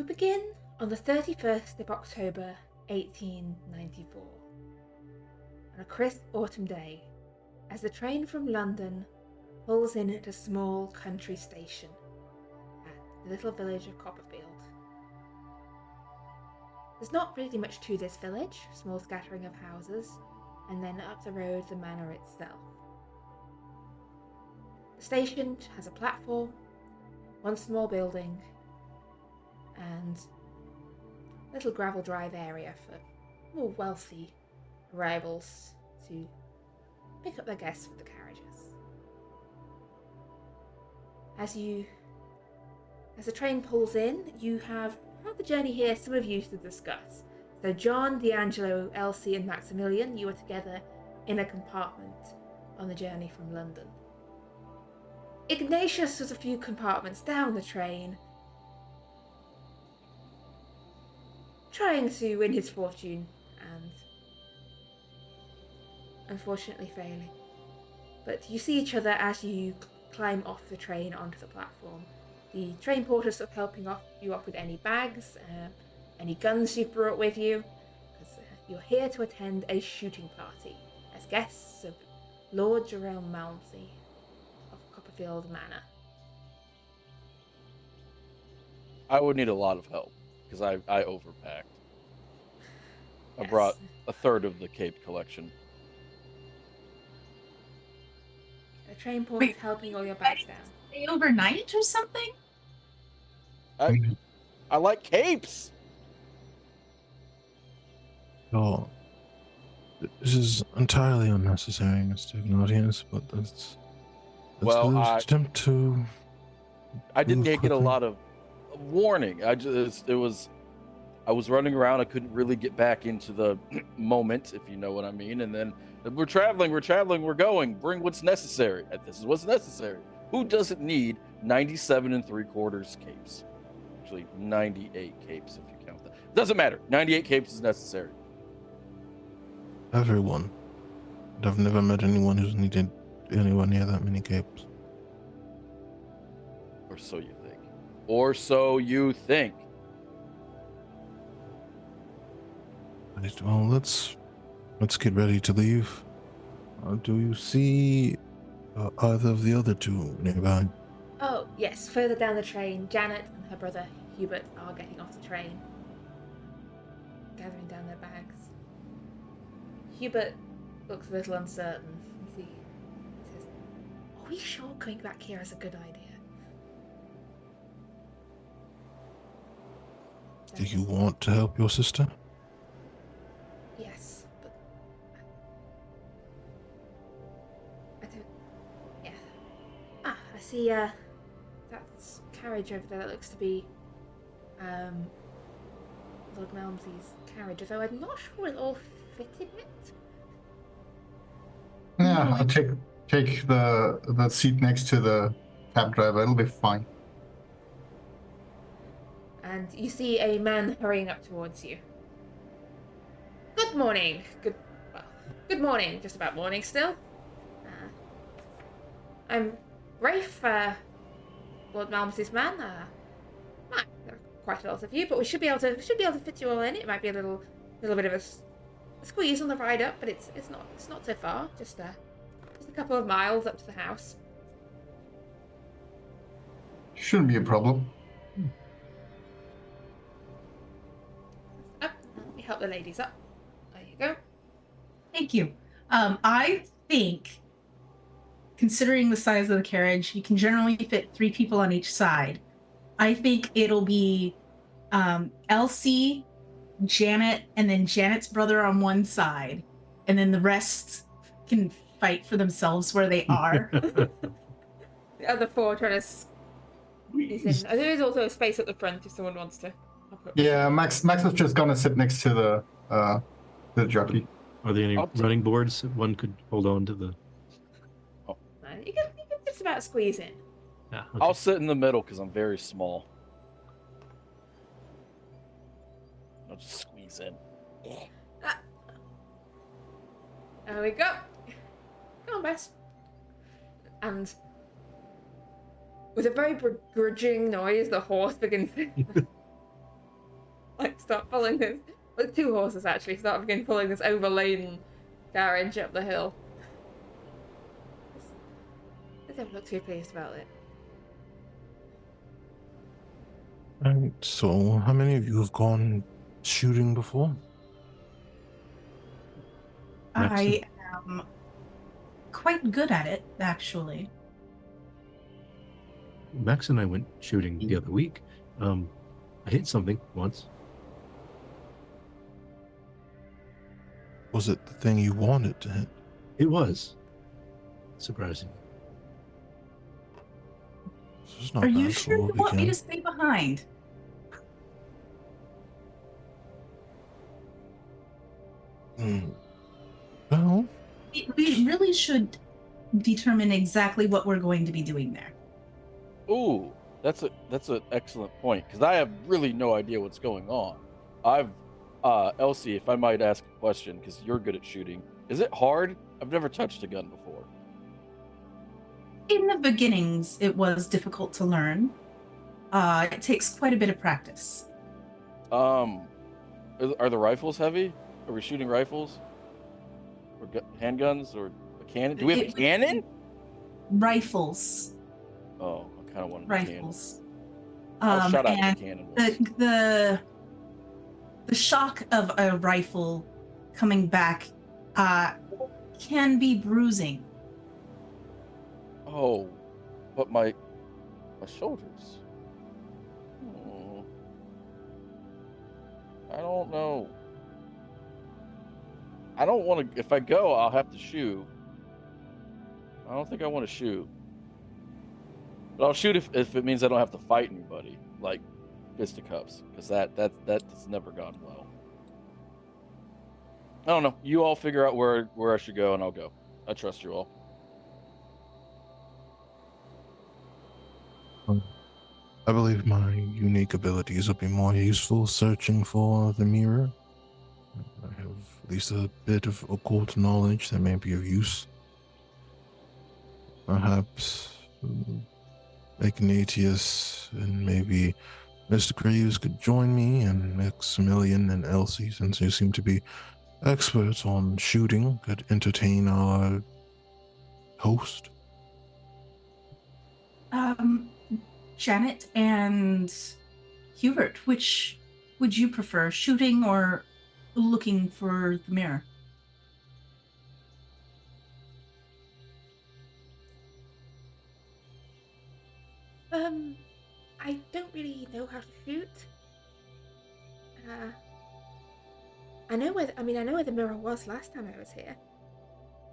begin on the 31st of October, 1894. On a crisp autumn day, as the train from London pulls in at a small country station at the little village of Copperfield. There's not really much to this village, a small scattering of houses, and then up the road the manor itself. The station has a platform, one small building, and a little gravel drive area for more wealthy arrivals to pick up their guests with the carriages. As the train pulls in, you have the journey here some of you to discuss. So John, D'Angelo, Elsie and Maximilian, you are together in a compartment on the journey from London. Ignatius was a few compartments down the train, trying to win his fortune and unfortunately failing. But you see each other as you climb off the train onto the platform. The train porter's sort of helping you off with any bags, any guns you've brought with you, because you're here to attend a shooting party as guests of Lord Jerome Malmsey of Copperfield Manor. I would need a lot of help because I overpacked. I brought a third of the cape collection. The train porter's helping all your bags down. Stay overnight or something? I like capes. Oh, this is entirely unnecessary, Mr. Ignatius, but let's Well, attempt to. I didn't get a quickly. lot of warning. I was running around. I couldn't really get back into the moment, if you know what I mean. And then we're traveling, we're going. Bring what's necessary. And this is what's necessary. Who doesn't need 97 3/4 capes? Actually, 98 capes if you count that. Doesn't matter. 98 capes is necessary. Everyone. But I've never met anyone who's needed anywhere near that many capes. Or so you think. Or so you think. Right, well, let's get ready to leave. Do you see either of the other two nearby? Oh, yes, further down the train, Janet and her brother Hubert are getting off the train, gathering down their bags. Hubert looks a little uncertain. He says, "Are we sure going back here is a good idea?" Do you want to help your sister? Yes, but I don't. Yeah. I see. That's carriage over there. That looks to be Lord Malmsey's carriage, although I'm not sure it'll all fit in it. Yeah, I'll take the seat next to the cab driver. It'll be fine. And you see a man hurrying up towards you. Good morning. Good morning. Just about morning still. I'm Rafe, Lord Malmsey's man. There are quite a lot of you, but we should be able to fit you all in. It might be a little bit of a squeeze on the ride up, but it's not so far. Just a couple of miles up to the house. Shouldn't be a problem. Up. Let me help the ladies up. There you go. Thank you. I think, considering the size of the carriage, you can generally fit 3 people on each side. I think it'll be Elsie, Janet, and then Janet's brother on one side, and then the rest can fight for themselves where they are. The other 4 trying to squeeze in. There is also a space at the front if someone wants to. Yeah, Max was just gonna sit next to the jockey. Are there any running boards that one could hold on to the? You can just about squeeze in. Yeah, okay. I'll sit in the middle because I'm very small. I'll just squeeze in. There we go. Come on, Bess. And with a very begrudging noise, the horse begins start pulling this. With 2 horses, actually, start begin pulling this overladen carriage up the hill. I don't look too pleased about it. And so, how many of you have gone shooting before? I am quite good at it, actually. Max and I went shooting the other week. I hit something once. Was it the thing you wanted to hit? It was surprising. This is not Are bad you for sure you what we want me can. to stay behind? Well, We really should determine exactly what we're going to be doing there. Ooh, that's an excellent point, because I have really no idea what's going on. Elsie, if I might ask a question, because you're good at shooting, is it hard? I've never touched a gun before. In the beginnings, it was difficult to learn. It takes quite a bit of practice. Are the rifles heavy? Are we shooting rifles? Or handguns? Or a cannon? Do we have a cannon? Rifles. Oh, I kind of wanted Rifles. a cannon. I'll shut out And the cannon once. the shock of a rifle coming back can be bruising. Oh, but my shoulders. Oh, I don't know. I don't want to. If I go, I'll have to shoot. I don't think I want to shoot. But I'll shoot if it means I don't have to fight anybody, like fisticuffs, because that's never gone well. I don't know. You all figure out where I should go, and I'll go. I trust you all. I believe my unique abilities will be more useful searching for the mirror. I have at least a bit of occult knowledge that may be of use. Perhaps Ignatius and maybe Mr. Graves could join me, and Maximilian and Elsie, since they seem to be experts on shooting, could entertain our host. Janet and Hubert, which would you prefer, shooting or looking for the mirror? I don't really know how to shoot. I know where the mirror was last time I was here.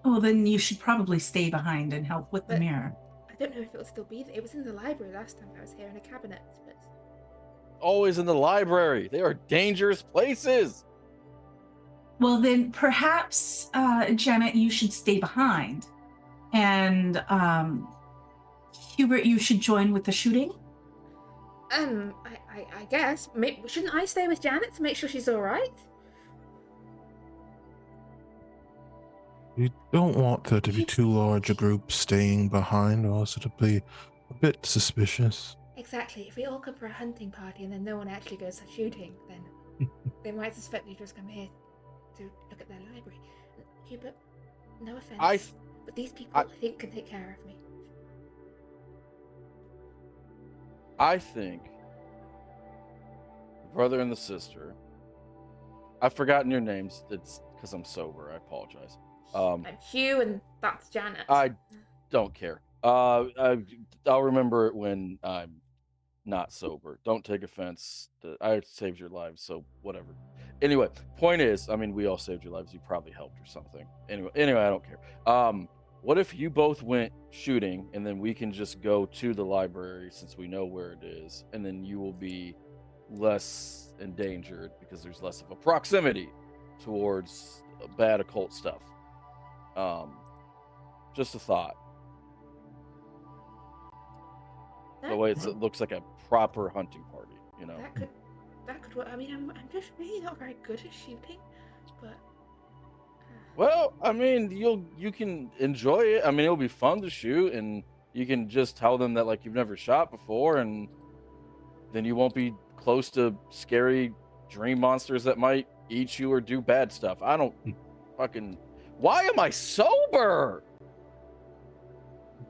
Oh, then you should probably stay behind and help with the But- mirror. I don't know if it'll still be there. It was in the library last time I was here in a cabinet, but Always in the library. They are dangerous places. Well, then perhaps, Janet, you should stay behind. And Hubert, you should join with the shooting? I guess. Shouldn't I stay with Janet to make sure she's alright? We don't want there to be too large a group staying behind, or else it'll be a bit suspicious. Exactly. If we all come for a hunting party and then no one actually goes shooting, then they might suspect we just come here to look at their library. Hubert, no offense, but these people I think can take care of me. I think the brother and the sister. I've forgotten your names. It's because I'm sober. I apologize. I'm Hugh, and that's Janet. I don't care. I'll remember it when I'm not sober. Don't take offense. I saved your lives, so whatever. Anyway, point is, I mean, we all saved your lives. You probably helped or something. Anyway, I don't care. What if you both went shooting, and then we can just go to the library since we know where it is, and then you will be less endangered because there's less of a proximity towards bad occult stuff. Just a thought. The way it looks like a proper hunting party, you know. That could work. I mean, I'm just really not very good at shooting, but. Well, I mean, you can enjoy it. I mean, it'll be fun to shoot, and you can just tell them that like you've never shot before, and then you won't be close to scary dream monsters that might eat you or do bad stuff. I don't fucking. Why am I sober?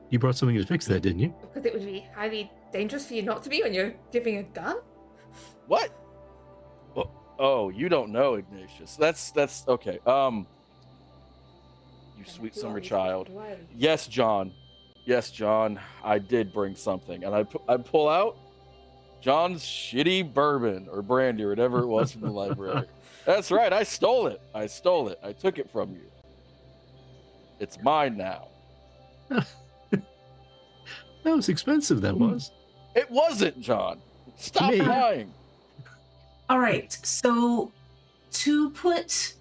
You brought something to fix that, didn't you? Because it would be highly dangerous for you not to be when you're giving a gun. What? Oh, you don't know, Ignatius. That's okay. You sweet summer child. Yes, John. Yes, John. I did bring something, and I pull out John's shitty bourbon or brandy or whatever it was from the library. That's right. I stole it. I took it from you. It's mine now. That was expensive, that was. It wasn't, John. Stop Me. lying. All right, so to put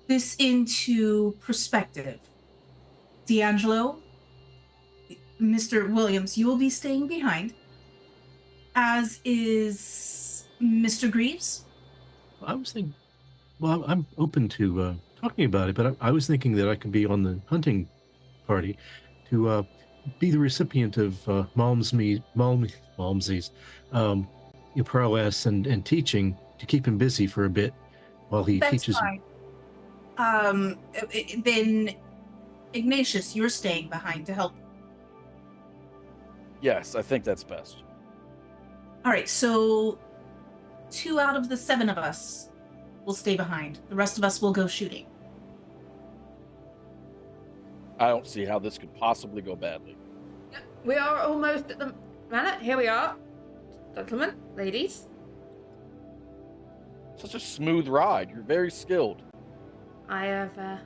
this into perspective, D'Angelo, Mr. Williams, you will be staying behind, as is Mr. Greaves. I was thinking, well, I'm open to talking about it, but I was thinking that I could be on the hunting party to be the recipient of Malmsy's prowess and teaching to keep him busy for a bit while he That's teaches. fine. Then Ignatius, you're staying behind to help. Yes, I think that's best. All right, so 2 out of the 7 of us will stay behind. The rest of us will go shooting. I don't see how this could possibly go badly. We are almost at the manor. Here we are. Gentlemen, ladies. Such a smooth ride. You're very skilled. I have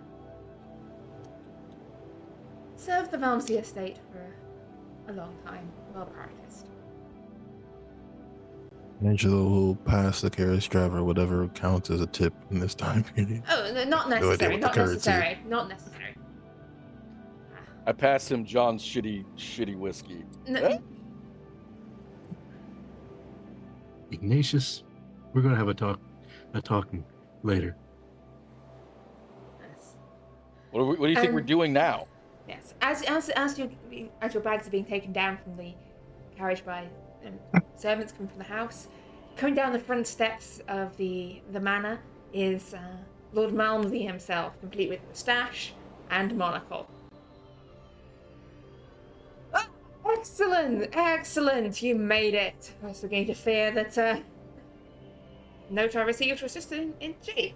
served the Malmsey estate for a long time. Well practiced. Angelo will pass the carriage driver whatever counts as a tip in this time period. Oh, no, not No idea necessary. what the Not currency necessary. Not necessary. I passed him John's shitty whiskey. Eh? Ignatius, we're going to have a talking later. Yes. What do you think we're doing now? Yes. As your bags are being taken down from the carriage by servants coming from the house, coming down the front steps of the manor is Lord Malmsey himself, complete with moustache and monocle. Ah, excellent! You made it. I was beginning to fear that note I received was just in chief.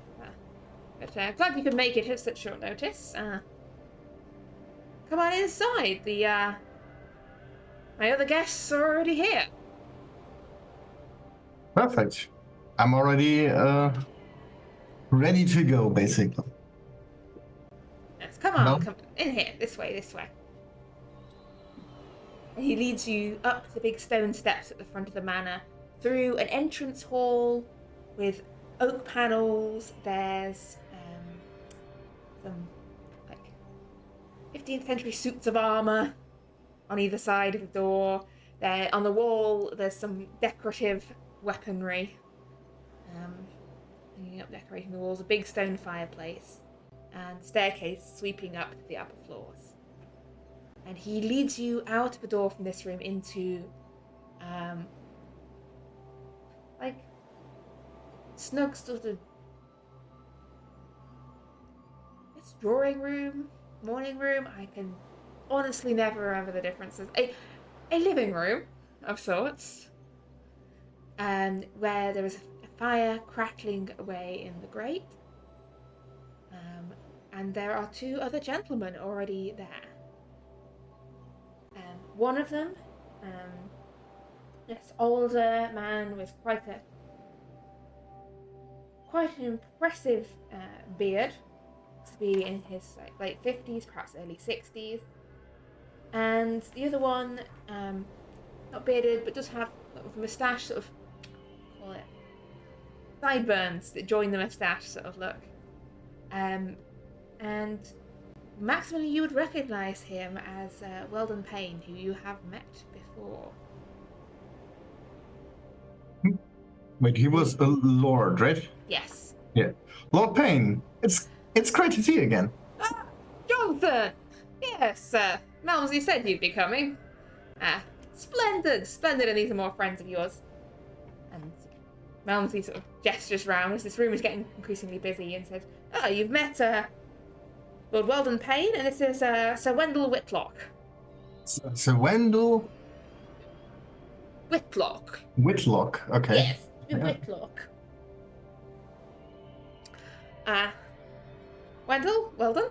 But glad you could make it at such short notice. Come on inside. My other guests are already here. Perfect. I'm already ready to go, basically. Yes, come on, No. come in here. This way. And he leads you up the big stone steps at the front of the manor, through an entrance hall with oak panels. There's some 15th century suits of armor on either side of the door. There, on the wall, there's some decorative weaponry. Hanging up, decorating the walls, a big stone fireplace, and staircase sweeping up to the upper floors. And he leads you out the door from this room into, snug sort of, this drawing room, morning room. I can honestly never remember the differences. A living room of sorts, where there is a fire crackling away in the grate, and there are 2 other gentlemen already there. One of them, this older man with quite an impressive beard, to be in his late 50s, perhaps early 60s. And the other one, not bearded, but does have a moustache, sort of, call it, sideburns that join the moustache sort of look. And maximally you would recognise him as Weldon Payne, who you have met before. Wait, he was a lord, right? Yes. Yeah. Lord Payne, it's great to see you again. Ah, Jonathan! Yes, Malmsey said you'd be coming. Splendid, and these are more friends of yours. And Malmsey sort of gestures round as this room is getting increasingly busy and says, "Oh, you've met Lord Weldon Payne, and this is Sir Wendell Whitlock." So Wendell Whitlock. Whitlock. Okay. Yes, Yeah. Whitlock. Wendell, Weldon.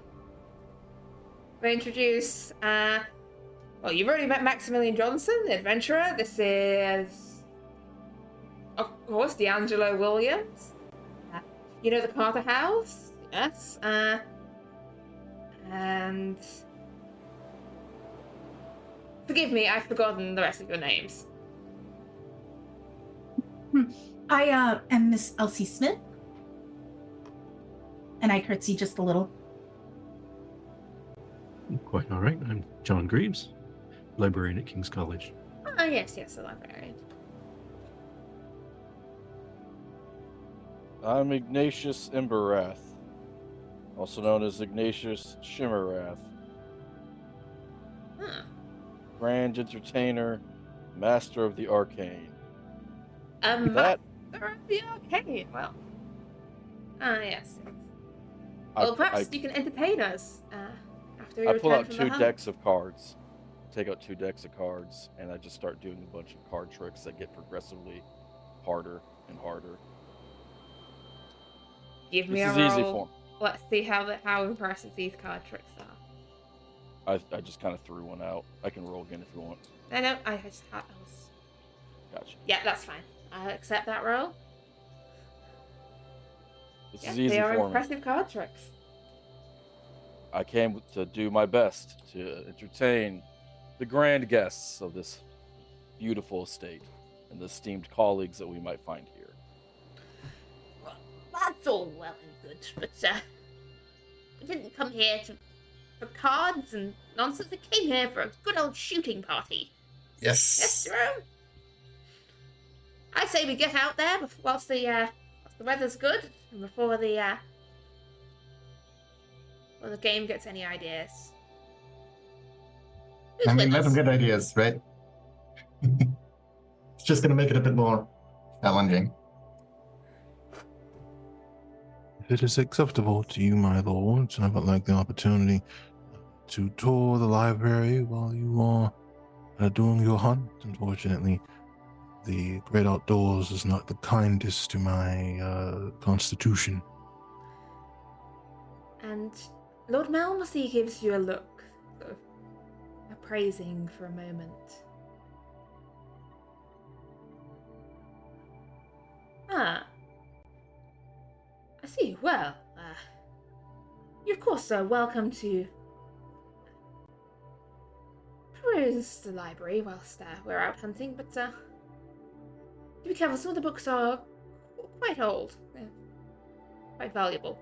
We introduce, well, you've already met Maximilian Johnson, the adventurer. This is, of course, D'Angelo Williams. You know the Carter House? Yes. And... Forgive me, I've forgotten the rest of your names. I am Miss Elsie Smith. And I curtsy just a little. Quite all right. I'm John Greaves, librarian at King's College. Ah, yes, the librarian. I'm Ignatius Emberrath, also known as Ignatius Shimmerrath. Huh. Grand entertainer, master of the arcane. Master of the arcane. Well. Yes. Well, perhaps you can entertain us after we I pull return out from two the hunt. decks of cards. Take out 2 decks of cards, and I just start doing a bunch of card tricks that get progressively harder and harder. Give me This a is easy roll. for me. Let's see how impressive these card tricks are. I just kind of threw one out. I can roll again if you want. No, I just had those. Gotcha. Yeah, that's fine. I'll accept that roll. This Yeah, is easy they are for me. impressive card tricks. I came to do my best to entertain the grand guests of this beautiful estate and the esteemed colleagues that we might find here. Well, that's all well and good, but we didn't come here for cards and nonsense. We came here for a good old shooting party. Yes, Jerome? I say we get out there whilst the weather's good and before the game gets any ideas. Who's I mean, with let us? them get ideas, right? It's just going to make it a bit more challenging. If it is acceptable to you, my lords, I would like the opportunity to tour the library while you are doing your hunt. Unfortunately, the great outdoors is not the kindest to my constitution. And Lord Malmsey gives you a look, sort of appraising for a moment. Ah, I see. Well, you of course are welcome to peruse the library whilst we're out hunting, but do be careful. Some of the books are quite old, quite valuable.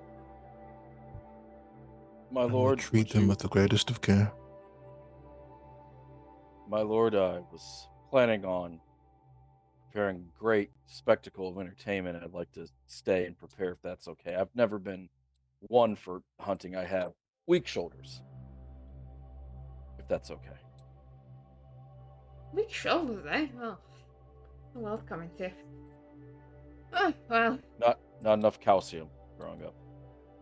My I will lord, treat would them you- with the greatest of care. My lord, I was planning on preparing a great spectacle of entertainment. I'd like to stay and prepare if that's okay. I've never been one for hunting. I have weak shoulders. If that's okay. Weak shoulders, eh? Well, coming to. Oh, well. Not enough calcium growing up.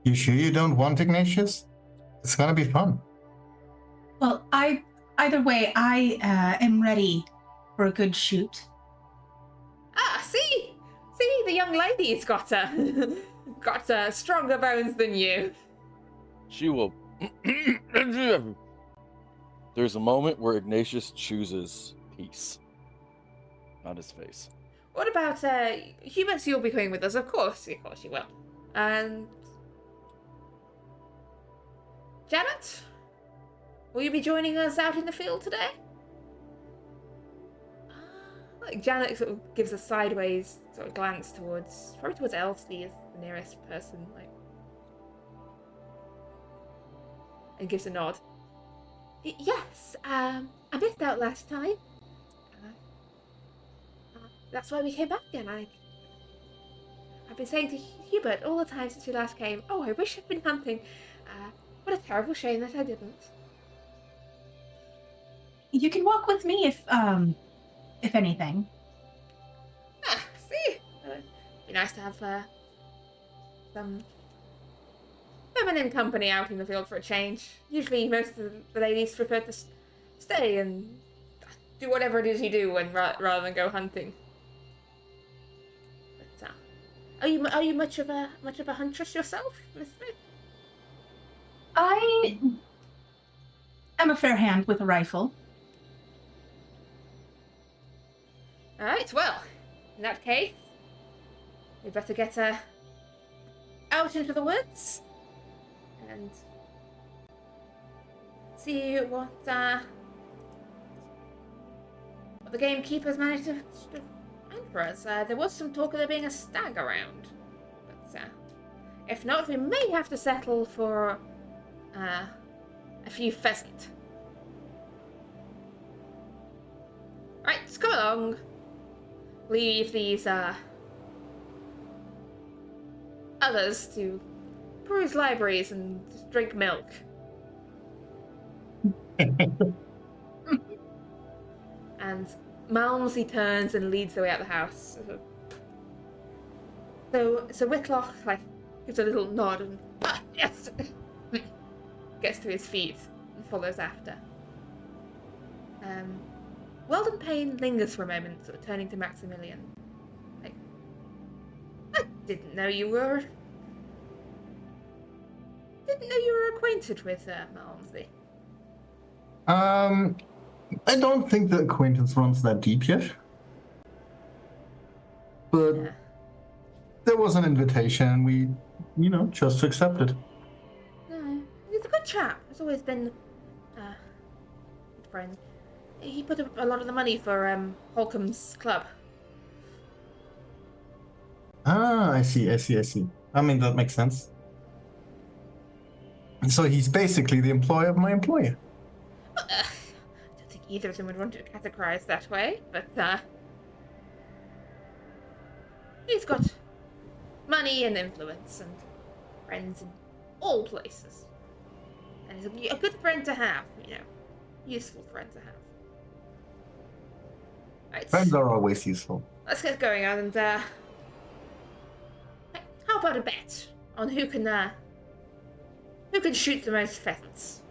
You sure you don't want Ignatius? It's going to be fun. Well, either way, I am ready for a good shoot. Ah, see, the young lady's got stronger bones than you. She will. There's a moment where Ignatius chooses peace on his face. What about Hubert? You'll be coming with us, of course you will. And Janet, will you be joining us out in the field today? Like Janet sort of gives a sideways sort of glance towards Elsie as the nearest person, like, and gives a nod. Yes, I missed out last time. That's why we came back again. I've been saying to Hubert all the time since you last came, oh, I wish I'd been hunting. What a terrible shame that I didn't. You can walk with me if anything. Ah, see? Be nice to have some feminine company out in the field for a change. Usually, most of the ladies prefer to stay and do whatever it is you do, rather than go hunting. But are you much of a huntress yourself, Miss Smith? I am a fair hand with a rifle. All right. Well, in that case, we better get out into the woods and see what the gamekeepers managed to find for us. There was some talk of there being a stag around, but if not, we may have to settle for a few pheasant. Right, just come along. Leave these others to peruse libraries and drink milk. And Malmsey turns and leads the way out the house. So Whitlock gives a little nod and yes, gets to his feet and follows after. Weldon Payne lingers for a moment, sort of turning to Maximilian. I didn't know you were acquainted with Malmsey. I don't think the acquaintance runs that deep yet. But Yeah. there was an invitation, we, chose to accept it. No, he's a good chap. He's always been a good friend. He put up a lot of the money for Holcomb's club. Ah, I see. I mean, that makes sense. So he's basically the employee of my employer. I don't think either of them would want to categorize that way, but he's got money and influence and friends in all places. And he's a good friend to have, useful friend to have. Right. Friends are always useful. Let's get going on and how about a bet on who can shoot the most pheasants?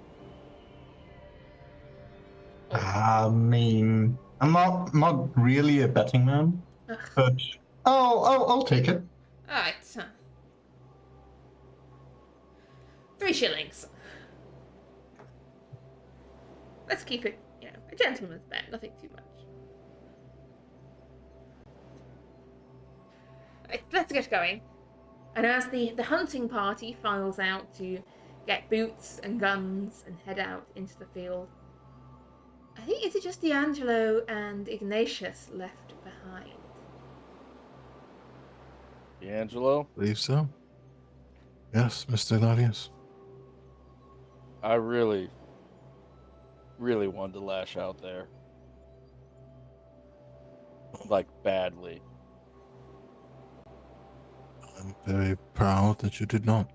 I mean, I'm not really a betting man, Ugh. but I'll take it. Alright. 3 shillings. Let's keep it, a gentleman's bet, nothing too much. Right, let's get going. And as the hunting party files out to get boots and guns and head out into the field, I think it's just D'Angelo and Ignatius left behind. D'Angelo? Believe so. Yes, Mr. Gladius. I really, really wanted to lash out there. Like, badly. I'm very proud that you did not.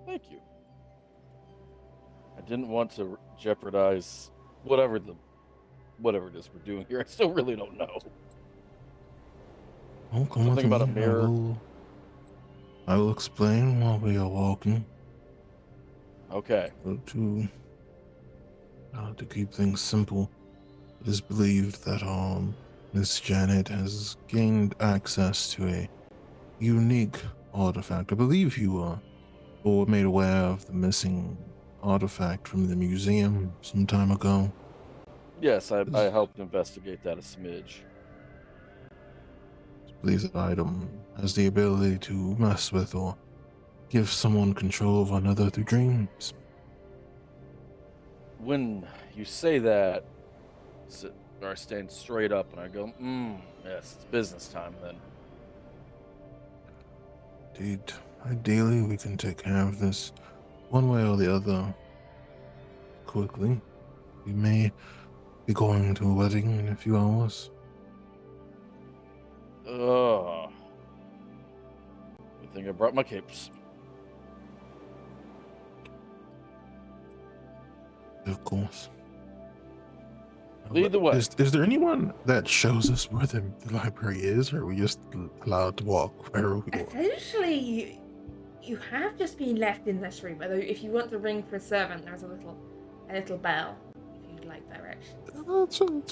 Thank you. I didn't want to jeopardize whatever it is we're doing here. I still really don't know. Oh, come Something with about me. a mirror. I will explain while we are walking. Okay. To keep things simple, it is believed that Miss Janet has gained access to a unique artifact. I believe you were made aware of the missing artifact from the museum some time ago. Yes, I helped investigate that a smidge. I believe the item has the ability to mess with or give someone control of another through dreams. When you say that, I stand straight up and I go, yes, it's business time then. Indeed. Ideally, we can take care of this one way or the other quickly. We may be going to a wedding in a few hours. Ugh. Good thing I brought my capes. Of course. Lead the way. Is there anyone that shows us where the library is, or are we just allowed to walk wherever we want? Essentially, you have just been left in this room. Although, if you want to ring for a servant, there's a little bell if you'd like directions. It's fine.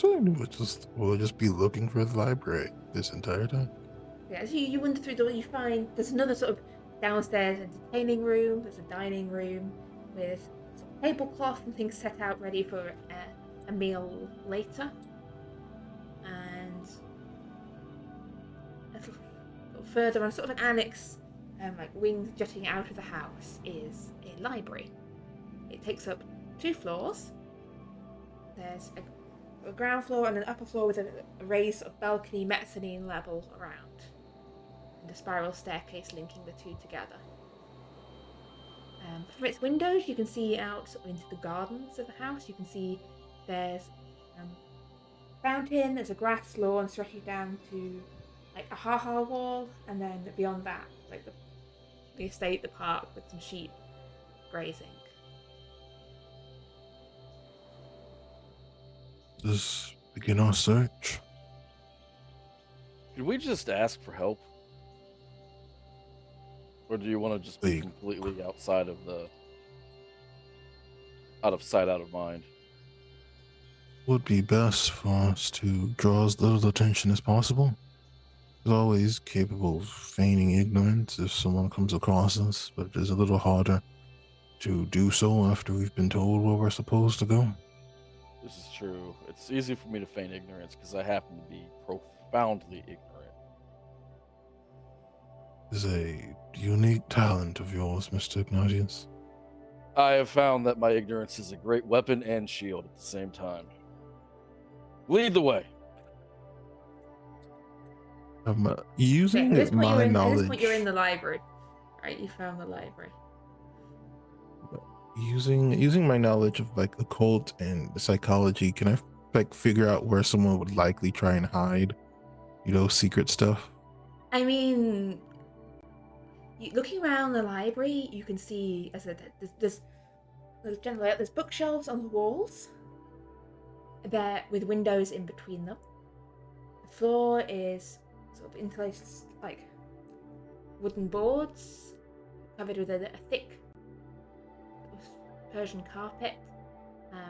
We'll just be looking for the library this entire time. Yeah, as you wander through the door, you find there's another sort of downstairs entertaining room. There's a dining room with sort of tablecloth and things set out ready for a meal later. And a little further on, sort of an annex, like wing jutting out of the house, is a library. It takes up 2 floors. There's a ground floor and an upper floor with a raised sort of balcony mezzanine level around, and a spiral staircase linking the two together. From its windows, you can see out sort of into the gardens of the house. You can see there's a fountain, there's a grass lawn stretching down to like a ha-ha wall, and then beyond that, like the estate, the park with some sheep grazing. Let's begin our search. Could we just ask for help? Or do you want to just be Wait. completely outside of out of sight, out of mind? Would be best for us to draw as little attention as possible. It's always capable of feigning ignorance if someone comes across us, but it is a little harder to do so after we've been told where we're supposed to go. This is true. It's easy for me to feign ignorance because I happen to be profoundly ignorant. It's a unique talent of yours, Mr. Ignatius. I have found that my ignorance is a great weapon and shield at the same time. Lead the way. Using At this point, my knowledge. At this point, you're in the library. Right, you found the library. Using my knowledge of like occult and psychology, can I like figure out where someone would likely try and hide, secret stuff? I mean, looking around the library, you can see there's generally there's bookshelves on the walls, there with windows in between them. The floor is sort of interlaced like wooden boards covered with a thick Persian carpet.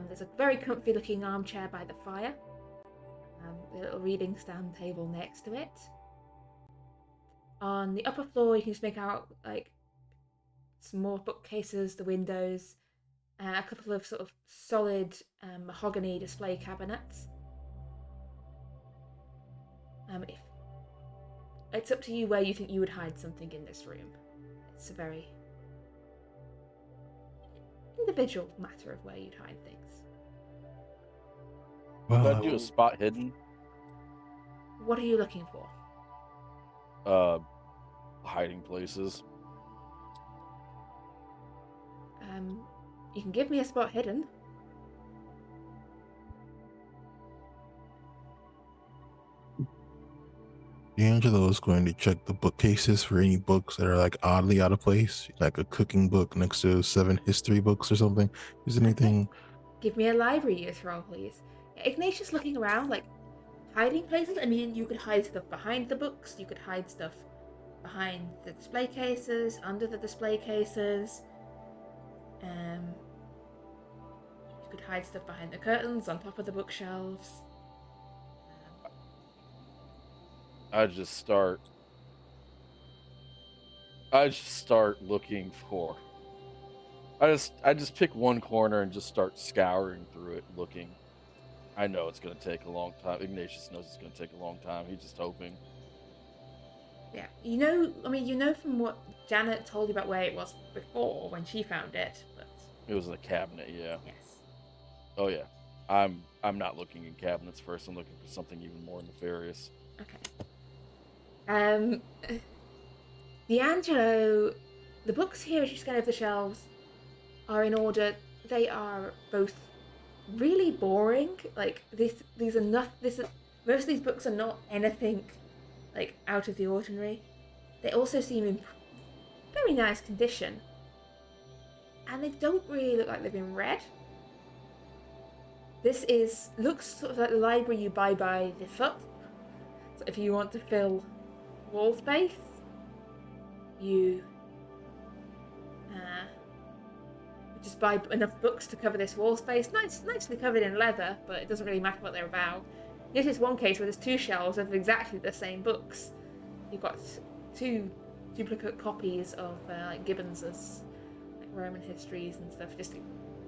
There's a very comfy looking armchair by the fire. A little reading stand table next to it. On the upper floor, you can just make out like some more bookcases, the windows, a couple of sort of solid mahogany display cabinets. It's up to you where you think you would hide something in this room. It's a very individual matter of where you'd hide things. Could Well, I do a spot hidden? What are you looking for? Hiding places. You can give me a spot hidden. D'Angelo is going to check the bookcases for any books that are like oddly out of place, like a cooking book next to 7 history books or something. Is there anything? Give me a library use roll, please. Ignatius looking around, like hiding places. I mean, you could hide stuff behind the books. You could hide stuff behind the display cases, under the display cases. You could hide stuff behind the curtains, on top of the bookshelves. I just start looking for. I just pick one corner and just start scouring through it, looking. I know it's going to take a long time. Ignatius knows it's going to take a long time. He's just hoping. Yeah, you know from what Janet told you about where it was before when she found it, but It was in a cabinet, yeah. yes. Oh yeah. I'm not looking in cabinets first. I'm looking for something even more nefarious. Okay. D'Angelo, the books here as you scan over the shelves are in order. They are both really boring. Like these are not. Most of these books are not anything like out of the ordinary. They also seem in very nice condition, and they don't really look like they've been read. This looks sort of like the library you buy by the foot. So if you want to fill wall space, you just buy enough books to cover this wall space. Nicely covered in leather, but it doesn't really matter what they're about. Here's this one case where there's 2 shelves of exactly the same books. You've got 2 duplicate copies of like Gibbons's like Roman histories and stuff, just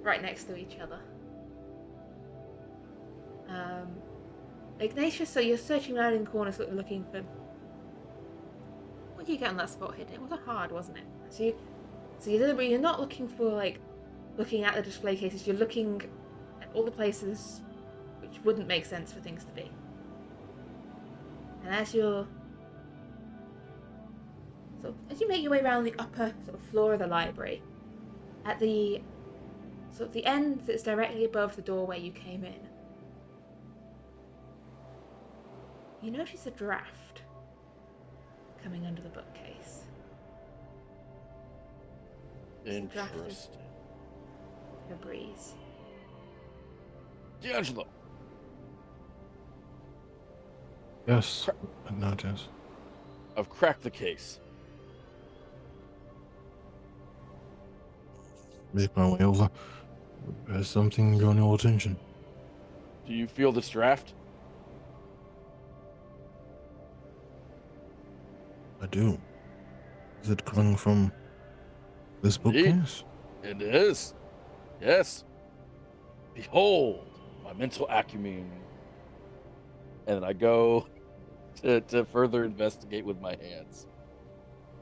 right next to each other. Ignatius, so you're searching around in corners looking for... What did you get on that spot hidden? It was hard, wasn't it? So you're not looking for, like, looking at the display cases, you're looking at all the places which wouldn't make sense for things to be. And as you make your way around the upper sort of floor of the library, at the end that's directly above the doorway you came in, you notice a draft coming under the bookcase. Interesting. A breeze. D'Angelo. Yes, I notice. I've cracked the case. Make my way over. There's something drawing your attention. Do you feel this draft? I do. Is it coming from this bookcase? It is. Yes. Behold my mental acumen. And then I go to further investigate with my hands.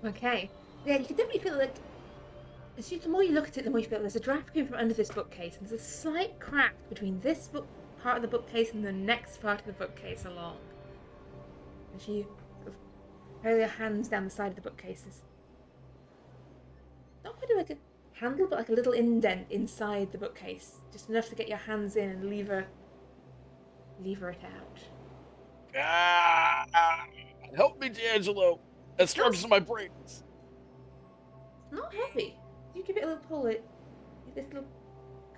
Okay. Yeah, you can definitely feel like the more you look at it, the more you feel there's a draft coming from under this bookcase, and there's a slight crack between this part of the bookcase and the next part of the bookcase along. As you sort of throw your hands down the side of the bookcases. Not quite like a handle, but like a little indent inside the bookcase. Just enough to get your hands in and lever it out. Help me, D'Angelo. That structures my brains. It's not heavy. You give it a little pull, this little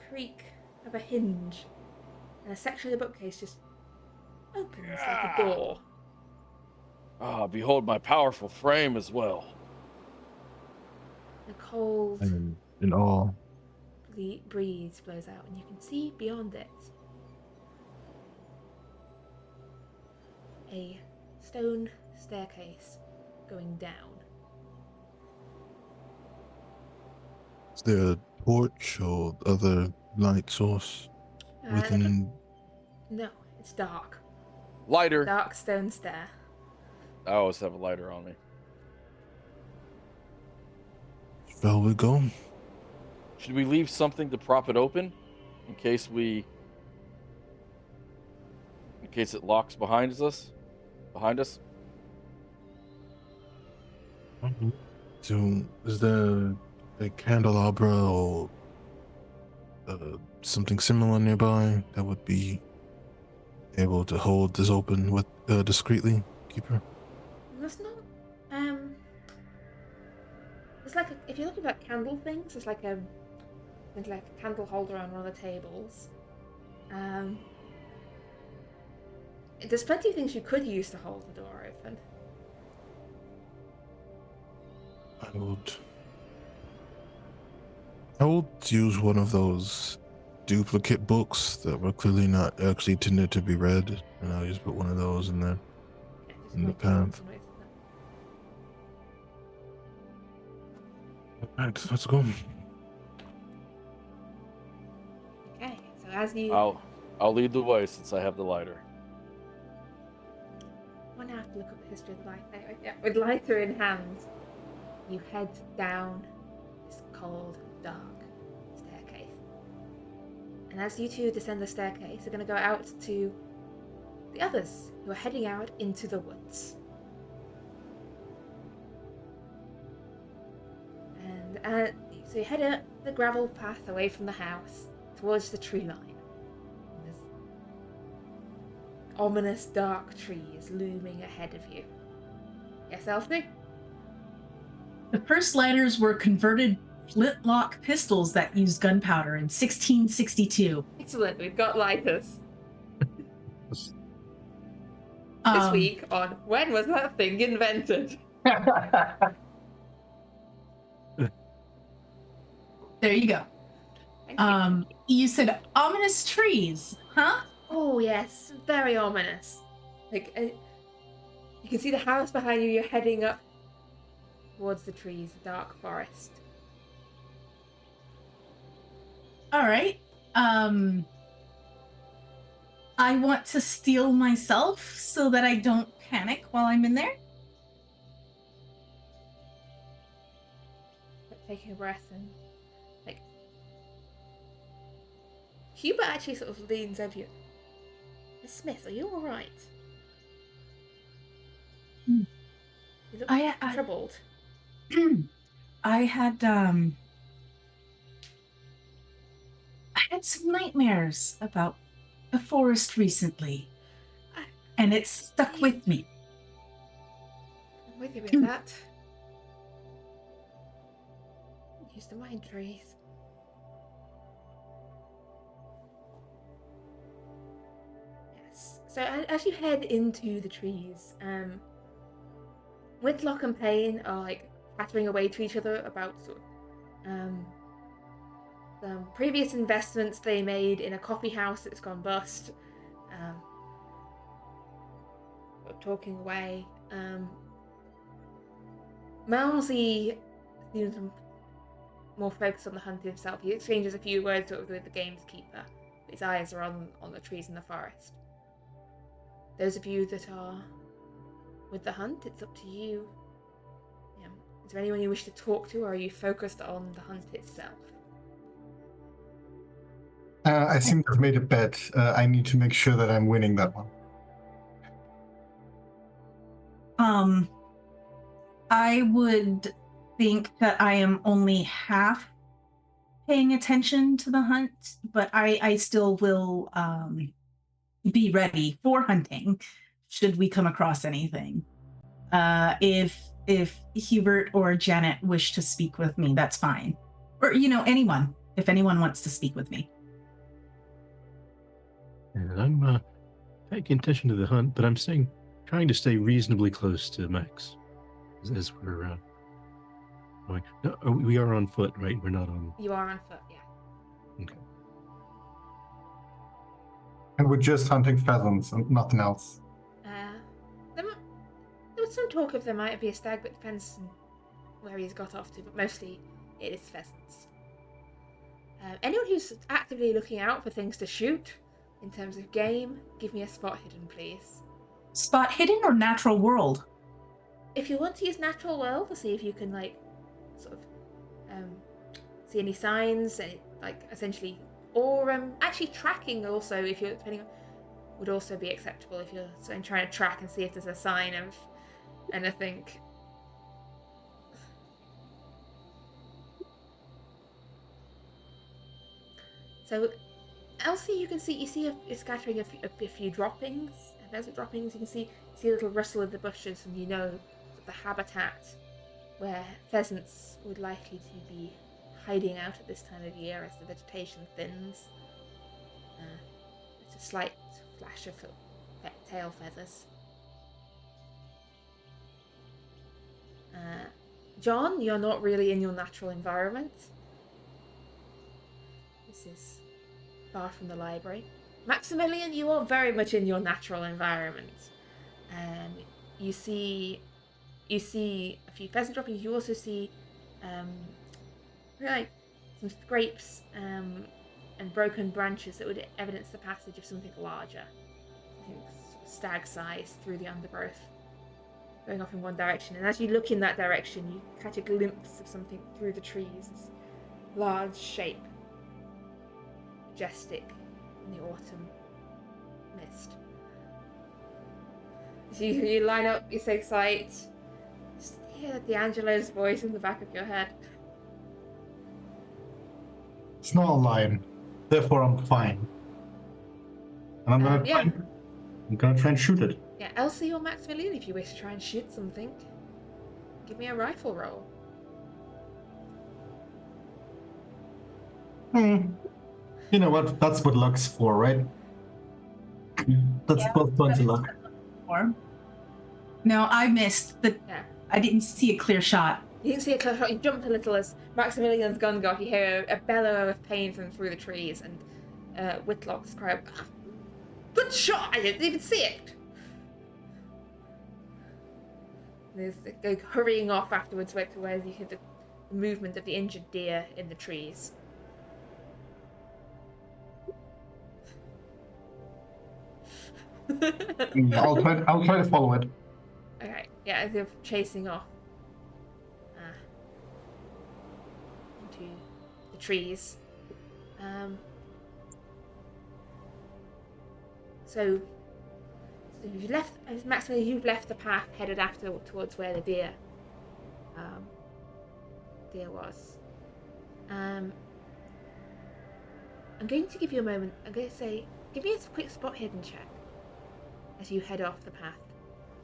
creak of a hinge, and a section of the bookcase just opens like a door. Behold my powerful frame as well. A cold And in awe. breeze blows out, and you can see beyond it a stone staircase going down. Is there a torch or other light source within? No, it's dark. Lighter. Dark stone stair. I always have a lighter on me. Shall we go? Should we leave something to prop it open in case it locks behind us? So, is there a candelabra or something similar nearby that would be able to hold this open with discreetly, Keeper? There's not. It's like if you're looking at candle things, there's like a candle holder on one of the tables. There's plenty of things you could use to hold the door open. I would use one of those duplicate books that were clearly not actually intended to be read, and I'll just put one of those in there. Yeah, just In the make it path. open with Alright, let's go. Okay, so as you I'll lead the way since I have the lighter. I now have to look up the history of the light. Anyway, yeah, with lighter in hand, you head down this cold, dark staircase. And as you two descend the staircase, you're going to go out to the others who are heading out into the woods. And so you head up the gravel path away from the house towards the tree line. And there's ominous dark trees looming ahead of you. Yes, Elsie? The first lighters were converted flintlock pistols that used gunpowder in 1662. Excellent. We've got lighters. This Um, week on when was that thing invented? There you go. Thank you. You said ominous trees, huh? Oh yes, very ominous. Like you can see the house behind you. You're heading up towards the trees, the dark forest. All right. I want to steel myself so that I don't panic while I'm in there. Taking a breath and like Hubert actually sort of leans over you. Miss Smith, are you all right? Hmm. You look I troubled. I had some nightmares about the forest recently, and it stuck with me. I'm with you with that. Use the mind trees. Yes. So as you head into the trees, Whitlock and Payne are like pattering away to each other about sort of some previous investments they made in a coffee house that's gone bust. Talking away. Mousy seems more focused on the hunt himself. He exchanges a few words sort of with the gamekeeper. His eyes are on the trees in the forest. Those of you that are with the hunt, it's up to you. Yeah. Is there anyone you wish to talk to, or are you focused on the hunt itself? I seem to have made a bet. I need to make sure that I'm winning that one. I would think that I am only half paying attention to the hunt, but I still will be ready for hunting should we come across anything. If Hubert or Janet wish to speak with me, that's fine. Or anyone, if anyone wants to speak with me. And I'm paying attention to the hunt, but I'm trying to stay reasonably close to Max as we're going. No, we are on foot, right? We're not on. You are on foot, yeah. Okay. And we're just hunting pheasants and nothing else. There was some talk of there might be a stag, but it depends on where he's got off to, but mostly it is pheasants. Anyone who's actively looking out for things to shoot in terms of game, give me a spot hidden, please. Spot hidden or natural world? If you want to use natural world to see if you can sort of see any signs, essentially, or actually tracking also, if you're depending on, would also be acceptable if you're trying to track and see if there's a sign of anything. So, Elsie, you see a scattering of a few droppings, pheasant droppings. You can see a little rustle of the bushes, and you know the habitat where pheasants would likely to be hiding out at this time of year as the vegetation thins. There's a slight flash of tail feathers. John, you're not really in your natural environment. This is far from the library. Maximilian, you are very much in your natural environment. You see a few pheasant droppings. You also see some scrapes and broken branches that would evidence the passage of something larger. I think stag-sized through the undergrowth, going off in one direction. And as you look in that direction, you catch a glimpse of something through the trees. This large shape, majestic in the autumn mist. You line up, you take sight. Just hear D'Angelo's voice in the back of your head. It's not a lion, therefore I'm fine. And I'm gonna try and shoot it. Yeah, Elsie or Maximilian, if you wish to try and shoot something, give me a rifle roll. You know what? That's what luck's for, right? That's both points of luck. No, I missed. Yeah. I didn't see a clear shot. You can see a close shot. You jumped a little as Maximilian's gun got. You hear a bellow of pain from through the trees, and Whitlock's cry, "Good shot! I didn't even see it." They go hurrying off afterwards, to where you hear the movement of the injured deer in the trees. I'll try to follow it. Okay, yeah, as you're chasing off into the trees. So you've left, Maximilian, you've left the path, headed towards where the deer was. I'm going to give you a moment. I'm going to say, give me a quick spot hidden check as you head off the path.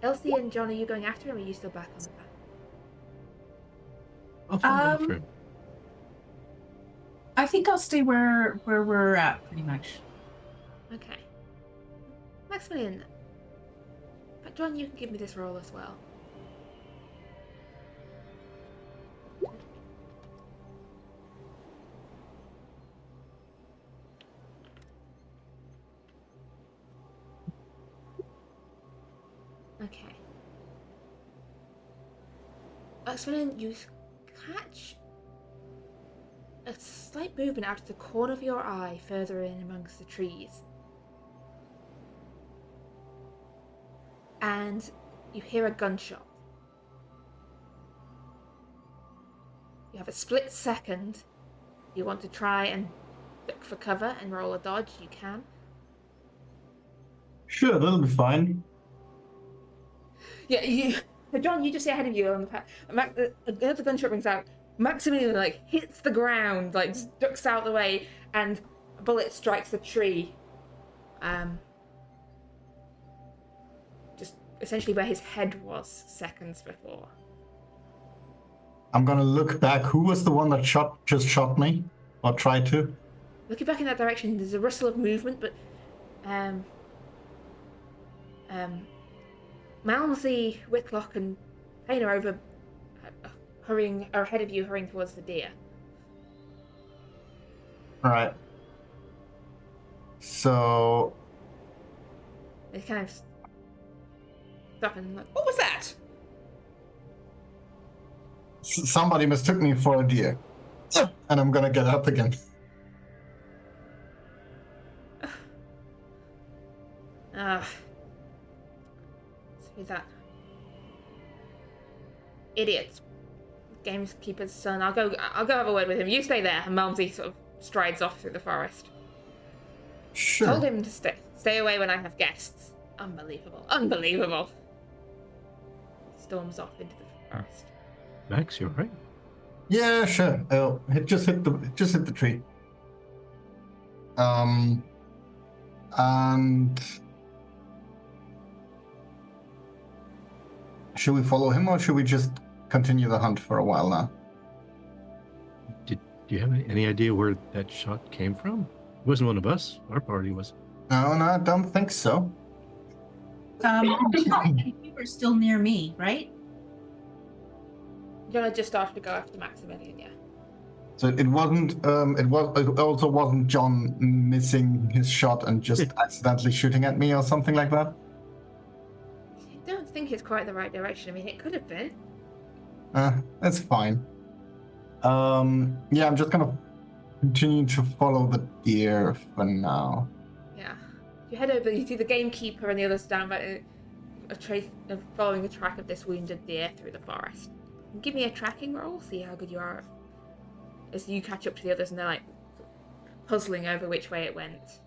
Elsie and John, are you going after him, or are you still back on the path? I'll follow after him. I think I'll stay where we're at, pretty much. Okay. Maximilian, but John, you can give me this roll as well. Okay. Maximilian, you catch a slight movement out of the corner of your eye further in amongst the trees. And you hear a gunshot. You have a split second. You want to try and look for cover and roll a dodge, you can. Sure, that'll be fine. Yeah, John, you just see ahead of you on the path. Another gunshot rings out. Maximilian hits the ground, ducks out of the way, and a bullet strikes a tree. Just essentially where his head was seconds before. I'm gonna look back. Who was the one that just shot me? Or tried to? Looking back in that direction, there's a rustle of movement, but Malmsey, Whitlock, and Payne are over ahead of you, hurrying towards the deer. Alright. So... They kind of stop and what was that? Somebody mistook me for a deer. And I'm gonna get up again. Who's that? Idiot. Gamekeeper's son. I'll go have a word with him. You stay there. And Malmsey sort of strides off through the forest. Sure. Told him to stay away when I have guests. Unbelievable. Storms off into the forest. Max, you alright? Yeah, sure. It just hit the tree. And should we follow him, or should we just continue the hunt for a while now? Do you have any idea where that shot came from? It wasn't one of us. Our party was. No, I don't think so. You were still near me, right? Jonah just started to go after Maximilian, yeah. So it wasn't. It also wasn't John missing his shot and just accidentally shooting at me or something like that. I don't think it's quite the right direction. I mean, it could have been. That's fine. Yeah, I'm just gonna continue to follow the deer for now. Yeah. You head over. You see the gamekeeper and the others down by following the track of this wounded deer through the forest. Give me a tracking roll. See how good you are as you catch up to the others, and they're puzzling over which way it went.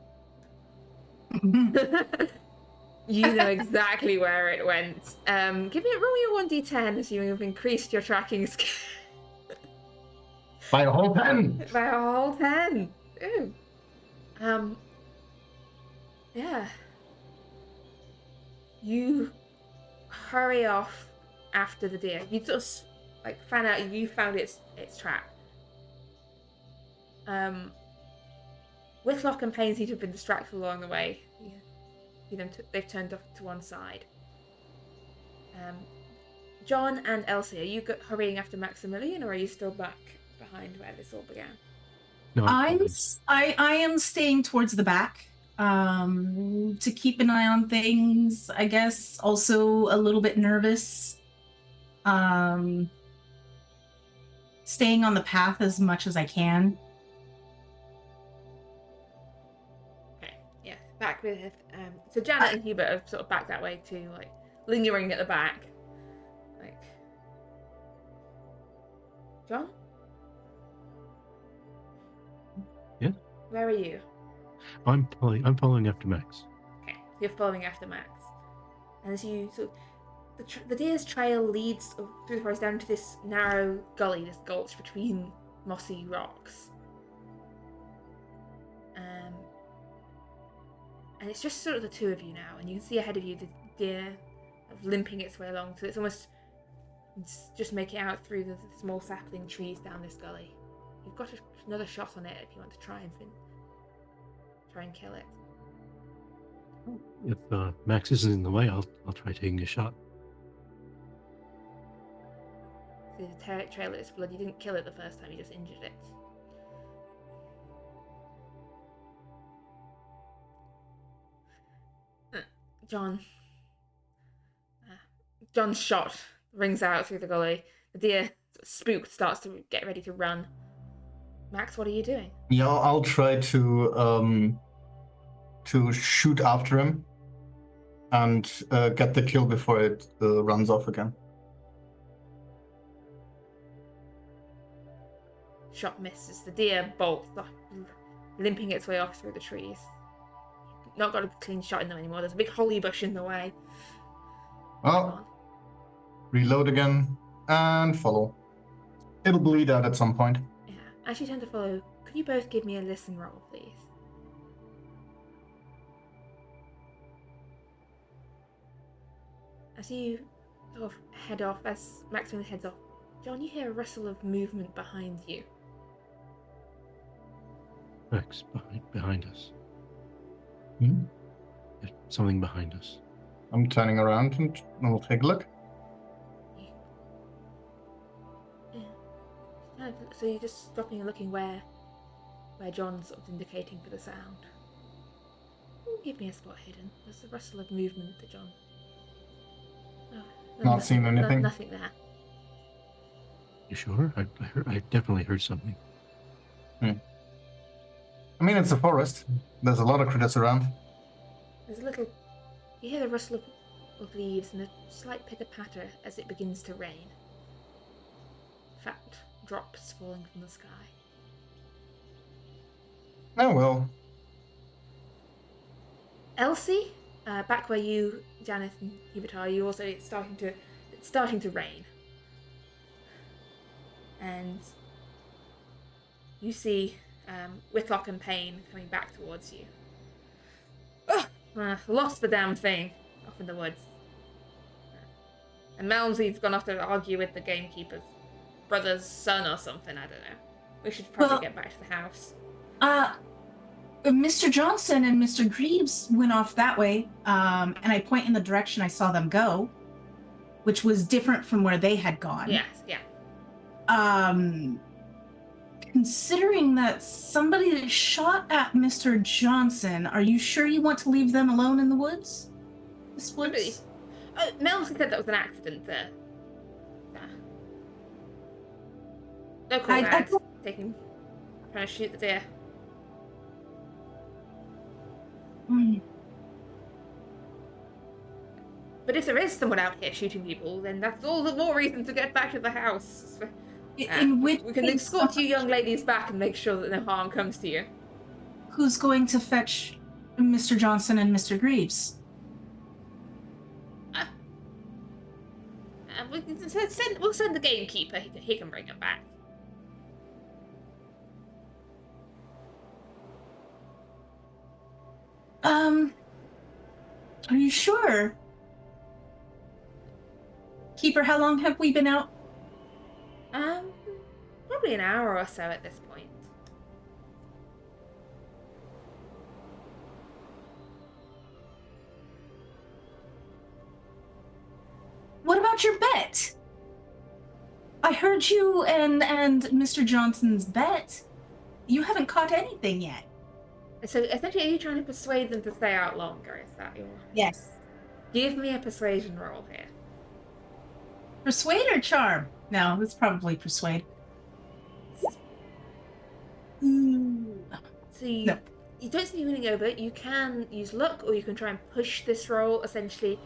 You know exactly where it went. Give me roll your 1d10 as you have increased your tracking skill. By a whole 10. By a whole 10. Ooh. Yeah. You hurry off after the deer. You just found out you found its track. Whitlock and Payne seem to have been distracted along the way. They've turned off to one side. John and Elsie, are you hurrying after Maximilian, or are you still back behind where this all began? No, I am staying towards the back to keep an eye on things. I guess also a little bit nervous. Staying on the path as much as I can. Okay, yeah, back with so Janet and Hubert are sort of back that way too, like lingering at the back. Like, John? Yeah? Where are you? I'm following after Max. Okay, you're following after Max. And as you sort of, the deer's trail leads through the forest down to this narrow gully, this gulch between mossy rocks. And it's just sort of the two of you now, and you can see ahead of you the deer limping its way along, so it's almost just making it out through the small sapling trees down this gully. You've got another shot on it if you want to try and kill it. If Max isn't in the way, I'll try taking a shot. So the trail its blood. You didn't kill it the first time, you just injured it. John's shot rings out through the gully. The deer, spooked, starts to get ready to run. Max, what are you doing? Yeah, I'll try to shoot after him and get the kill before it runs off again. Shot misses. The deer bolts off, limping its way off through the trees. Not got a clean shot in them anymore. There's a big holly bush in the way. Well, reload again and follow. It'll bleed out at some point. Yeah. As you turn to follow, could you both give me a listen roll, please? As you sort of head off, as Maximilian heads off, John, you hear a rustle of movement behind you. Max, behind us. Hmm? There's something behind us. I'm turning around and we'll take a look. Yeah. So you're just stopping and looking where John's sort of indicating for the sound. Give me a spot hidden. There's a rustle of movement to John. No, Not seeing anything? Nothing there. You sure? I definitely heard something. I mean, it's a forest. There's a lot of critters around. There's a little... You hear the rustle of leaves and a slight pitter-patter as it begins to rain. Fat drops falling from the sky. Oh, well. Elsie, back where you, Janet and Hubert are, you also, it's starting to rain. And you see Whitlock and Payne coming back towards you. Lost the damn thing off in the woods. And Malmsy's gone off to argue with the gamekeeper's brother's son or something, I don't know. We should probably get back to the house. Mr. Johnson and Mr. Greaves went off that way, and I point in the direction I saw them go, which was different from where they had gone. Yes, yeah. Considering that somebody shot at Mr. Johnson, are you sure you want to leave them alone in the woods? This woods? Malmsy said that was an accident there. No call lads. Trying to shoot the deer. But if there is someone out here shooting people, then that's all the more reason to get back to the house. In which we can escort you young ladies back and make sure that no harm comes to you. Who's going to fetch Mr. Johnson and Mr. Greaves? We'll send the gamekeeper. He can bring them back. Are you sure? Keeper, how long have we been out? Probably an hour or so at this point. about your bet? I heard you and Mr. Johnson's bet. You haven't caught anything yet. So essentially, are you trying to persuade them to stay out longer? Is that your... Yes. Give me a persuasion roll here. Persuade or charm? No, it's probably persuade. Ooh. So you, No. you don't see winning over. You can use luck, or you can try and push this roll. Essentially,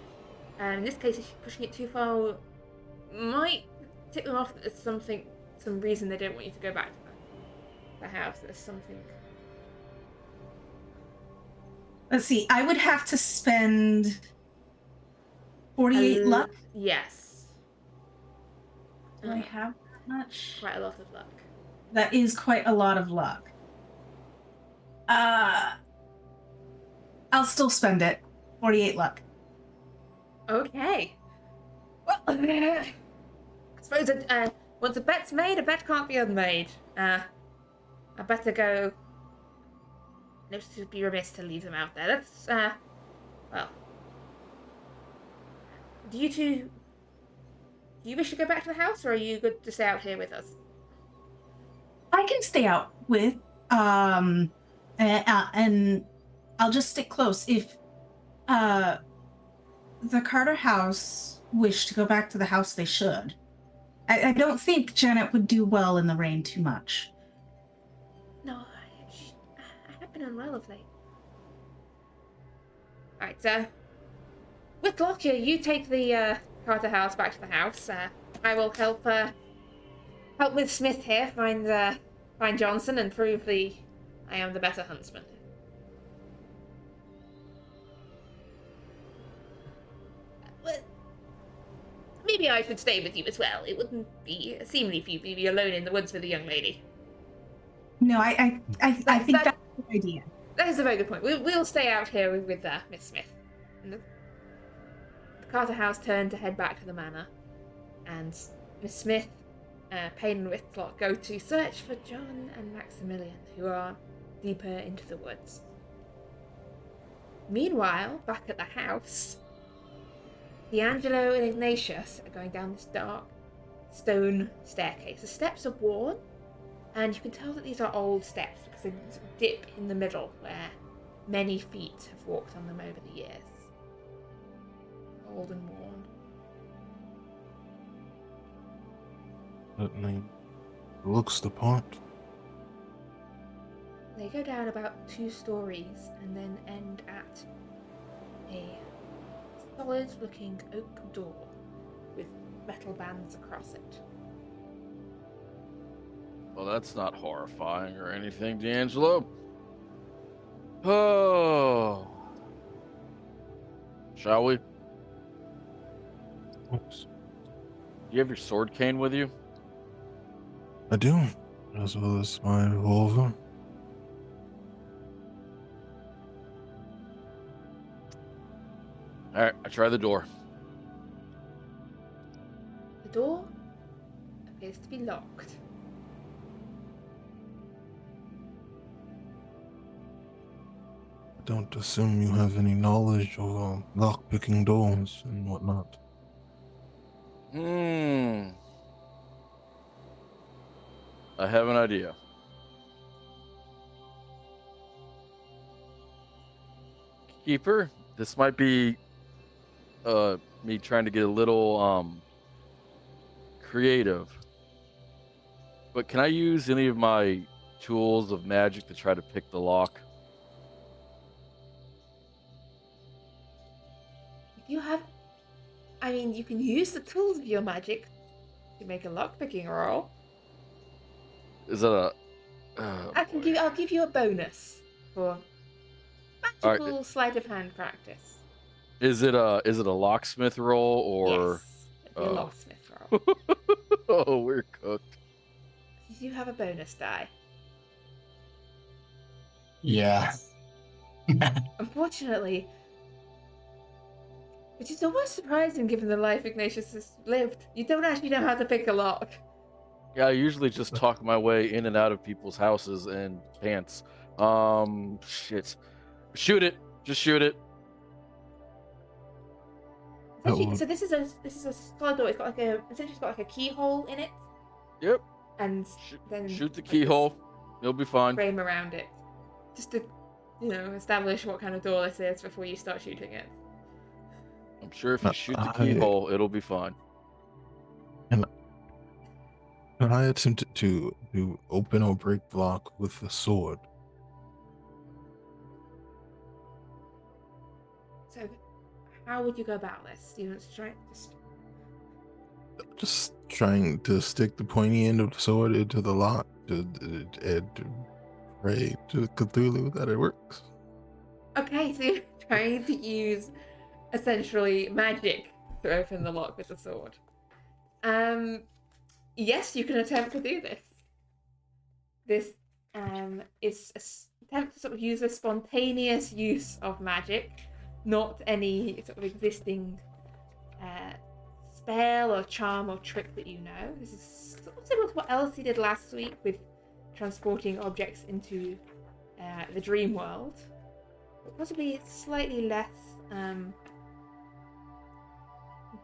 in this case, if you're pushing it too far, might tip them off that there's something, some reason they don't want you to go back to the house. There's something. Let's see. I would have to spend 48 luck. Yes. Do I have that much? Quite a lot of luck. That is quite a lot of luck. I'll still spend it. 48 luck. Okay. Well, I suppose once a bet's made, a bet can't be unmade. I better go. No, it would be remiss to leave them out there. Let's, well. Do you wish to go back to the house, or are you good to stay out here with us? I can stay out with, and I'll just stick close. If, the Carter house wish to go back to the house, they should. I don't think Janet would do well in the rain too much. No, I have been unwell of late. Alright, Whitlock, you take the Carter house back to the house. I will help with Smith here find Johnson and prove I am the better huntsman. Well, maybe I should stay with you as well. It wouldn't be seemly for you to be alone in the woods with a young lady. No, I think that's a good idea. That is a very good point. We'll stay out here with Miss Smith. And the Carter house turned to head back to the manor, and Miss Smith, Payne and Whitlock go to search for John and Maximilian, who are deeper into the woods. Meanwhile, back at the house, D'Angelo and Ignatius are going down this dark stone staircase. The steps are worn, and you can tell that these are old steps because they sort of dip in the middle where many feet have walked on them over the years. Old and worn. Certainly looks the part. They go down about 2 stories and then end at a solid-looking oak door with metal bands across it. Well, that's not horrifying or anything, D'Angelo. Oh. Shall we? Oops. Do you have your sword cane with you? I do, as well as my revolver. All right, I try the door. The door appears to be locked. Don't assume you have any knowledge of lock-picking doors and whatnot. I have an idea. Keeper, this might be me trying to get a little creative. But can I use any of my tools of magic to try to pick the lock? You have... I mean, you can use the tools of your magic to make a lockpicking roll. Is that a... I'll give you a bonus for magical sleight of hand practice. Is it a locksmith roll or... Yes, it'd be a locksmith roll. Oh, we're cooked. You have a bonus die. Yeah. Unfortunately, which is almost surprising given the life Ignatius has lived, you don't actually know how to pick a lock. Yeah, I usually just talk my way in and out of people's houses and pants. Shit. Shoot it. Just shoot it. Actually, so this is a solid door. It's got essentially it's got like a keyhole in it, Yep. and then Shoot the like, this keyhole. You'll be fine. frame around it, just to establish what kind of door this is before you start shooting it. I'm sure if you shoot the I- keyhole, it'll be fine. And I attempted to open or break the lock with the sword. So, how would you go about this? You want to try Just trying to stick the pointy end of the sword into the lock and pray to Cthulhu that it works. Okay, so you're trying to use essentially magic to open the lock with the sword. Yes, you can attempt to do this. This is an attempt to sort of use a spontaneous use of magic, not any sort of existing spell or charm or trick that you know. This is sort of similar to what Elsie did last week with transporting objects into the dream world, but possibly slightly less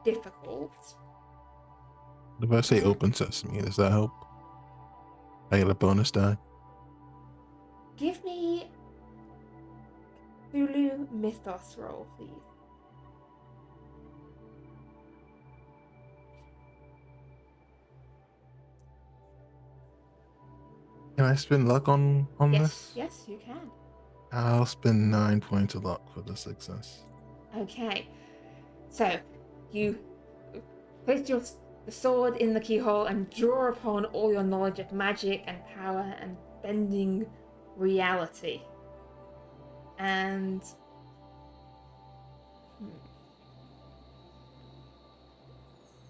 difficult. If I say open sesame, does that help? I get a bonus die. Give me Cthulhu Mythos roll, please. Can I spend luck on this? Yes, you can. I'll spend 9 points of luck for the success. Okay, so you place the sword in the keyhole and draw upon all your knowledge of magic and power and bending reality. And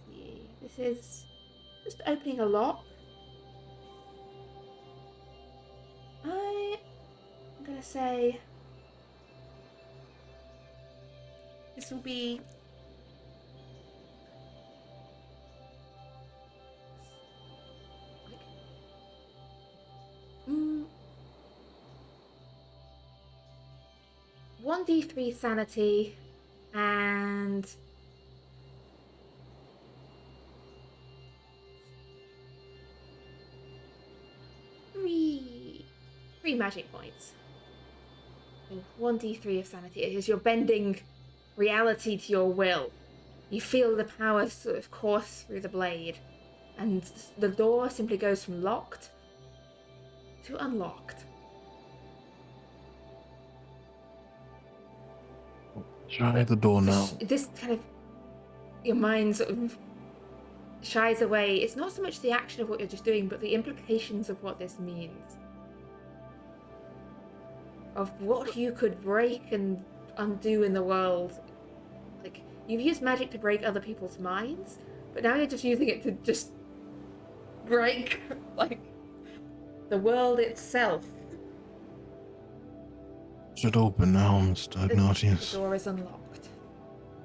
see, this is just opening a lock. I'm gonna say this will be like 1d3 sanity and three magic points. 1d3 of sanity as you're bending reality to your will. You feel the power sort of course through the blade, and the door simply goes from locked to unlocked. Try the door now. This kind of, your mind sort of shies away. It's not so much the action of what you're just doing, but the implications of what this means. Of what you could break and undo in the world. Like, you've used magic to break other people's minds, but now you're just using it to just break, like, the world itself. Should open now, Mr. Ignatius. The door is unlocked.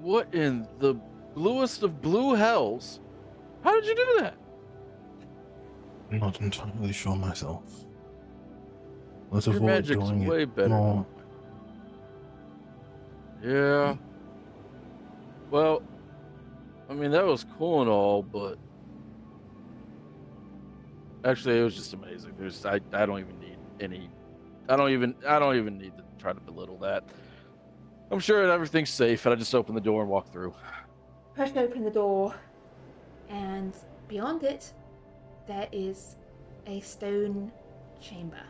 What in the bluest of blue hells? How did you do that? I'm not entirely sure myself. Let's Your avoid magic's doing way it better. more. Yeah. Well, I mean, that was cool and all, but actually, it was just amazing. I don't even need any. I don't even need to try to belittle that. I'm sure everything's safe, and I just open the door and walk through. Push open the door, and beyond it, there is a stone chamber.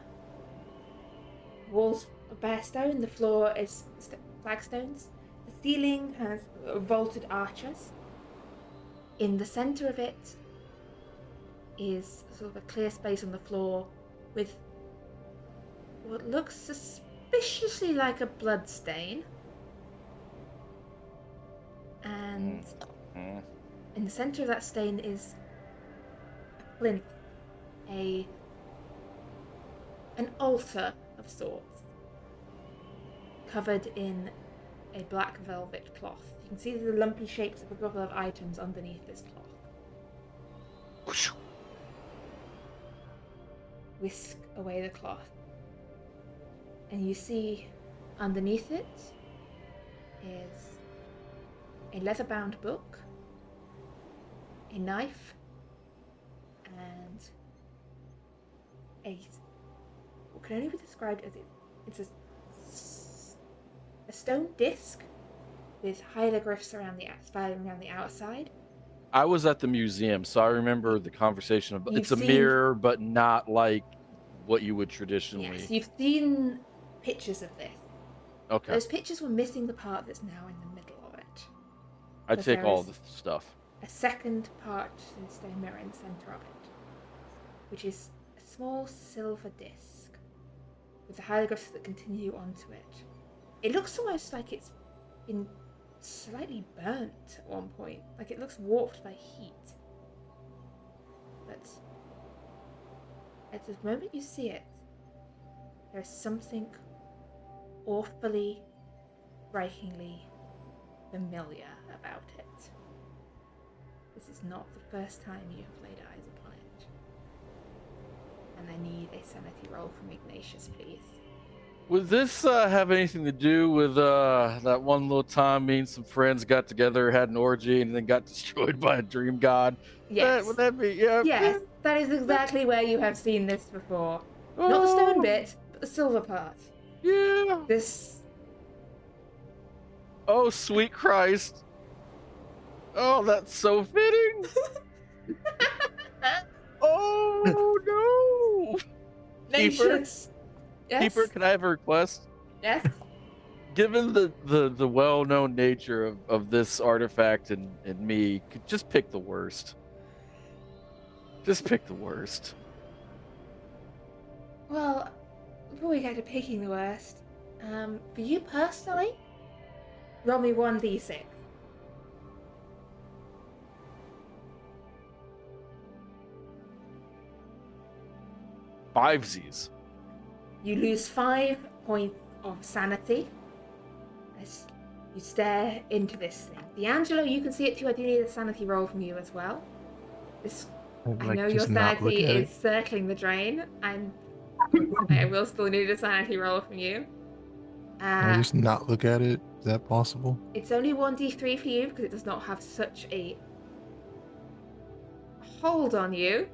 Walls are bare stone, the floor is flagstones. The ceiling has vaulted arches. In the center of it is sort of a clear space on the floor with what looks suspiciously like a blood stain. And in the center of that stain is a plinth, an altar of sorts, covered in a black velvet cloth. You can see the lumpy shapes of a couple of items underneath this cloth. Whisk away the cloth, and you see underneath it is a leather-bound book, a knife, and what can only be described as a stone disc with hieroglyphs around the outside. I was at the museum, so I remember the conversation about it's a You've seen- mirror, but not like what you would traditionally. Yes, you've seen pictures of this. Okay, Those pictures were missing the part that's now in the middle of it. I but take there all is- the stuff. A second part to the stone mirror in the centre of it, which is a small silver disc with the hieroglyphs that continue onto it. It looks almost like it's been slightly burnt at one point, like it looks warped by heat. But at the moment you see it, there's something awfully, strikingly familiar about it. This is not the first time you have laid eyes upon it. And I need a sanity roll from Ignatius, please. Would this have anything to do with that one little time me and some friends got together, had an orgy, and then got destroyed by a dream god? Yes. Would that be? Yeah. Yes, that is exactly where you have seen this before. Not the stone bit, but the silver part. Yeah. This. Oh, sweet Christ. Oh, that's so fitting. Oh no. Nations. Yes. Keeper, can I have a request? Yes. Given the well-known nature of this artifact and me, could just pick the worst. Just pick the worst. Well, before we get to picking the worst, for you personally, roll me 1d6. Five Z's. You lose 5 points of sanity as you stare into this thing. D'Angelo, you can see it too. I do need a sanity roll from you as well. This, I know your sanity is circling the drain, and I will still need a sanity roll from you. Can I just not look at it? Is that possible? It's only 1d3 for you because it does not have such a hold on you,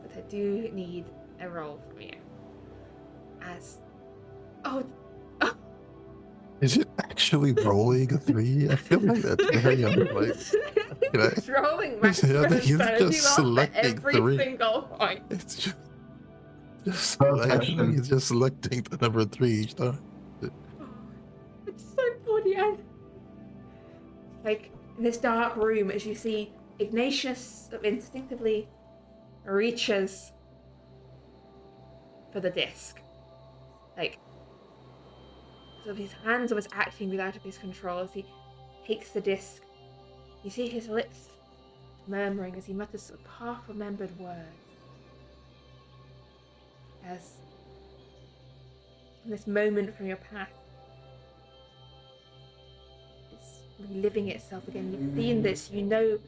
but I do need a roll from you. As Is it actually rolling a 3? I feel like that's very unlikely. it's rolling I think max he's sanity just roll for selecting every 3. single point. It's just selecting. He's just selecting the number 3 each time. It's so funny. Like in this dark room, as you see, Ignatius instinctively reaches for the disc. Like, so his hands almost acting without of his control as he takes the disc. You see his lips murmuring as he mutters sort of half-remembered words. As in this moment from your past is reliving itself again. You've seen this, you know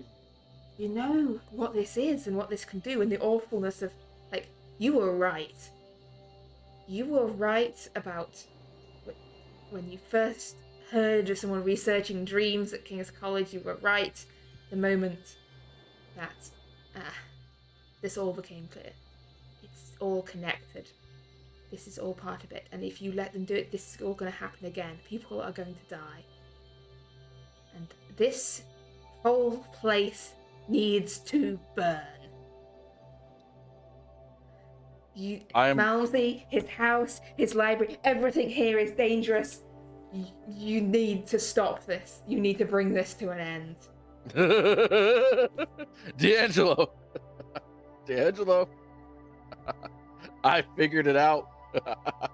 what this is and what this can do, and the awfulness of, like, you were right. You were right about when you first heard of someone researching dreams at King's College. You were right the moment that this all became clear. It's all connected. This is all part of it. And if you let them do it, this is all going to happen again. People are going to die. And this whole place needs to burn. Malmsey, his house, his library, everything here is dangerous. You need to stop this. You need to bring this to an end. D'Angelo. D'Angelo. I figured it out. I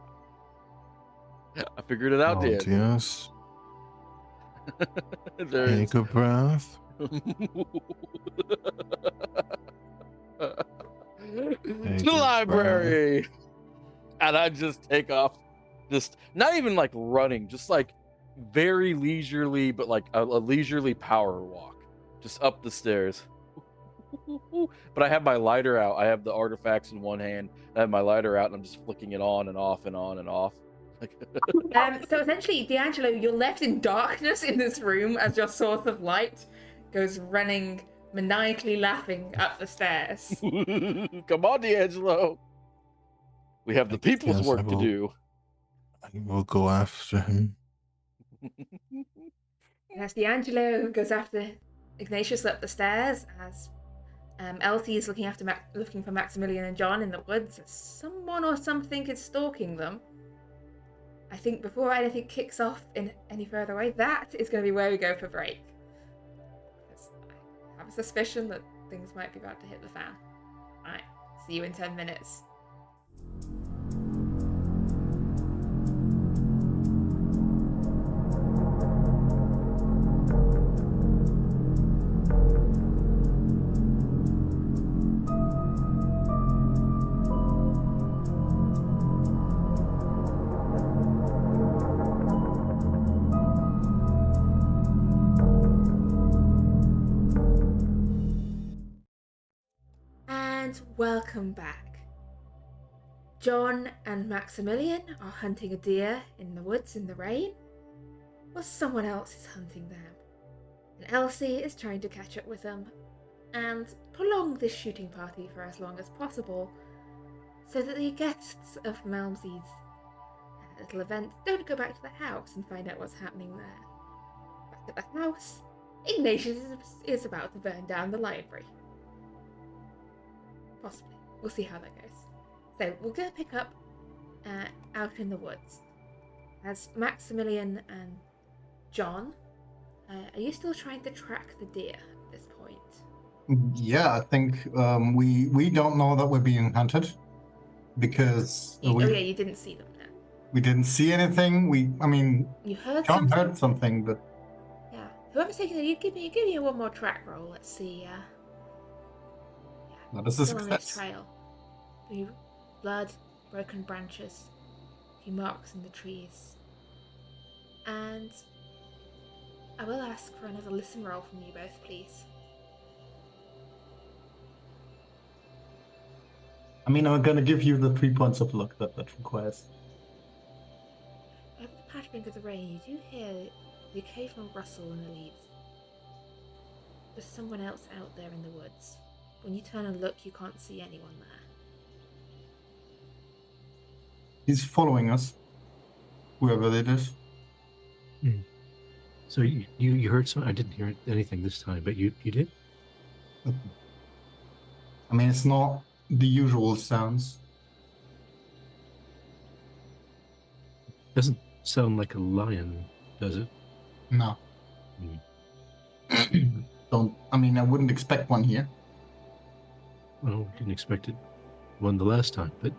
figured it out, D'Angelo. Yes. Take a breath. To the library. And I just take off, just not even like running, just like very leisurely, but like a leisurely power walk, just up the stairs. But I have my lighter out. I have the artifacts in one hand. I have my lighter out, and I'm just flicking it on and off and on and off. So essentially, D'Angelo, you're left in darkness in this room as your source of light goes running, maniacally laughing up the stairs. Come on, D'Angelo. We have the people's Yes, work to do. I will go after him. And as D'Angelo goes after Ignatius up the stairs, as Elsie is looking for Maximilian and John in the woods, someone or something is stalking them. I think before anything kicks off in any further way, that is going to be where we go for break. Because I have a suspicion that things might be about to hit the fan. Alright, see you in 10 minutes. And welcome back. John and Maximilian are hunting a deer in the woods in the rain, while someone else is hunting them. And Elsie is trying to catch up with them and prolong this shooting party for as long as possible so that the guests of Malmseed's little event don't go back to the house and find out what's happening there. Back at the house, Ignatius is about to burn down the library. Possibly. We'll see how that goes. So we're going to pick up out in the woods. As Maximilian and John, are you still trying to track the deer at this point? Yeah, I think we don't know that we're being hunted because Oh yeah, you didn't see them then. we didn't see anything. You heard John something? heard something, but Yeah. Whoever's taking it, you give me one more track roll. Let's see. that is a Still on his success. trail. Few blood, broken branches, a few marks in the trees. And I will ask for another listen roll from you both, please. I'm gonna give you the 3 points of luck that requires. Over the pattering of the rain, you do hear the occasional rustle in the leaves. There's someone else out there in the woods. When you turn and look, you can't see anyone there. He's following us, whoever it is. So you heard some? I didn't hear anything this time, but you did? It's not the usual sounds. Doesn't sound like a lion, does it? No. I wouldn't expect one here. Well, didn't expect it one the last time, but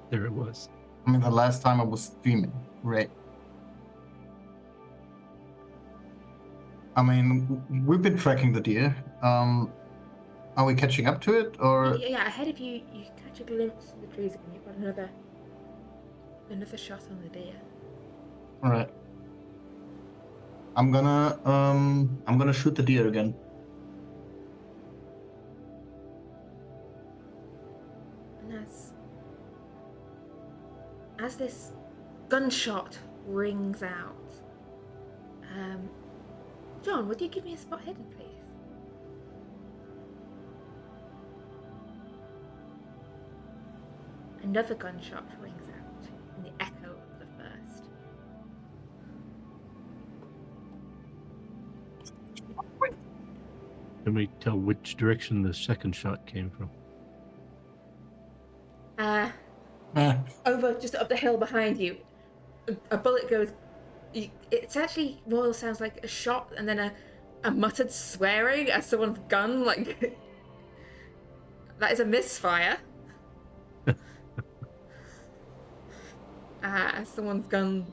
there it was. The last time I was streaming, right? We've been tracking the deer. Are we catching up to it, or? Yeah, ahead of you, you catch a glimpse of the trees and you've got another shot on the deer. All right. I'm gonna shoot the deer again. And as this gunshot rings out, John, would you give me a spot hidden, please? Another gunshot rings out in the echo of the first. Can we tell which direction the second shot came from? Over just up the hill behind you, a bullet goes. It's actually more sounds like a shot and then a muttered swearing as someone's gun that is a misfire. As someone's gun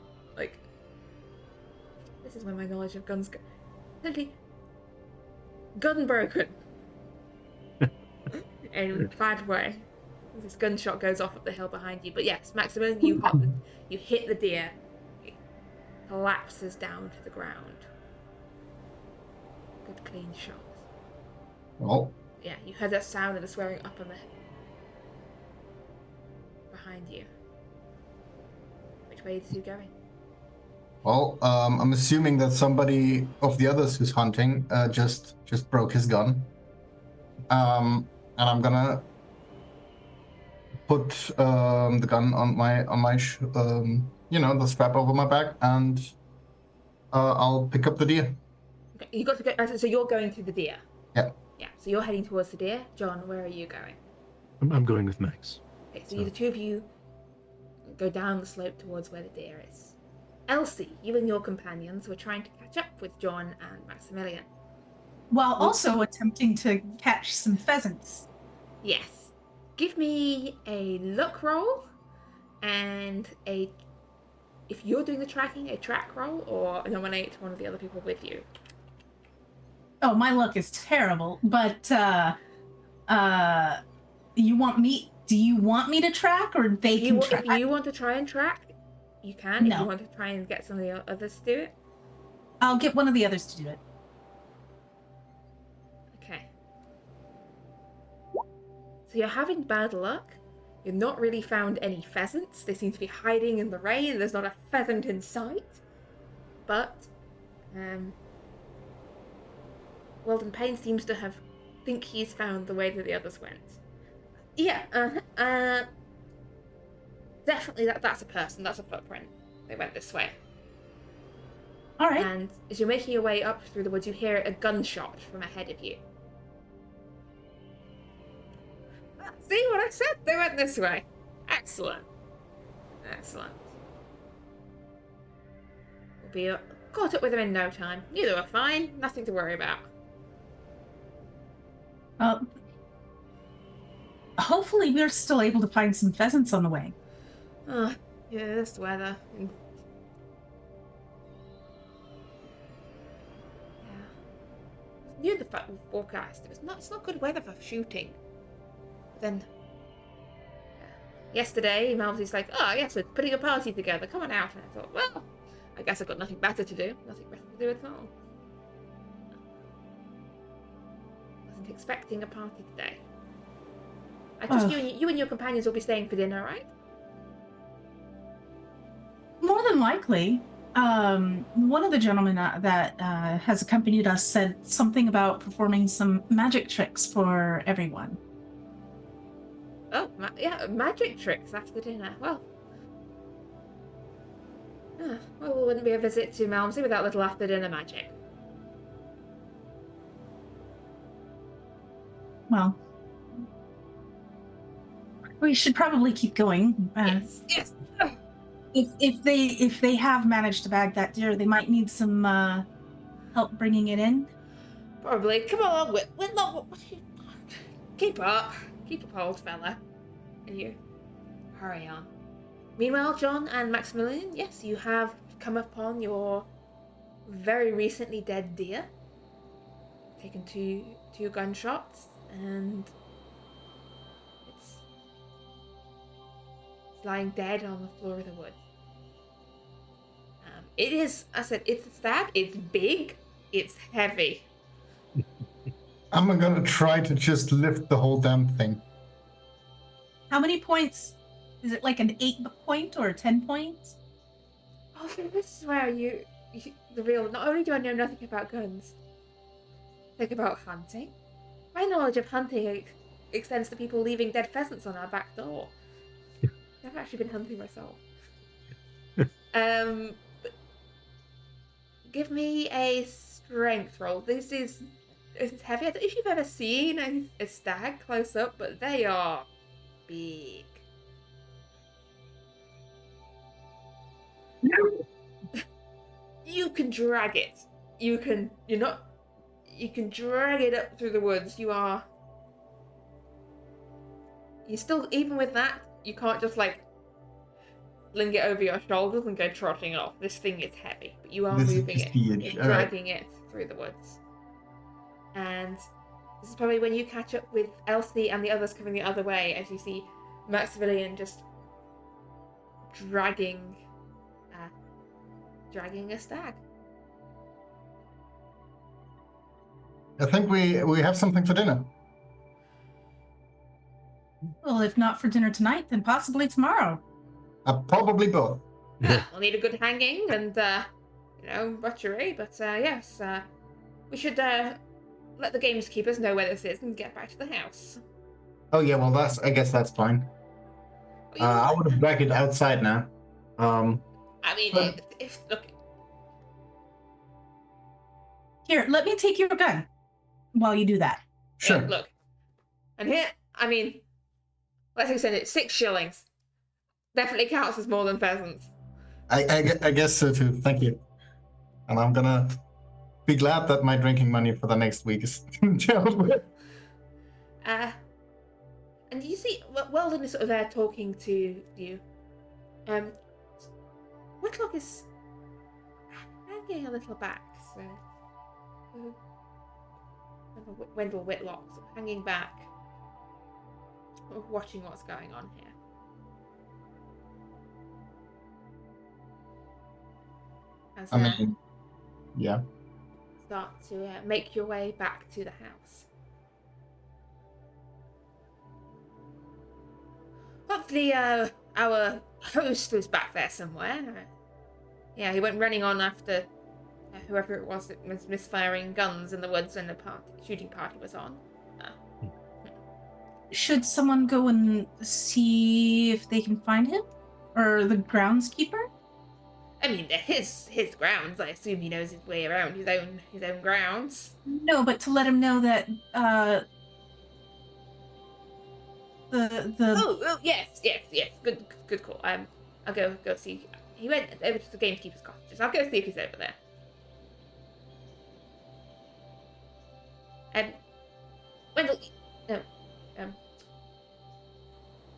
this is where my knowledge of guns literally gun broken in a bad way. This gunshot goes off up the hill behind you, but yes, Maximilian, you hit the deer. It collapses down to the ground. Good clean shot. Oh. Yeah, you heard that sound of the swearing up on the behind you, which which way is you going? Well, I'm assuming that somebody of the others who's hunting just broke his gun. And I'm gonna put the gun on my the strap over my back, and I'll pick up the deer. Okay, you got to go. So you're going to the deer. Yeah. Yeah. So you're heading towards the deer. John, where are you going? I'm going with Max. Okay. So the two of you go down the slope towards where the deer is. Elsie, you and your companions were trying to catch up with John and Maximilian. While also attempting to catch some pheasants. Yes. Give me a luck roll and if you're doing the tracking, a track roll, or nominate one of the other people with you. Oh, my luck is terrible, but do you want me to track, or they can track? If you want to try and track, you can. No. If you want to try and get some of the others to do it. I'll get one of the others to do it. Okay. So you're having bad luck. You've not really found any pheasants. They seem to be hiding in the rain. There's not a pheasant in sight. But, Weldon Payne seems to think he's found the way that the others went. Yeah, definitely that's a person. That's a footprint. They went this way. All right. And as you're making your way up through the woods, you hear a gunshot from ahead of you. See what I said? They went this way. Excellent. Excellent. We'll be caught up with them in no time. You two are fine. Nothing to worry about. Hopefully we're still able to find some pheasants on the way. Oh, yeah, this weather. Yeah. Knew the forecast. It's not good weather for shooting. But then, yesterday, Malmsy's like, oh, yes, we're putting a party together. Come on out. And I thought, well, I guess I've got nothing better to do. Nothing better to do at all. Wasn't expecting a party today. I trust you and your companions will be staying for dinner, right? More than likely. One of the gentlemen that has accompanied us said something about performing some magic tricks for everyone. Oh, magic tricks after dinner. Well, it wouldn't be a visit to Malmsey without little after dinner magic. Well, we should probably keep going. Yes. If they have managed to bag that deer, they might need some help bringing it in. Probably. Come along, we're not. Keep up, old fella. And you hurry on. Meanwhile, John and Maximilian, yes, you have come upon your very recently dead deer. Taken two gunshots, and it's lying dead on the floor of the wood. It is, I said, it's a stag. It's big. It's heavy. I'm gonna try to just lift the whole damn thing. How many points? Is it like an 8 point or 10 points? Oh, so this is where the real. Not only do I know nothing about guns, think about hunting. My knowledge of hunting extends to people leaving dead pheasants on our back door. I've actually been hunting myself. Give me a strength roll. This is heavy. I don't know if you've ever seen a stag close up, but they are big. You can drag it. You can drag it up through the woods. You still, even with that, you can't just like fling it over your shoulders and go trotting off. This thing is heavy, but you are moving it. You're dragging it through the woods. And this is probably when you catch up with Elsie and the others coming the other way, as you see Maximilian just dragging a stag. I think we have something for dinner. Well, if not for dinner tonight, then possibly tomorrow. Probably both. We'll need a good hanging and, butchery. But yes, we should let the gameskeepers know where this is and get back to the house. Oh yeah, well I guess that's fine. I would have dragged it outside now. I mean, but- if look, Here, let me take your gun while you do that. Sure. look, and here, I mean, let's extend it. 6 shillings definitely counts as more than pheasants. I guess so too. Thank you. And I'm gonna be glad that my drinking money for the next week is dealt with. And you see, Weldon is sort of there talking to you. Whitlock is hanging a little back, so Wendell Whitlock sort of hanging back, sort of watching what's going on here. As I mean, yeah. start to make your way back to the house. Hopefully, our host was back there somewhere. Yeah, he went running on after whoever it was that was misfiring guns in the woods when the shooting party was on. Should someone go and see if they can find him? Or the groundskeeper? I mean, they're his grounds. I assume he knows his way around his own grounds. No, but to let him know that the Oh yes. Good call. I'll go see. He went over to the gamekeeper's cottages. I'll go see if he's over there. Wendell, no,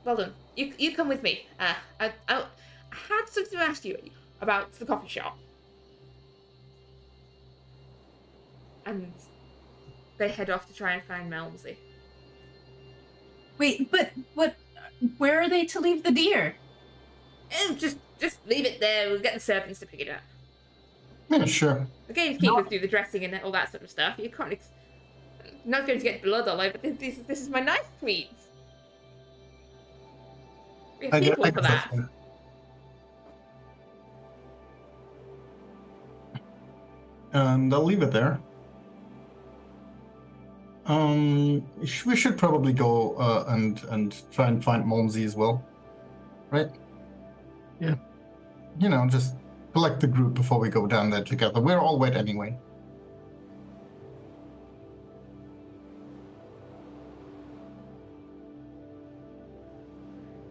well done. You come with me. I had something to ask you about the coffee shop. And they head off to try and find Malmsey. Wait, but what? Where are they to leave the deer? Oh, just leave it there. We'll get the servants to pick it up. Yeah, sure. The gamekeepers do the dressing and all that sort of stuff. You can't. I'm not going to get blood all over. This is my nice sweets. We have people for that. And I'll leave it there. We should probably go and try and find Malmsey as well, right? Yeah. Just collect the group before we go down there together. We're all wet anyway.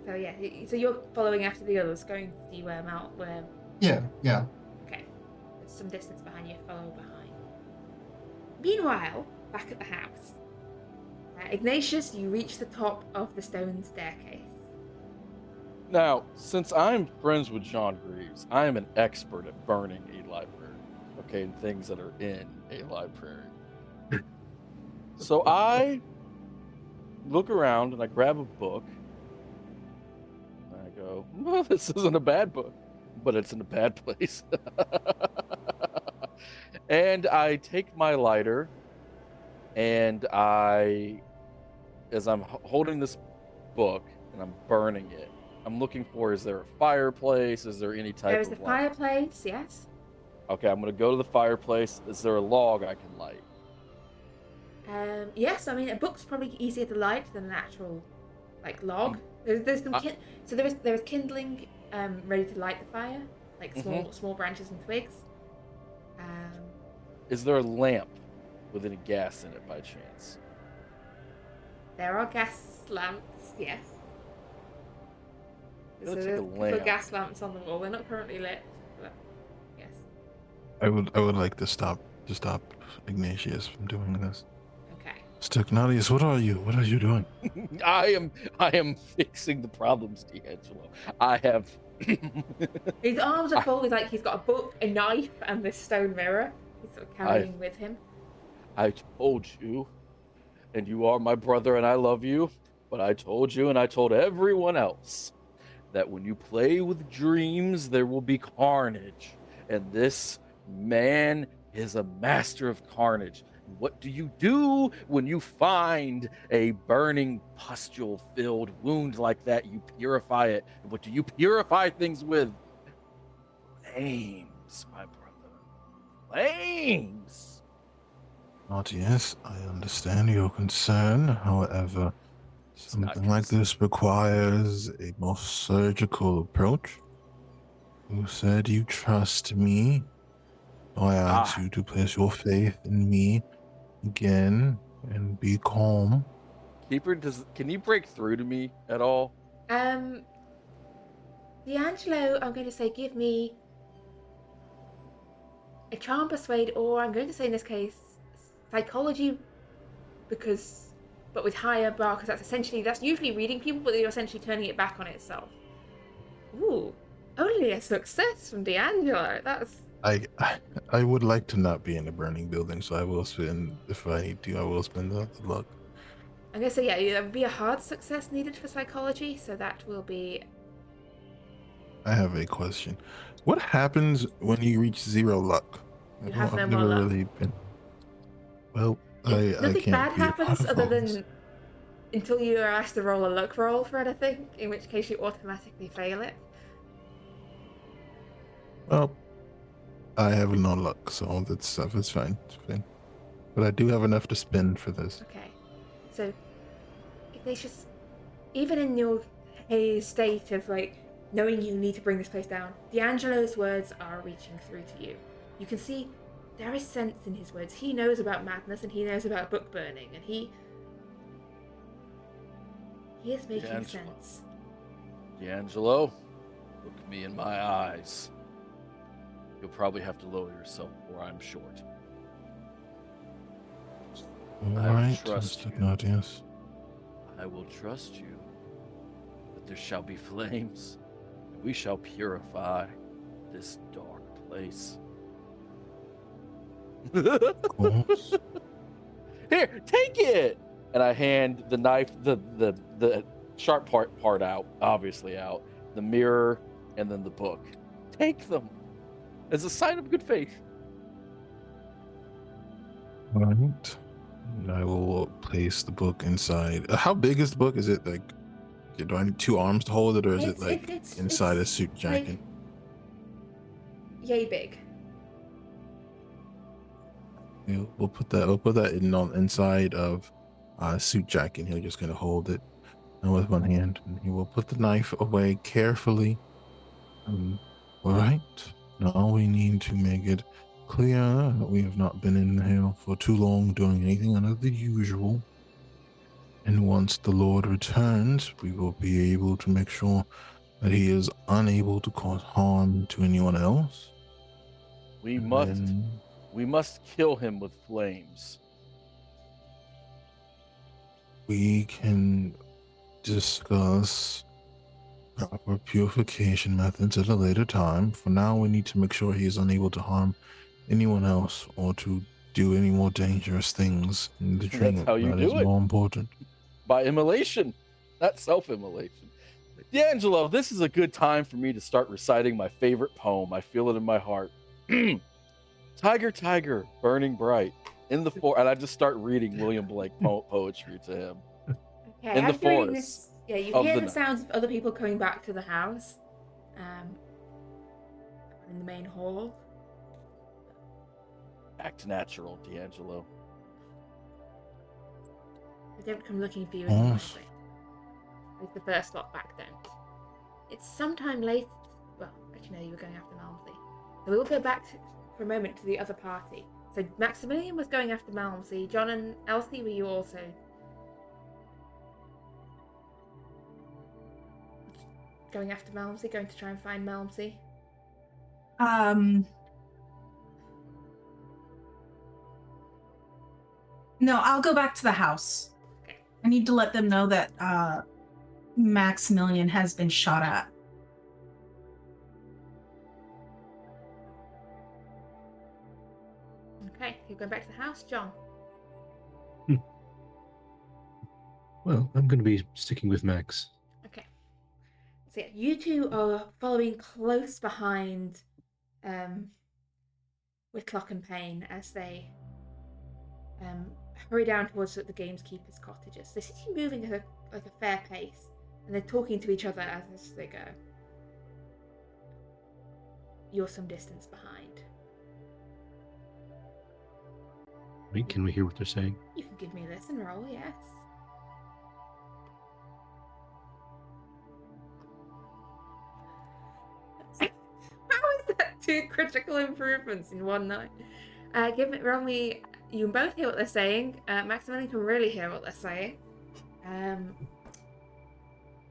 So yeah, so you're following after the others, going to see where Yeah. Okay. There's some distance behind you, follow behind. Meanwhile, back at the house, Ignatius, you reach the top of the stone staircase. Now, since I'm friends with John Greaves, I am an expert at burning a library, okay, and things that are in a library. So I look around and I grab a book. And I go, well, this isn't a bad book, but it's in a bad place. And I take my lighter and as I'm holding this book and I'm burning it, I'm looking for, is there a fireplace? Is there any type There is of a fireplace, yes. Okay, I'm going to go to the fireplace. Is there a log I can light? Yes, I mean a book's probably easier to light than an actual log. There's some so there is kindling ready to light the fire, like small branches and twigs. Is there a lamp with any gas in it by chance? There are gas lamps, yes. So Let's there's take a a couple of lamp. gas lamps on the wall. They're not currently lit, but yes. I would like to stop Ignatius from doing this. Okay. Stagnatius, what are you doing? I am fixing the problems, D'Angelo. I have. His arms are full with he's got a book, a knife, and this stone mirror. He's sort of carrying with him. I told you, and you are my brother, and I love you. But I told you, and I told everyone else, that when you play with dreams, there will be carnage. And this man is a master of carnage. What do you do when you find a burning, pustule-filled wound like that? You purify it. What do you purify things with? Flames, my brother. Flames. Not yes, I understand your concern. However, It's not something like this requires a more surgical approach. You said you trust me. So I ask you to place your faith in me again and be calm. Keeper, can you break through to me at all? D'Angelo, I'm going to say give me a charm persuade, or I'm going to say in this case psychology, but with higher bar, because that's usually reading people, but you're essentially turning it back on itself. Ooh, only a success from D'Angelo. That's I would like to not be in a burning building, so I will spend, if I need to, I will spend the luck. I'm going to say, yeah, there would be a hard success needed for psychology, so that will be. I have a question. What happens when you reach 0 luck? You have no I've more never luck. really been. Well, I Nothing can't bad be a part happens of other all this. than until you are asked to roll a luck roll for anything, in which case you automatically fail it. Well, I have no luck, so that's stuff is fine. It's fine. But I do have enough to spend for this. Okay, so Ignatius, even in your state of like knowing you need to bring this place down, D'Angelo's words are reaching through to you. You can see there is sense in his words. He knows about madness and he knows about book burning, and he is making sense. D'Angelo, look me in my eyes. You'll probably have to lower yourself, or I'm short. All I will right, trust Mr. you. Ignatius. I will trust you, but there shall be flames, and we shall purify this dark place. Of course. Here, take it. And I hand the knife, the sharp part out, obviously out, the mirror, and then the book. Take them as a sign of good faith. All right. And I will place the book inside. How big is the book? Is it like, do I need 2 arms to hold it, or is it like inside a suit jacket? Like, yay big. Yeah, we'll put that in on inside of a suit jacket. He'll just gonna hold it with one hand, and he will put the knife away carefully. All right. Now we need to make it clear that we have not been in here for too long doing anything out of the usual. And once the Lord returns, we will be able to make sure that he is unable to cause harm to anyone else. We must kill him with flames. We can discuss proper purification methods at a later time. For now, we need to make sure he is unable to harm anyone else or to do any more dangerous things in the dream. That's how you do it. More important. By immolation, not self-immolation. D'Angelo, this is a good time for me to start reciting my favorite poem. I feel it in my heart. Tiger, tiger, burning bright in the forest. And I just start reading William Blake poetry to him. Okay, in the I'm doing forest. this. Yeah, you hear the sounds of other people coming back to the house. In the main hall. Act natural, D'Angelo. They don't come looking for you in the library. It's the first lot back, don't. It's sometime late. Well, actually, no, you were going after Malmsey. So we'll go back for a moment to the other party. So Maximilian was going after Malmsey. John and Elsie, were you also going after Malmsey? Going to try and find Malmsey? No, I'll go back to the house. Okay. I need to let them know that Maximilian has been shot at. Okay, you're going back to the house, John. Well, I'm going to be sticking with Max. Okay. So yeah, you two are following close behind Whitlock and Payne as they hurry down towards the gamekeeper's cottages. They seem to be moving at a fair pace, and they're talking to each other as they go. you're some distance behind. Wait, can we hear what they're saying? You can give me a listen roll, yes. How is that 2 critical improvements in one night? Roll me. You can both hear what they're saying. Maximilian can really hear what they're saying.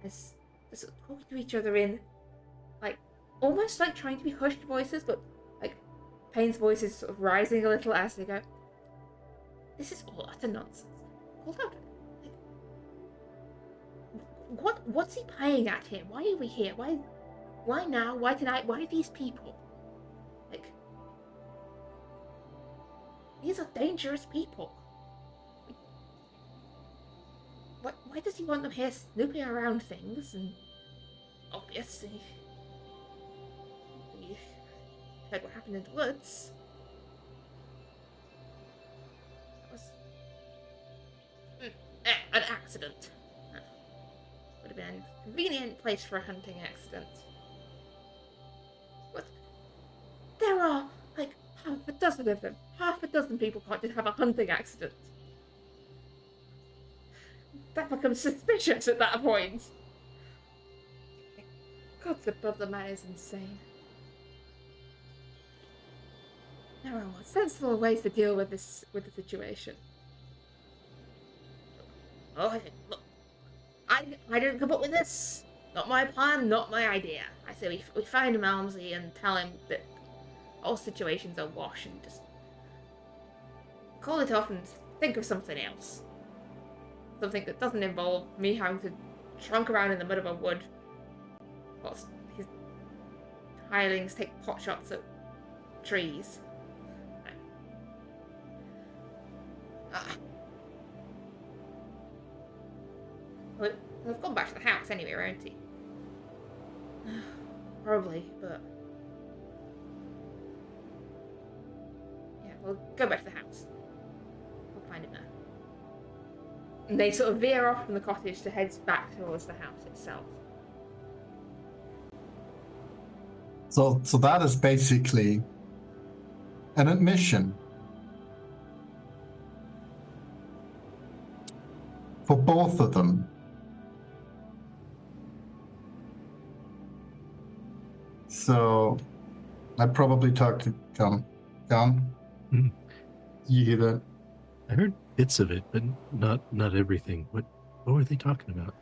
As sort of talking to each other in, like, almost like trying to be hushed voices, but like Payne's voice is sort of rising a little as they go. This is all utter nonsense. Hold on. Like, what's he playing at here? Why are we here? Why now? Why tonight? Why these people? Like, these are dangerous people. Why does he want them here snooping around things? And obviously, we heard what happened in the woods. That was an accident. Would have been a convenient place for a hunting accident. What? There are like half a dozen of them. Half a dozen people can't just have a hunting accident. That becomes suspicious at that point. God's above, the man is insane. There are more sensible ways to deal with the situation. Look, I didn't come up with this. Not my plan, not my idea. I say we find Malmsey and tell him that all situations are wash and just call it off and think of something else. Something that doesn't involve me having to trunk around in the mud of a wood whilst his hirelings take pot shots at trees. Well, they've gone back to the house anyway, won't he? Probably, but... yeah, we'll go back to the house. We'll find him there. And they sort of veer off from the cottage to head back towards the house itself. So that is basically an admission for both of them. So I probably talked to John. John, you hear that? I heard bits of it, but not everything. What were they talking about?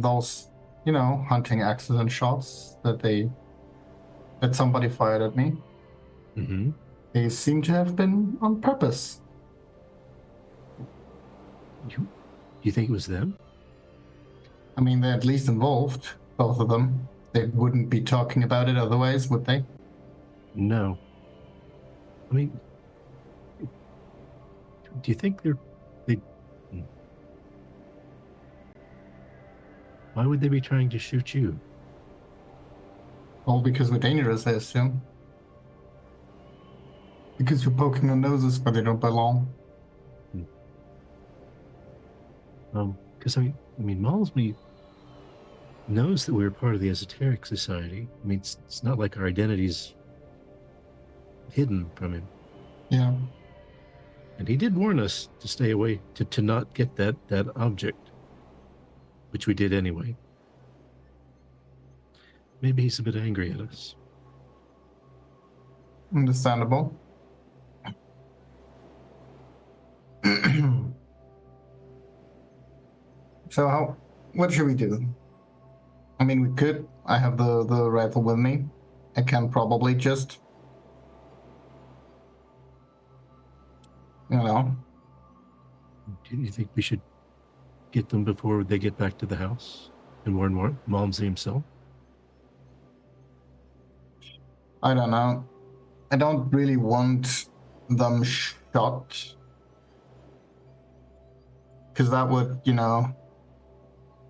Those, hunting accident shots that somebody fired at me. Mm-hmm. They seem to have been on purpose. You think it was them? I mean, they're at least involved, both of them. They wouldn't be talking about it otherwise, would they? No. I mean, do you think they? Why would they be trying to shoot you? All because we're dangerous, I assume. Because we're poking our noses where they don't belong. Because I mean, Malmsey knows that we're part of the Esoteric Society. I mean, it's not like our identity's hidden from him. Yeah. And he did warn us to stay away, to not get that object, which we did anyway. Maybe he's a bit angry at us. Understandable. So what should we do? I mean, I have the rifle with me. I can probably just, Do you think we should get them before they get back to the house and warn Malmsey himself? I don't know. I don't really want them shot. Because that would, that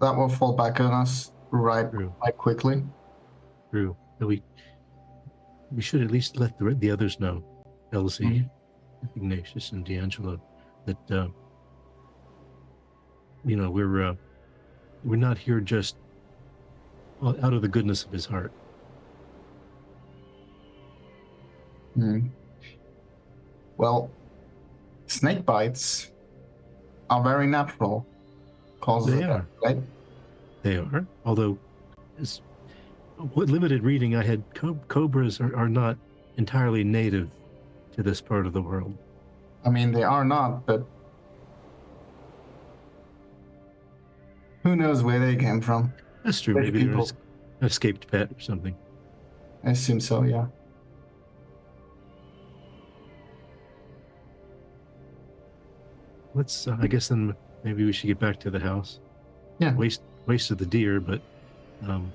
will fall back on us quite quickly. True. We should at least let the others know, Elsie, Ignatius, and D'Angelo, that we're not here just out of the goodness of his heart. Hmm. Well, snake bites are very natural causes They of death, are. right? They are. Although, what limited reading I had, cobras are not entirely native to this part of the world. I mean, they are not, but who knows where they came from? That's true. Which Maybe they're people? an escaped pet or something. I assume so, yeah. Let's. I guess then maybe we should get back to the house. Yeah. Waste of the deer, but um,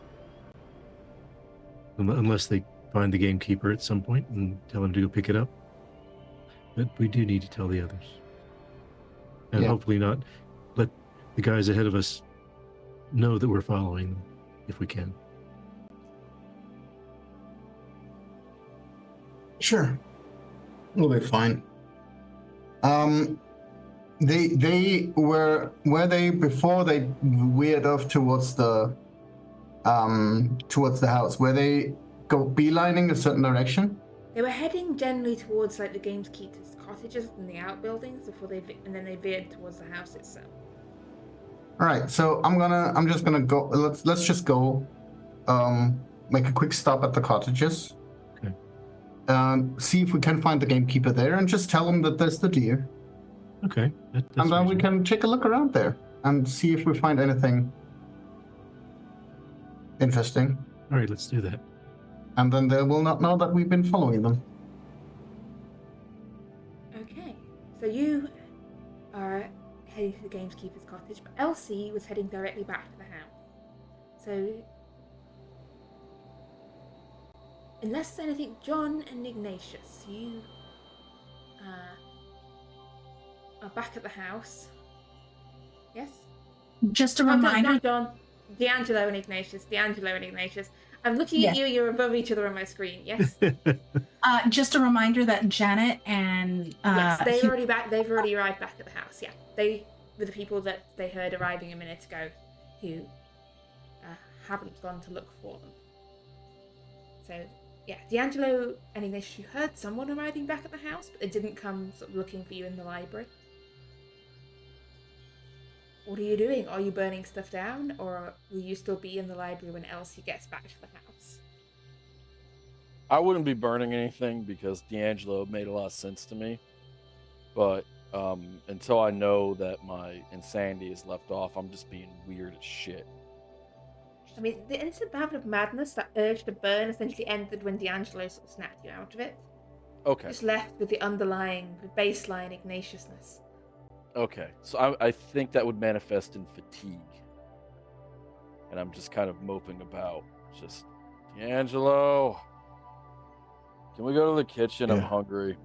unless they find the gamekeeper at some point and tell him to go pick it up. But we do need to tell the others, and Yeah. hopefully not let the guys ahead of us know that we're following them, if we can. Sure. We'll be fine. They were they before they veered off towards the house, were they go beelining a certain direction? They were heading generally towards like the gamekeeper's cottages and the outbuildings and then they veered towards the house itself. All right, so I'm just gonna go. Let's just go. Make a quick stop at the cottages. Okay. See if we can find the gamekeeper there, and just tell him that there's the deer. Okay. That's And then we reasonable. can take a look around there and see if we find anything interesting. All right, let's do that. And then they will not know that we've been following them. Okay, so you are heading to the gamekeeper's cottage, but Elsie was heading directly back to the house. So, unless there's anything, John and Ignatius, you are back at the house. Yes? Just a Oh, reminder. not John. D'Angelo and Ignatius. I'm looking at Yes. you, you're above each other on my screen, yes? Just a reminder that Janet and Yes, they've Hugh- already arrived back at the house, yeah. They were the people that they heard arriving a minute ago who haven't gone to look for them. So, yeah, D'Angelo and Ignatius, you heard someone arriving back at the house, but they didn't come sort of looking for you in the library. What are you doing? Are you burning stuff down, or will you still be in the library when Elsie gets back to the house? I wouldn't be burning anything because D'Angelo made a lot of sense to me. But until I know that my insanity is left off, I'm just being weird as shit. I mean, the instant bout of madness, that urge to burn, essentially ended when D'Angelo sort of snapped you out of it. Okay. Just left with the underlying, the baseline Ignatiousness. Okay. So I think that would manifest in fatigue. And I'm just kind of moping about. Just, D'Angelo, can we go to the kitchen? I'm Yeah. hungry.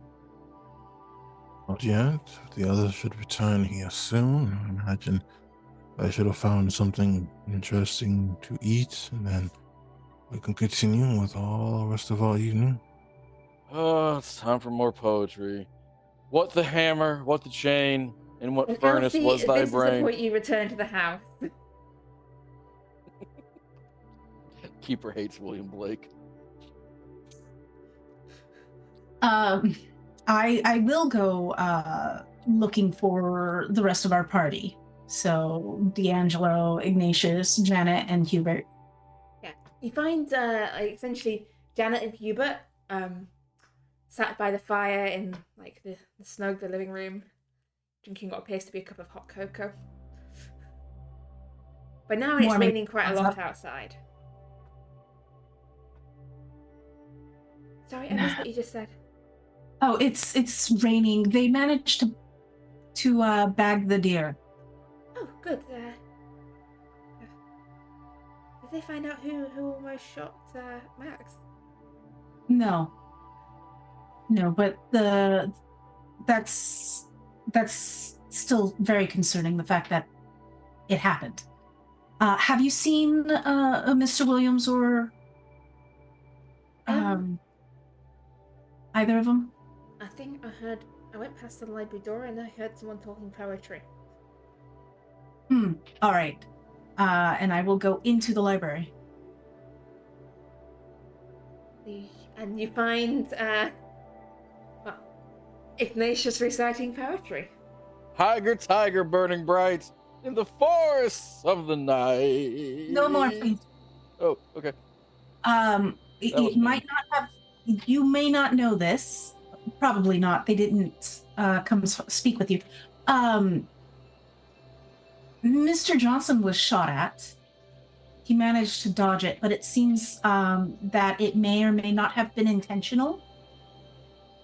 Not yet. The others should return here soon. I imagine I should have found something interesting to eat, and then we can continue with all the rest of our evening. Oh, it's time for more poetry. What the hammer, what the chain, and what And furnace Elsie, was thy this is the brain? point you return to the house. Keeper hates William Blake. I will go looking for the rest of our party. So D'Angelo, Ignatius, Janet, and Hubert. Yeah, you find essentially Janet and Hubert sat by the fire in like the snug the living room, drinking what appears to be a cup of hot cocoa. By now it's Warming raining quite a lot themselves outside. Sorry, I missed what you just said. Oh, it's raining. They managed to bag the deer. Oh, good. Did they find out who almost shot Max? No, but that's still very concerning. The fact that it happened. Have you seen Mr. Williams or either of them? I think I went past the library door and I heard someone talking poetry. All right. And I will go into the library. And you find Ignatius reciting poetry. Tiger, tiger, burning bright in the forests of the night. No more, please. Oh, okay. It, That was it mean. might not have. You may not know this. Probably not. They didn't speak with you. Mr. Johnson was shot at. He managed to dodge it, but it seems that it may or may not have been intentional.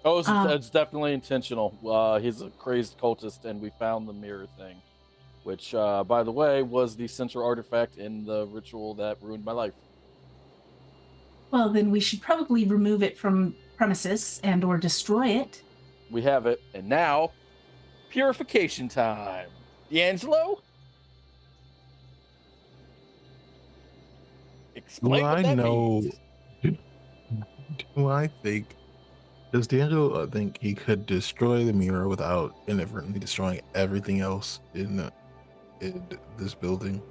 Oh, it's definitely intentional. He's a crazed cultist, and we found the mirror thing, which, by the way, was the central artifact in the ritual that ruined my life. Well, then we should probably remove it from premises and or destroy it. We have it, and now, purification time. D'Angelo? Explain Do what I that know? means. Do I think? Does D'Angelo think he could destroy the mirror without inadvertently destroying everything else in this building?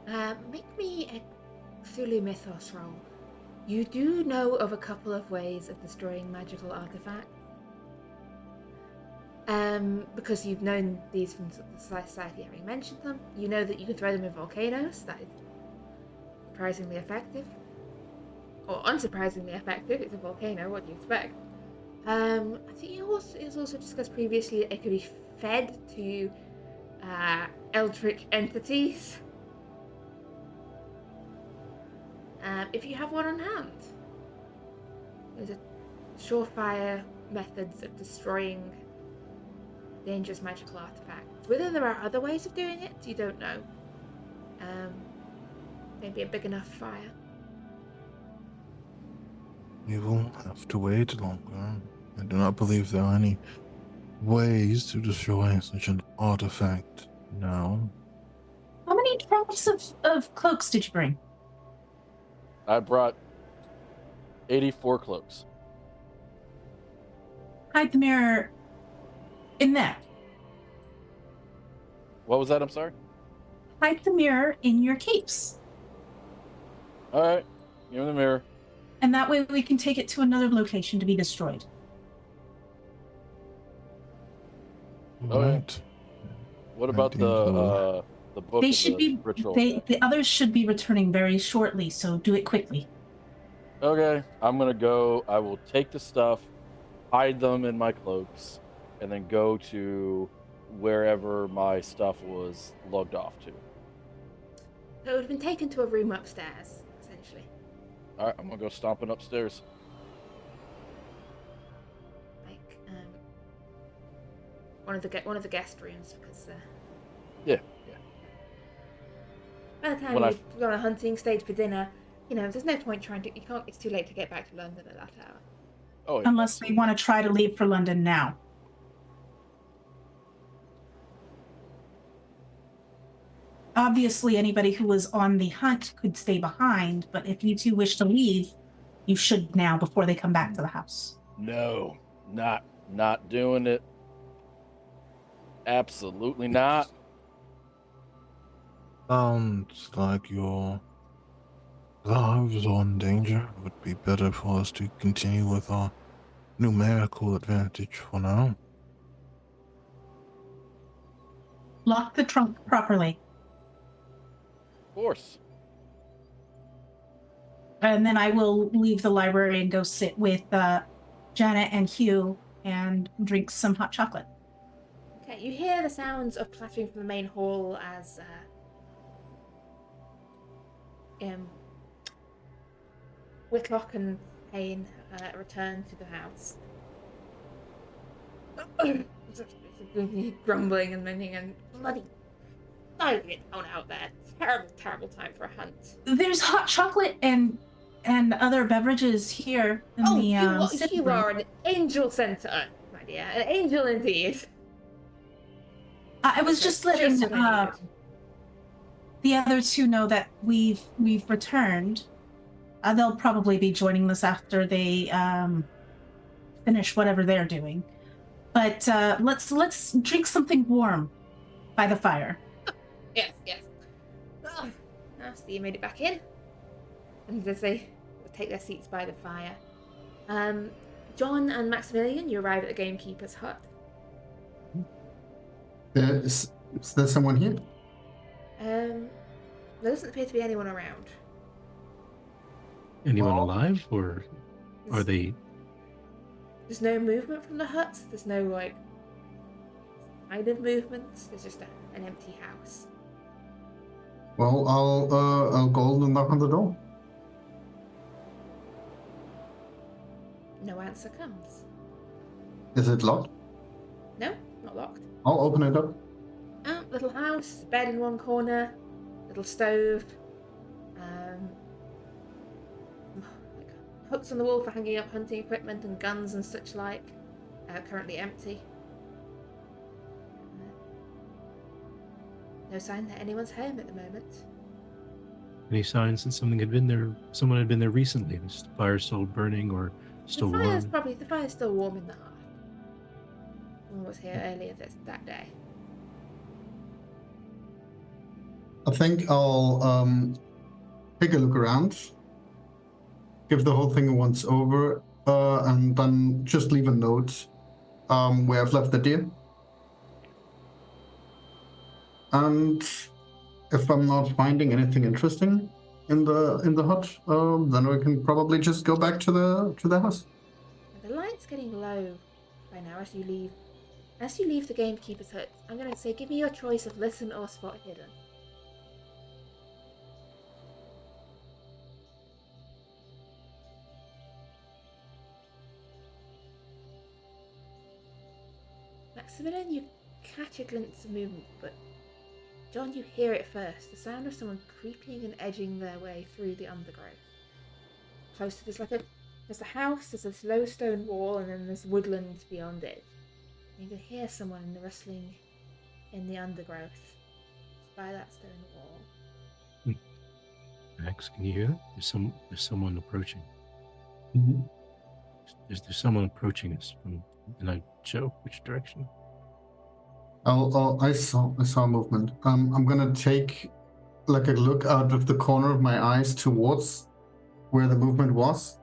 Make me a Cthulhu Mythos roll. You do know of a couple of ways of destroying magical artifacts. Because you've known these from the society having mentioned them. You know that you can throw them in volcanoes. That is surprisingly effective. Or unsurprisingly effective. It's a volcano, what do you expect? I think it was also discussed previously that it could be fed to eldritch entities. If you have one on hand. There's a surefire methods of destroying dangerous magical artifacts. Whether there are other ways of doing it, you don't know. Maybe a big enough fire. We will have to wait longer. I do not believe there are any ways to destroy such an artifact now. How many trunks of cloaks did you bring? I brought 84 cloaks. Hide the mirror in there. What was that? I'm sorry? Hide the mirror in your capes. All right. Give me the mirror. And that way we can take it to another location to be destroyed. Oh, yeah. Right. What about D'Angelo. the book They of should the be ritual? the others should be returning very shortly, so do it quickly. Okay, I'm gonna go. I will take the stuff, hide them in my cloaks, and then go to wherever my stuff was logged off to. So it would have been taken to a room upstairs, essentially. All right, I'm gonna go stomping upstairs. Like one of the guest rooms, because Yeah. by the time When I you go on a hunting stage for dinner, there's no point trying to. You can't. It's too late to get back to London at that hour. Oh, yeah, Unless they want to try to leave for London now. Obviously, anybody who was on the hunt could stay behind, but if you two wish to leave, you should now before they come back to the house. No, not doing it. Absolutely not. Sounds like your lives are in danger. It would be better for us to continue with our numerical advantage for now. Lock the trunk properly. Of course. And then I will leave the library and go sit with Janet and Hugh and drink some hot chocolate. Okay, you hear the sounds of clattering from the main hall as Whitlock and Payne return to the house. Grumbling and moaning and bloody it down out there. Terrible, terrible time for a hunt. There's hot chocolate and other beverages here in the sitting you room. are an angel center, my dear. An angel indeed. I was just letting what I needed. the other two know that we've returned. They'll probably be joining us after they finish whatever they're doing. But let's drink something warm by the fire. Yes. Oh, I see you made it back in. And as they take their seats by the fire, John and Maximilian, you arrive at the gamekeeper's hut. Is there someone here? There doesn't appear to be anyone around. Anyone alive, or are they? There's no movement from the hut. There's no kind of movement. There's just an empty house. Well, I'll go and knock on the door. No answer comes. Is it locked? No, not locked. I'll open it up. Little house, bed in one corner, little stove, like hooks on the wall for hanging up hunting equipment and guns and such like. Currently empty. No sign that anyone's home at the moment. Any signs that someone had been there recently? Is the fire still burning or still The warm? fire's still warm in the hearth. Someone was here earlier that day. I think I'll take a look around, give the whole thing a once over, and then just leave a note where I've left the deer. And if I'm not finding anything interesting in the hut, then we can probably just go back to the house. The light's getting low by now as you leave. As you leave the gamekeeper's hut, I'm going to say give me your choice of listen or spot hidden. Maximilian, you catch a glimpse of movement, but John, you hear it first. The sound of someone creeping and edging their way through the undergrowth. Close to there's a house, there's this low stone wall, and then there's woodland beyond it. And you can hear someone in the rustling in the undergrowth, just by that stone wall. Max, can you hear that? There's someone approaching. Mm-hmm. There's someone approaching us from. And I show which direction. I saw movement. I'm gonna take like a look out of the corner of my eyes towards where the movement was.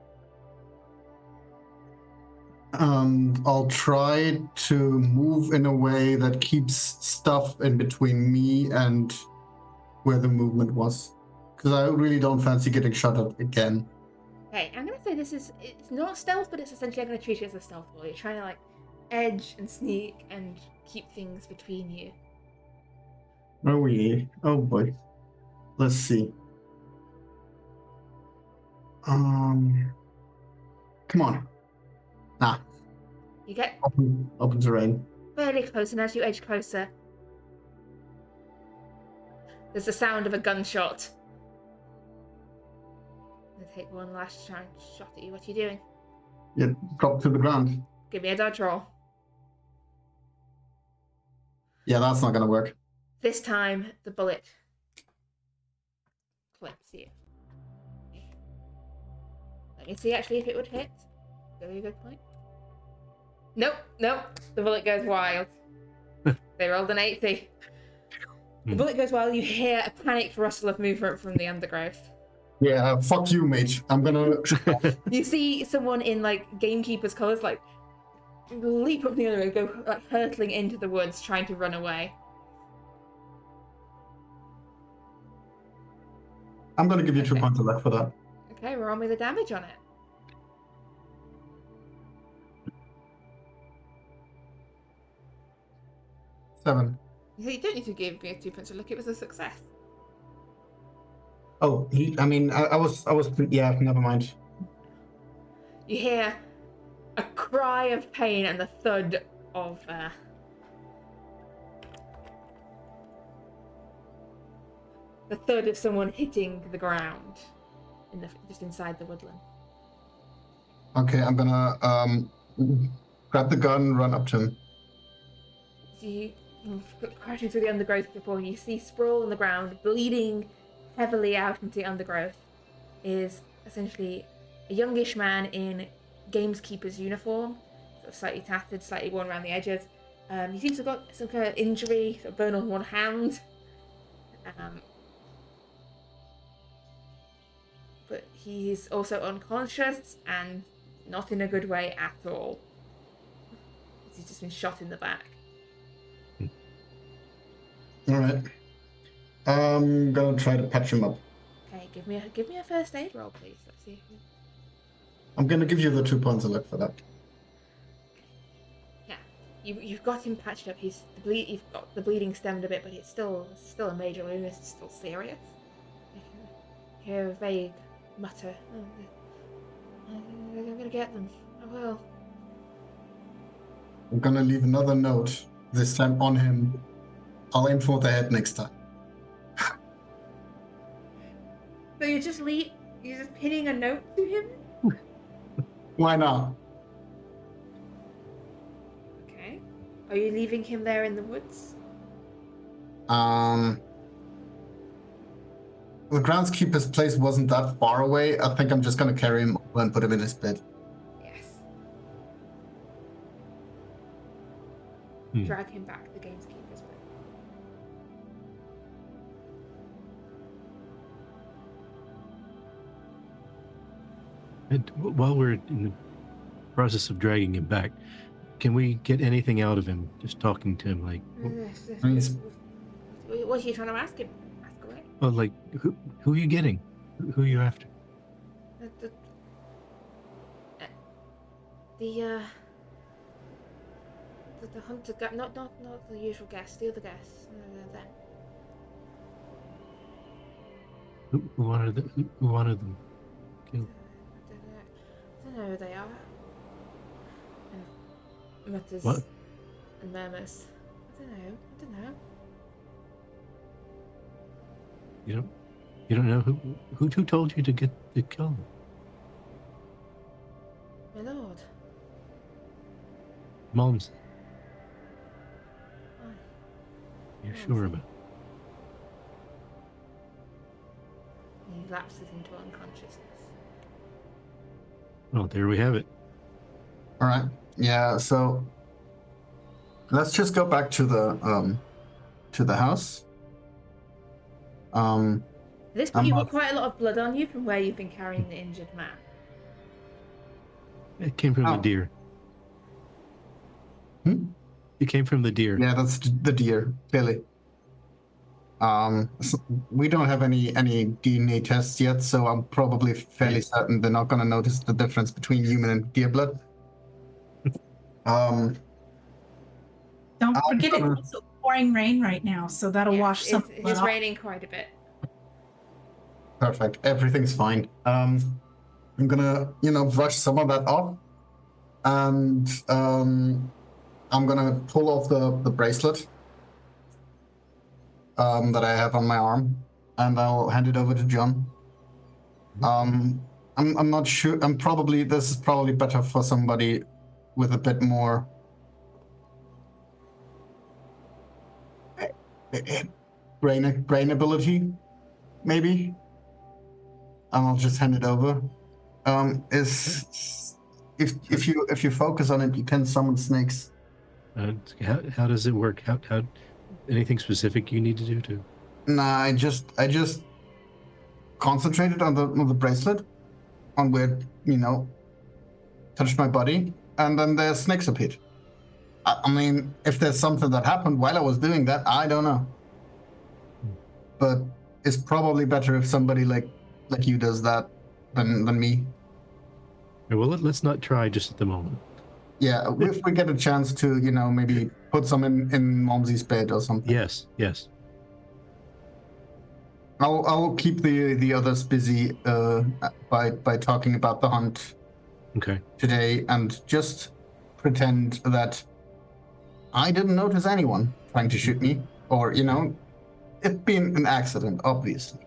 And I'll try to move in a way that keeps stuff in between me and where the movement was. Because I really don't fancy getting shot at again. Okay, I'm going to say it's not stealth, but it's essentially, I'm going to treat it as a stealth roll. You're trying to edge and sneak and keep things between you. Oh yeah. Oh boy. Let's see. Come on. Nah. You get Open terrain. fairly close, and as you edge closer, there's the sound of a gunshot. I'm going to take one last shot at you. What are you doing? Yeah, drop to the ground. Give me a dodge roll. Yeah, that's not gonna work. This time, the bullet clips you. Let me see actually if it would hit. Very good point. Nope. The bullet goes wild. They rolled an 80. The bullet goes wild. You hear a panicked rustle of movement from the undergrowth. Yeah, fuck you, mate. I'm gonna. You see someone in gamekeeper's colours leap up the other and go hurtling into the woods, trying to run away. I'm gonna give you 2 points of luck for that. Okay, roll me the damage on it. Seven. You don't need to give me 2 points of luck. It was a success. Oh, I was. Yeah, never mind. You hear a cry of pain and the thud of someone hitting the ground just inside the woodland. Okay, I'm gonna grab the gun, run up to him. So you crashing through the undergrowth before you see sprawled on the ground, bleeding heavily out into the undergrowth, is essentially a youngish man in gamekeeper's uniform, sort of slightly tattered, slightly worn around the edges. He seems to have got some kind of injury, sort of burn on one hand. But he's also unconscious, and not in a good way at all. He's just been shot in the back. All right. I'm gonna try to patch him up. Okay, give me a first aid roll, please. Let's see. I'm gonna give you the 2 points of luck for that. Yeah, you've got him patched up. You've got the bleeding stemmed a bit, but it's still a major wound. It's still serious. You hear a vague mutter. I'm gonna get them. I will. I'm gonna leave another note, this time on him. I'll aim for the head next time. So you're just pinning a note to him? Why not? Okay. Are you leaving him there in the woods? The groundskeeper's place wasn't that far away. I think I'm just gonna carry him over and put him in his bed. Yes. Hmm. Drag him back to the gamekeeper's bed. And while we're in the process of dragging him back, can we get anything out of him? Just talking to him, like, What are you trying to ask him? Ask away. well, like, who are you getting? Who are you after? The hunter guy, not the usual guests, the other guests. Them. Who wanted who wanted them killed? I don't know who they are. And mutters What? and murmurs. I don't know. You don't know who told you to kill them? My lord. Moms. Oh, You're Moms. sure about? he lapses into unconsciousness. Well, there we have it. All right. Yeah. So let's just go back to the house. At this point, I'm you've got not- quite a lot of blood on you from where you've been carrying the injured man. It came from the Oh. deer. Hmm? It came from the deer. Yeah, that's the deer, clearly. We don't have any DNA tests yet, so I'm probably fairly certain they're not gonna notice the difference between human and deer blood. Don't forget gonna- it's pouring rain right now, so that'll wash some. It is raining quite a bit. Perfect. Everything's fine. I'm gonna, brush some of that off, and I'm gonna pull off the bracelet that I have on my arm, and I'll hand it over to John. I'm not sure. This is probably better for somebody with a bit more brain ability, maybe. And I'll just hand it over. If you focus on it, you can summon snakes. How does it work? How anything specific you need to do to? Nah, I just concentrated on the bracelet, on where touched my body, and then the snakes appeared. I mean, if there's something that happened while I was doing that, I don't know. But it's probably better if somebody like you does that than me. Well, let's not try just at the moment. Yeah, if we get a chance to, maybe put some in Momsy's bed or something. Yes. I'll keep the others busy by talking about the hunt Okay. today, and just pretend that I didn't notice anyone trying to shoot me, or it being an accident, obviously.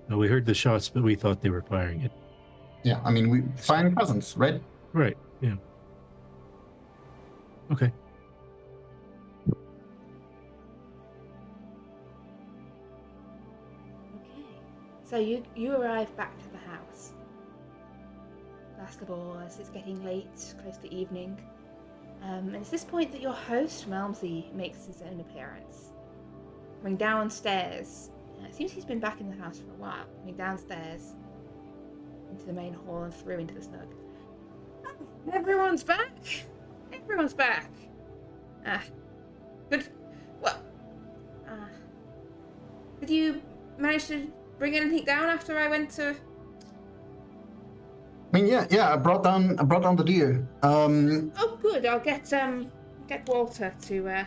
Well, we heard the shots, but we thought they were firing it. Yeah, I mean, we firing cousins, right? Right. Yeah. Okay. Okay. So you arrive back to the house. Last of all, as it's getting late, close to evening. And it's this point that your host, Malmsey, makes his own appearance. Coming downstairs. It seems he's been back in the house for a while. Coming downstairs into the main hall and through into the snug. everyone's back. Everyone's back. Good. Well, did you manage to bring anything down after I went to? I mean, yeah. I brought down the deer. Oh, good. I'll get Walter to.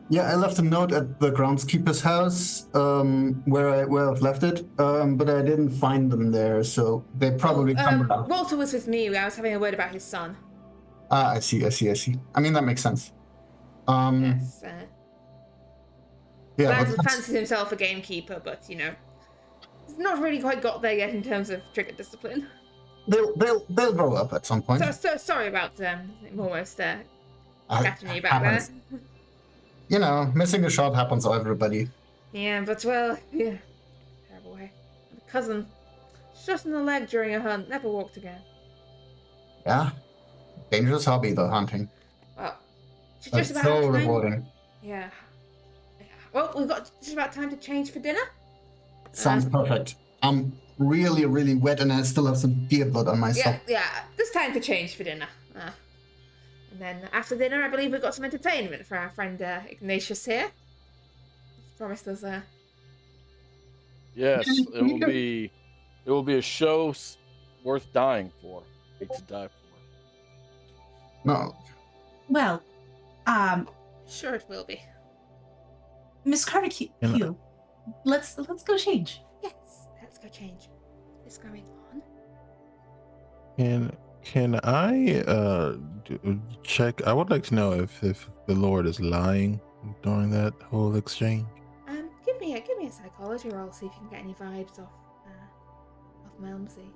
Yeah, I left a note at the groundskeeper's house, where I've left it, but I didn't find them there, so they probably come around. Walter was with me. I was having a word about his son. Ah, I see. I mean, that makes sense. Yes. Yeah, Lad but fancies himself a gamekeeper, but he's not really quite got there yet in terms of trigger discipline. they'll grow up at some point. So sorry about almost catching you back there. You know, missing a shot happens to everybody. Yeah, but well, yeah, terrible way. A cousin shot in the leg during a hunt, never walked again. Yeah, dangerous hobby though, hunting. Well, it's That's just about so time. rewarding. Yeah. Well, we've got just about time to change for dinner. Sounds perfect. I'm really, really wet and I still have some deer blood on myself. Yeah, it's time to change for dinner. And then after dinner, I believe we've got some entertainment for our friend Ignatius here. He's promised us Yes, it will be a show worth dying for. Need to die for. No. Well, Sure it will be. Miss Carter Q, let's go change. Yes, let's go change. What's going on? Can I check? I would like to know if the Lord is lying during that whole exchange. Give me a psychology roll, see if you can get any vibes off Malmsey.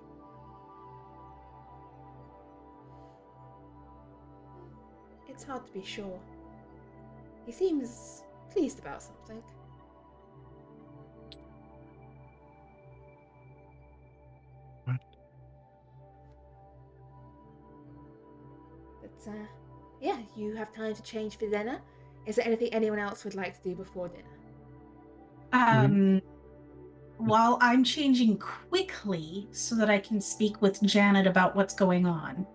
It's hard to be sure. He seems pleased about something. What? But yeah, you have time to change for dinner. Is there anything anyone else would like to do before dinner? While I'm changing quickly so that I can speak with Janet about what's going on.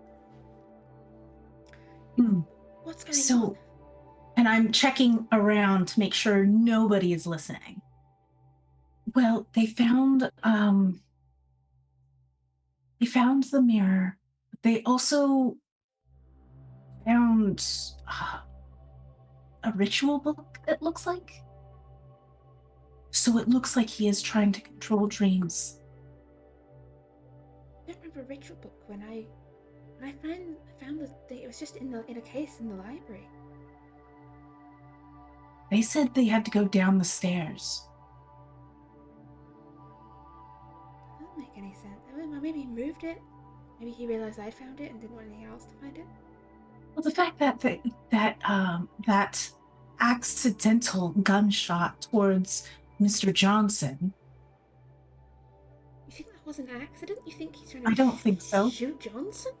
What's going on? And I'm checking around to make sure nobody is listening. Well, they found the mirror. They also found a ritual book, it looks like. So it looks like he is trying to control dreams. I don't remember a ritual book when I found that it was just in a case in the library. They said they had to go down the stairs. That doesn't make any sense. Maybe he moved it. Maybe he realized I found it and didn't want anything else to find it. Well, the fact that that accidental gunshot towards Mr. Johnson. You think that was an accident? You think he's trying to I don't think so. Shoot Johnson?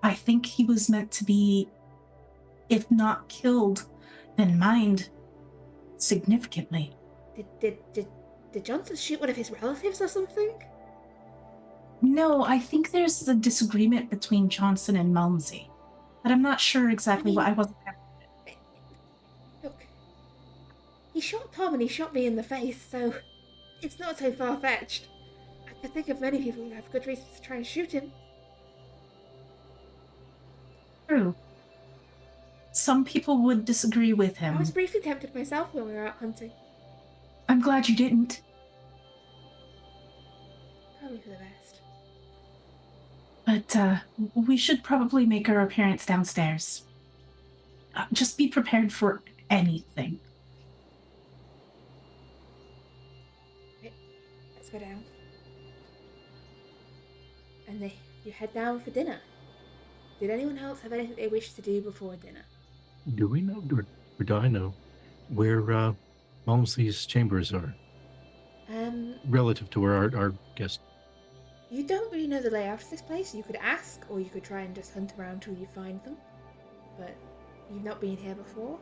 I think he was meant to be, if not killed, then mined significantly. Did Johnson shoot one of his relatives or something? No, I think there's a disagreement between Johnson and Malmsey. But I'm not sure exactly what I wasn't there. Look, he shot Tom and he shot me in the face, so it's not so far-fetched. I can think of many people who have good reasons to try and shoot him. True. Some people would disagree with him. I was briefly tempted myself when we were out hunting. I'm glad you didn't. Probably for the best. But we should probably make our appearance downstairs. Just be prepared for anything. Right, let's go down. And you head down for dinner. Did anyone else have anything they wish to do before dinner? Do we know, or do I know, where Malmsey's chambers are? Relative to where our guest. You don't really know the layout of this place. You could ask, or you could try and just hunt around till you find them. But you've not been here before.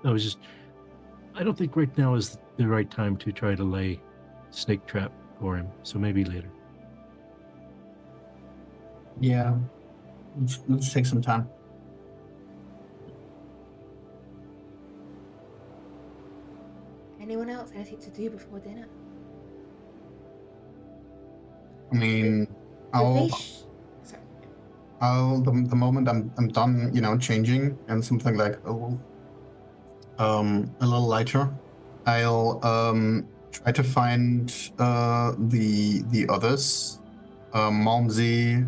I don't think right now is the right time to try to lay snake trap for him, so maybe later. Yeah. Let's take some time. Anyone else? Anything to do before dinner? I mean, I'll Sorry. the moment I'm done, changing and something like a little lighter, I'll try to find the others, Malmsey,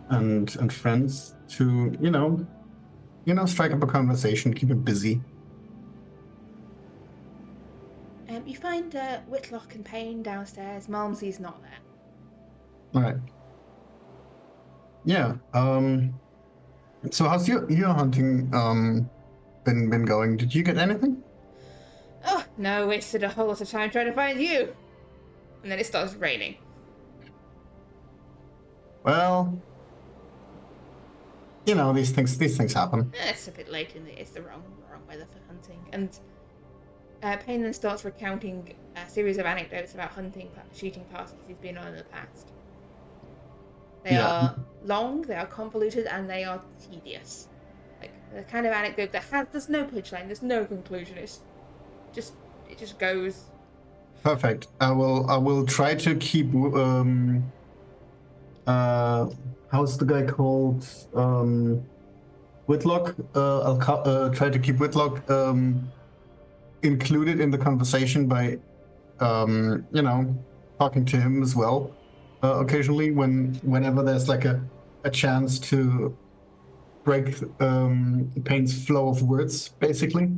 and friends to strike up a conversation, keep it busy. You find Whitlock and Payne downstairs. Malmsey's not there. All right. Yeah. So how's your hunting been going? Did you get anything? Oh, no, wasted a whole lot of time trying to find you. And then it starts raining. Well, these things happen. It's a bit late it's the wrong weather for hunting. And Payne then starts recounting a series of anecdotes about shooting parties he's been on in the past. They are long, they are convoluted, and they are tedious. Like the kind of anecdote that there's no punchline, there's no conclusion. It just goes. Perfect. I will try to keep how's the guy called? Whitlock. I'll try to keep Whitlock included in the conversation by talking to him as well occasionally whenever there's like a chance to break Payne's flow of words, basically.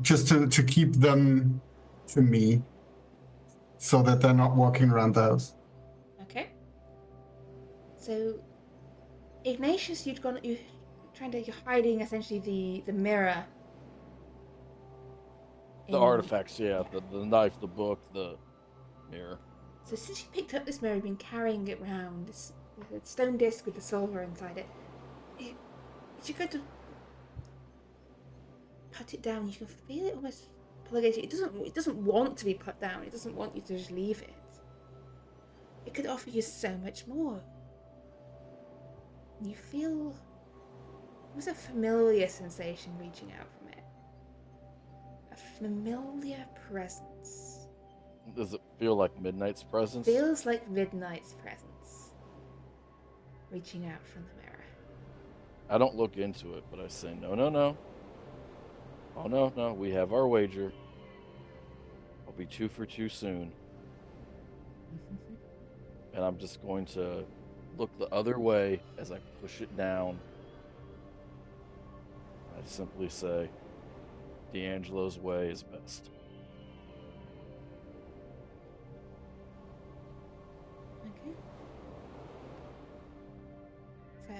Just to keep them to me so that they're not walking around the house. Okay. So, Ignatius, you're hiding essentially the mirror. The artifacts, yeah, the knife, the book, the mirror. So since you picked up this mirror, you've been carrying it around, this stone disc with the silver inside it. As you go to put it down, you can feel it almost pull against you. It doesn't want to be put down. It doesn't want you to just leave it. It could offer you so much more. You feel it was a familiar sensation reaching out from it. A familiar presence. Does it feel like Midnight's presence? Feels like Midnight's presence reaching out from the mirror. I don't look into it, but I say, no. Oh, no, we have our wager. I'll be 2 for 2 soon. And I'm just going to look the other way as I push it down. I simply say, D'Angelo's way is best. Okay. So,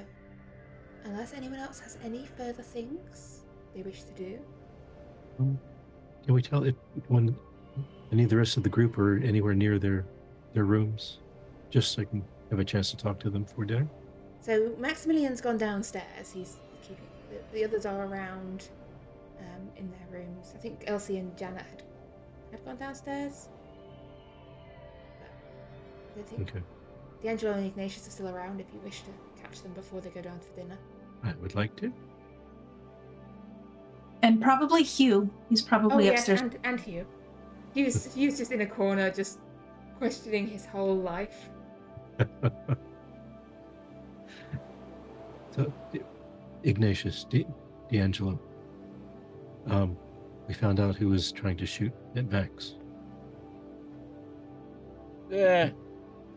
unless anyone else has any further things they wish to do. Can we tell if when any of the rest of the group are anywhere near their rooms, just so I can have a chance to talk to them before dinner? So Maximilian's gone downstairs. He's keeping the others are around in their rooms. I think Elsie and Janet had gone downstairs. But I think Okay. D'Angelo and Ignatius are still around if you wish to catch them before they go down for dinner. I would like to. And probably Hugh. He's probably upstairs. And Hugh. Hugh's just in a corner, just questioning his whole life. So, Ignatius, D'Angelo, we found out who was trying to shoot at Vex. Yeah,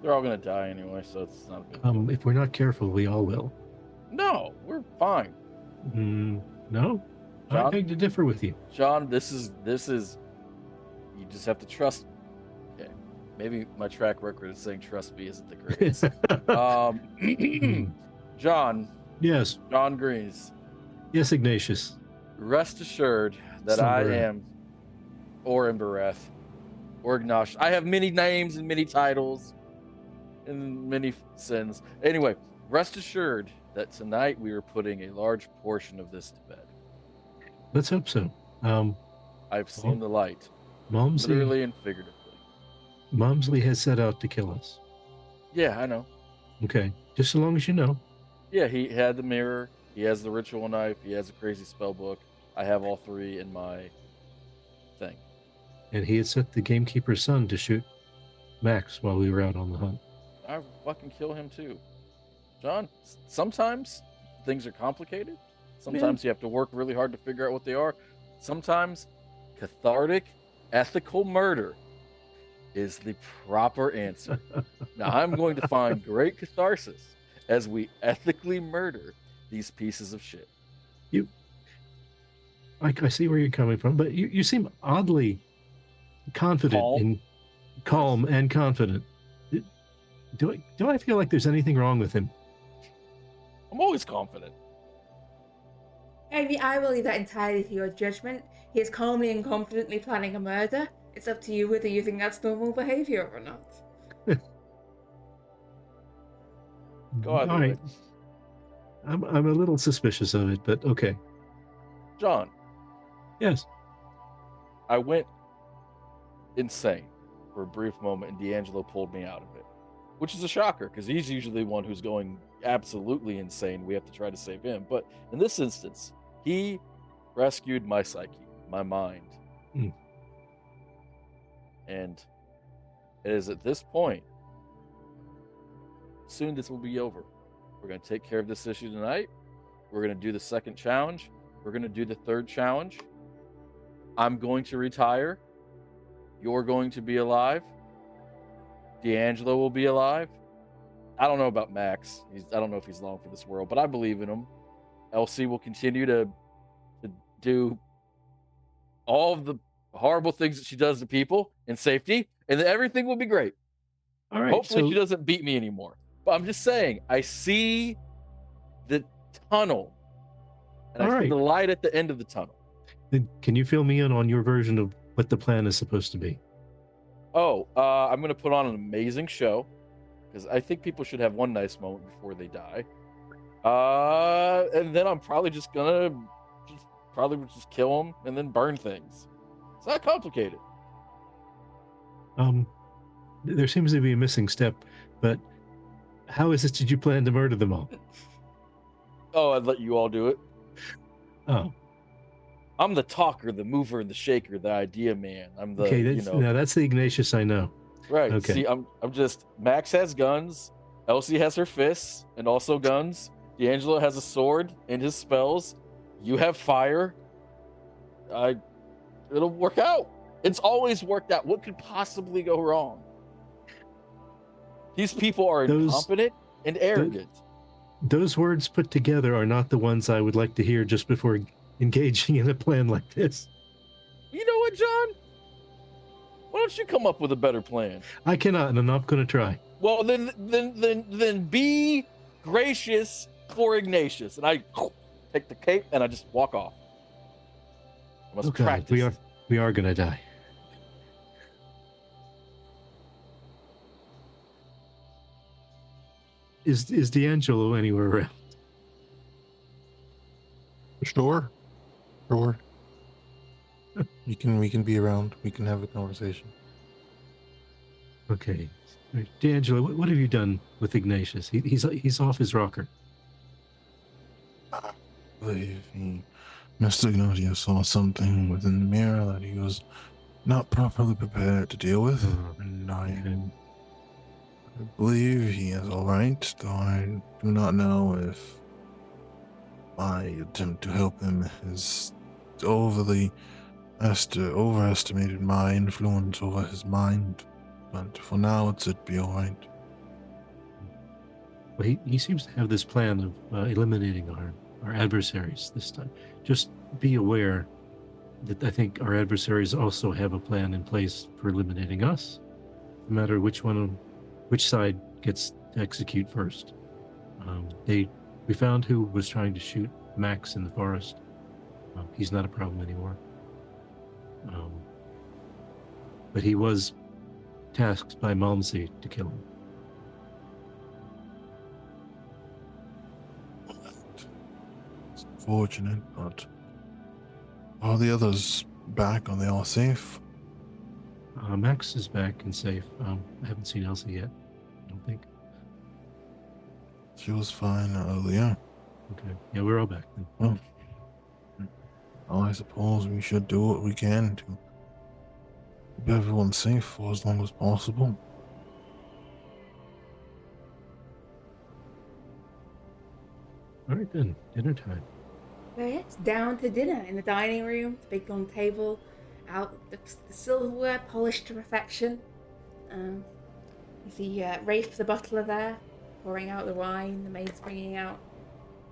they're all gonna die anyway, so it's not a big deal. If we're not careful, we all will. No, we're fine. No, I John? beg to differ with you. John, this is you just have to trust me. Okay. Maybe my track record of saying trust me isn't the greatest. John. Yes. John Greens. Yes, Ignatius. Rest assured that I am or Embereth or Ignatius. I have many names and many titles and many sins. Anyway, rest assured that tonight we are putting a large portion of this to bed. Let's hope so. I've seen the light, Malmsley, literally and figuratively. Malmsley has set out to kill us. Yeah, I know. Okay, just so long as you know. Yeah, he had the mirror. He has the ritual knife. He has a crazy spell book. I have all three in my thing. And he had set the gamekeeper's son to shoot Max while we were out on the hunt. I fucking kill him too. John, sometimes things are complicated. Sometimes you have to work really hard to figure out what they are. Sometimes cathartic, ethical murder is the proper answer. Now, I'm going to find great catharsis as we ethically murder these pieces of shit. I see where you're coming from, but you seem oddly confident calm and confident. Do I feel like there's anything wrong with him? I'm always confident. I will leave that entirely to your judgment. He is calmly and confidently planning a murder. It's up to you whether you think that's normal behavior or not. Go either All way. right. I'm a little suspicious of it, but okay. John, Yes. I went insane for a brief moment, and D'Angelo pulled me out of it, which is a shocker because he's usually one who's going absolutely insane. We have to try to save him. But in this instance, he rescued my psyche, my mind. Hmm. And it is at this point, soon this will be over. We're going to take care of this issue tonight. We're going to do the second challenge. We're going to do the third challenge. I'm going to retire. You're going to be alive. D'Angelo will be alive. I don't know about Max. I don't know if he's long for this world, but I believe in him. Elsie will continue to do all of the horrible things that she does to people in safety, and then everything will be great. All right. Hopefully so she doesn't beat me anymore. But I'm just saying, I see the tunnel, and All I see right. the light at the end of the tunnel. Then can you fill me in on your version of what the plan is supposed to be? Oh, I'm going to put on an amazing show because I think people should have one nice moment before they die. And then I'm probably just gonna kill them and then burn things. It's not complicated. There seems to be a missing step, but how is it that you plan to murder them all? Oh, I'd let you all do it. Oh, I'm the talker, the mover, and the shaker, the idea man. I'm the okay. Now that's the Ignatius I know. right. Okay. See, I'm just Max has guns, Elsie has her fists and also guns. D'Angelo has a sword and his spells. You have fire. It'll work out. It's always worked out. What could possibly go wrong? These people are incompetent and arrogant. Those words put together are not the ones I would like to hear just before engaging in a plan like this. You know what, John? Why don't you come up with a better plan? I cannot, and I'm not going to try. Well, then be gracious for Ignatius. And I take the cape and I just walk off. I must practice. We are going to die. Is D'Angelo anywhere around? Sure. We can be around. We can have a conversation. Okay. D'Angelo, what have you done with Ignatius? He's off his rocker. I believe Mr. Ignatius saw something within the mirror that he was not properly prepared to deal with, and I believe he is all right, though I do not know if my attempt to help him has overestimated my influence over his mind. But for now, it'd be all right. Well, he seems to have this plan of eliminating our adversaries this time. Just be aware that I think our adversaries also have a plan in place for eliminating us, no matter which side gets to execute first. We found who was trying to shoot Max in the forest. He's not a problem anymore. But he was tasked by Malmsey to kill him. It's unfortunate, but all the others back? Are they all safe? Max is back and safe. I haven't seen Elsie yet. I don't think. She was fine earlier. Okay. Yeah, we're all back then. Well, I suppose we should do what we can to keep everyone safe for as long as possible. All right then. Dinner time. So it's down to dinner in the dining room, the big long table, out the silverware polished to perfection. You see Rafe the butler there, pouring out the wine. The maid's bringing out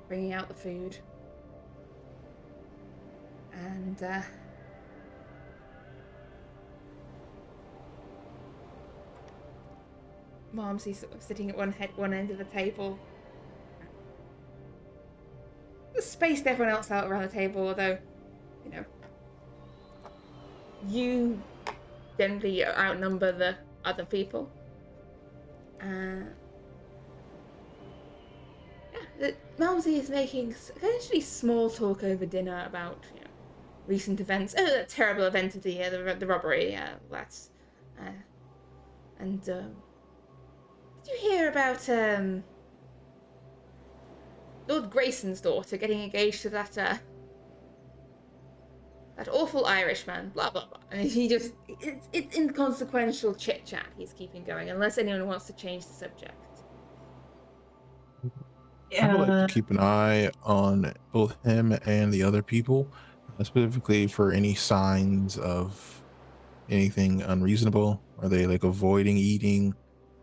the food, and Momsy's sort of sitting at one end of the table. Spaced everyone else out around the table, although, you know, you generally outnumber the other people. Malmsey is making essentially small talk over dinner about, you know, recent events. Oh, that terrible event of the year, the robbery. That's. And did you hear about Lord Grayson's daughter getting engaged to that awful Irishman? Blah blah blah. And he just it's inconsequential chit chat he's keeping going, unless anyone wants to change the subject. I would like to keep an eye on both him and the other people, specifically for any signs of anything unreasonable. Are they like avoiding eating,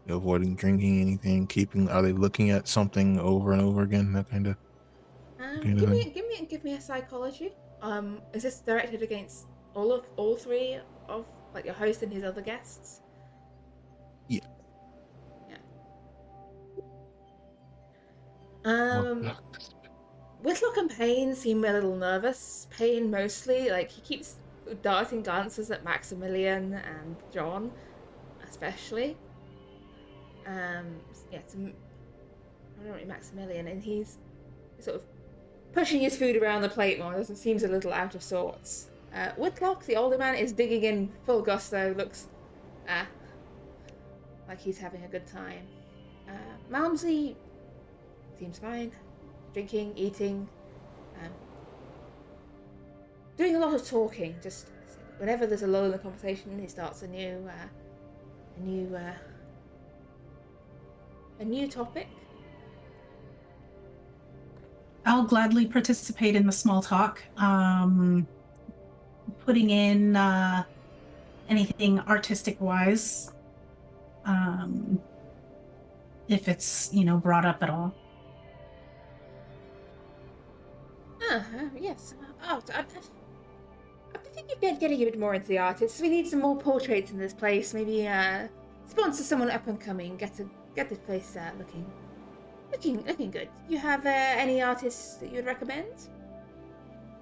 avoiding drinking, anything? Are they looking at something over and over again? That kind of. Give me a psychology. Is this directed against all three of like your host and his other guests? Yeah. Whitlock and Payne seem a little nervous. Payne mostly, like he keeps darting glances at Maximilian and John, especially. I don't know, Maximilian, and he's sort of pushing his food around the plate more. Seems a little out of sorts. Whitlock, the older man, is digging in full gusto. Looks like he's having a good time. Malmsey seems fine. Drinking, eating, doing a lot of talking. Just whenever there's a lull in the conversation, he starts a new topic. I'll gladly participate in the small talk. Putting in anything artistic wise, if it's brought up at all. Yes. I think you've been getting a bit more into the artists. We need some more portraits in this place. Maybe sponsor someone up and coming. Get this place looking good. You have any artists that you would recommend?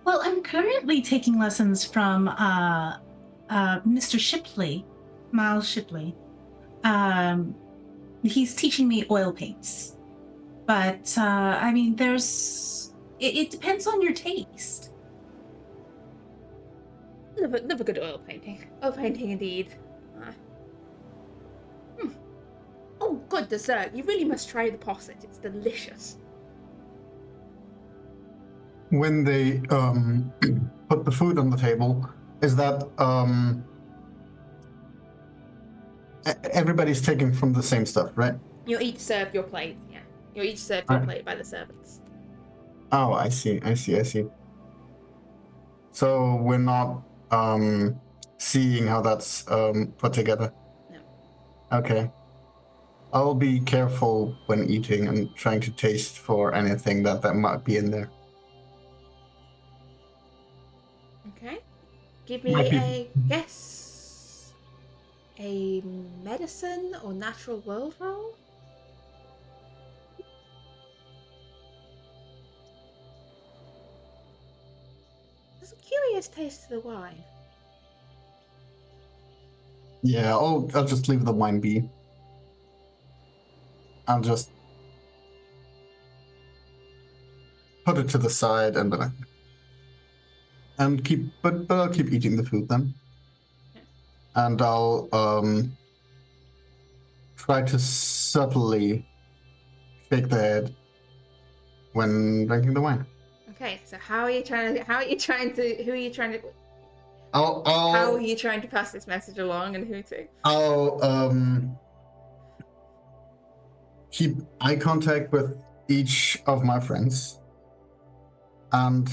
Well, I'm currently taking lessons from Mr. Shipley, Miles Shipley. He's teaching me oil paints, but I mean, it depends on your taste. Love a good oil painting. Oil painting indeed. Oh, good dessert. You really must try the posset. It's delicious. When they put the food on the table, is that everybody's taking from the same stuff, right? You're each served your plate, yeah. You're each served your plate by the servants. Oh, I see. So we're not seeing how that's put together? No. Okay. I'll be careful when eating and trying to taste for anything that might be in there. Okay. Give me a guess. A medicine or natural world roll? There's a curious taste to the wine. Yeah, I'll just leave the wine be. I'll just put it to the side and then and but I'll keep eating the food then. And I'll try to subtly shake the head when drinking the wine. Okay, so who are you trying to I'll how are you trying to pass this message along, and who to? I'll keep eye contact with each of my friends, and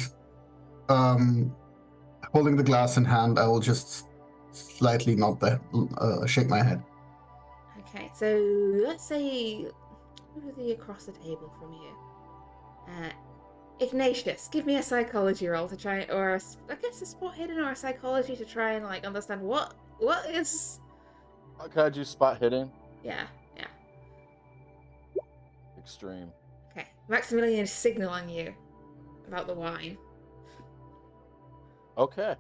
holding the glass in hand, I will just slightly shake my head. Okay, so let's say who's across the table from you? Ignatius, give me a psychology roll to try, or I guess a spot hidden or a psychology to try and like understand what is. Can I do spot hidden? Yeah. Extreme. Okay, Maximilian is signaling you about the wine. Okay.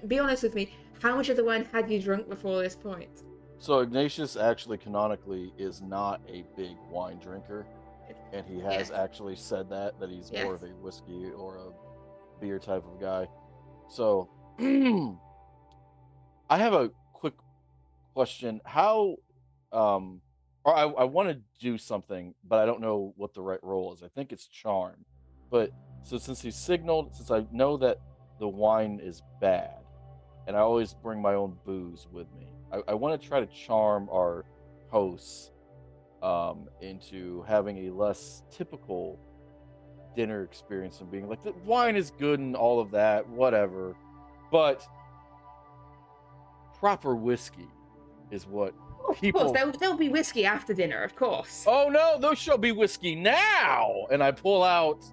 Be honest with me. How much of the wine had you drunk before this point? So Ignatius actually canonically is not a big wine drinker, and he has actually said that he's more of a whiskey or a beer type of guy. So I have a quick question. How or I want to do something, but I don't know what the right role is. I think it's charm. But so since he signaled, since I know that the wine is bad, and I always bring my own booze with me, I want to try to charm our hosts into having a less typical dinner experience and being like, the wine is good and all of that, whatever, but proper whiskey is what people. Of course, there'll be whiskey after dinner, of course. Oh no, there shall be whiskey now! And I pull out.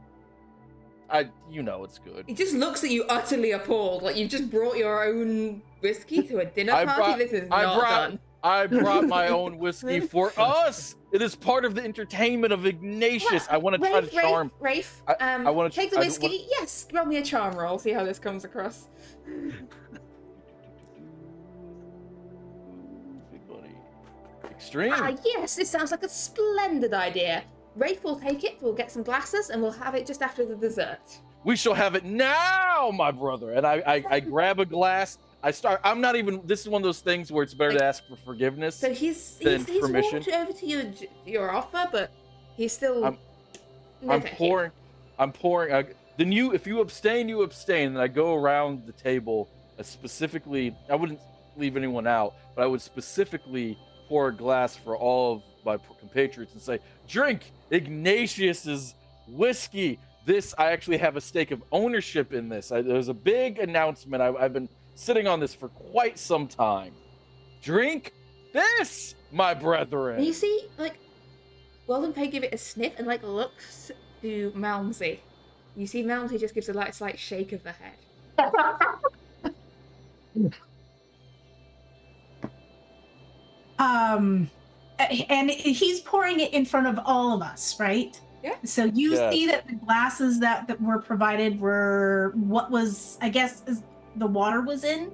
It's good. He just looks at you utterly appalled, like you've just brought your own whiskey to a dinner party. This is not done. I brought my own whiskey for us. It is part of the entertainment of Ignatius. I want to try to charm. Rafe, I want to take the whiskey. Yes, roll me a charm roll. See how this comes across. Big buddy. Extreme. Yes, this sounds like a splendid idea. Rafe will take it. We'll get some glasses, and we'll have it just after the dessert. We shall have it now, my brother. And I grab a glass. I'm not even. This is one of those things where it's better to ask for forgiveness. So he's permission. walked over to your offer, but he's still. I'm pouring. Then if you abstain, you abstain. And I go around the table specifically. I wouldn't leave anyone out, but I would specifically pour a glass for all of my compatriots and say, drink Ignatius's whiskey. This, I actually have a stake of ownership in this. There's a big announcement. I've been sitting on this for quite some time. Drink this, my brethren. And you see, like, Weldon Pay give it a sniff and, like, looks to Malmsey. You see Malmsey just gives a slight shake of the head. And he's pouring it in front of all of us, right? Yeah. So you see that the glasses that were provided were what was, I guess, the water was in?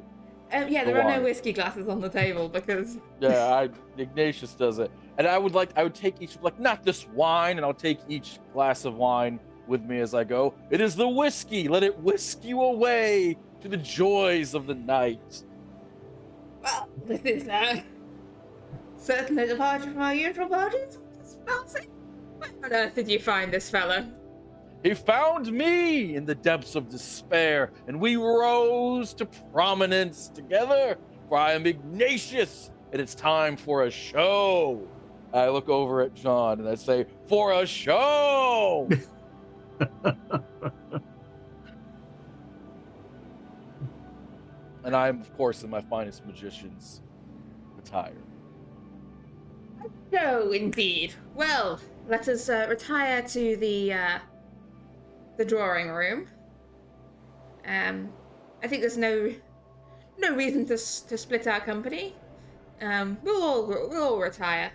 There are no whiskey glasses on the table because... Yeah, Ignatius does it. And I would take each, not this wine, and I'll take each glass of wine with me as I go. It is the whiskey. Let it whisk you away to the joys of the night. Well, this is certainly a departure from our usual parties. Where on earth did you find this fellow? He found me in the depths of despair, and we rose to prominence together, for I am Ignatius, and it's time for a show. I look over at John, and I say, for a show! And I'm, of course, in my finest magician's attire. No, indeed. Well, let us retire to the drawing room. I think there's no reason to split our company. We'll all retire.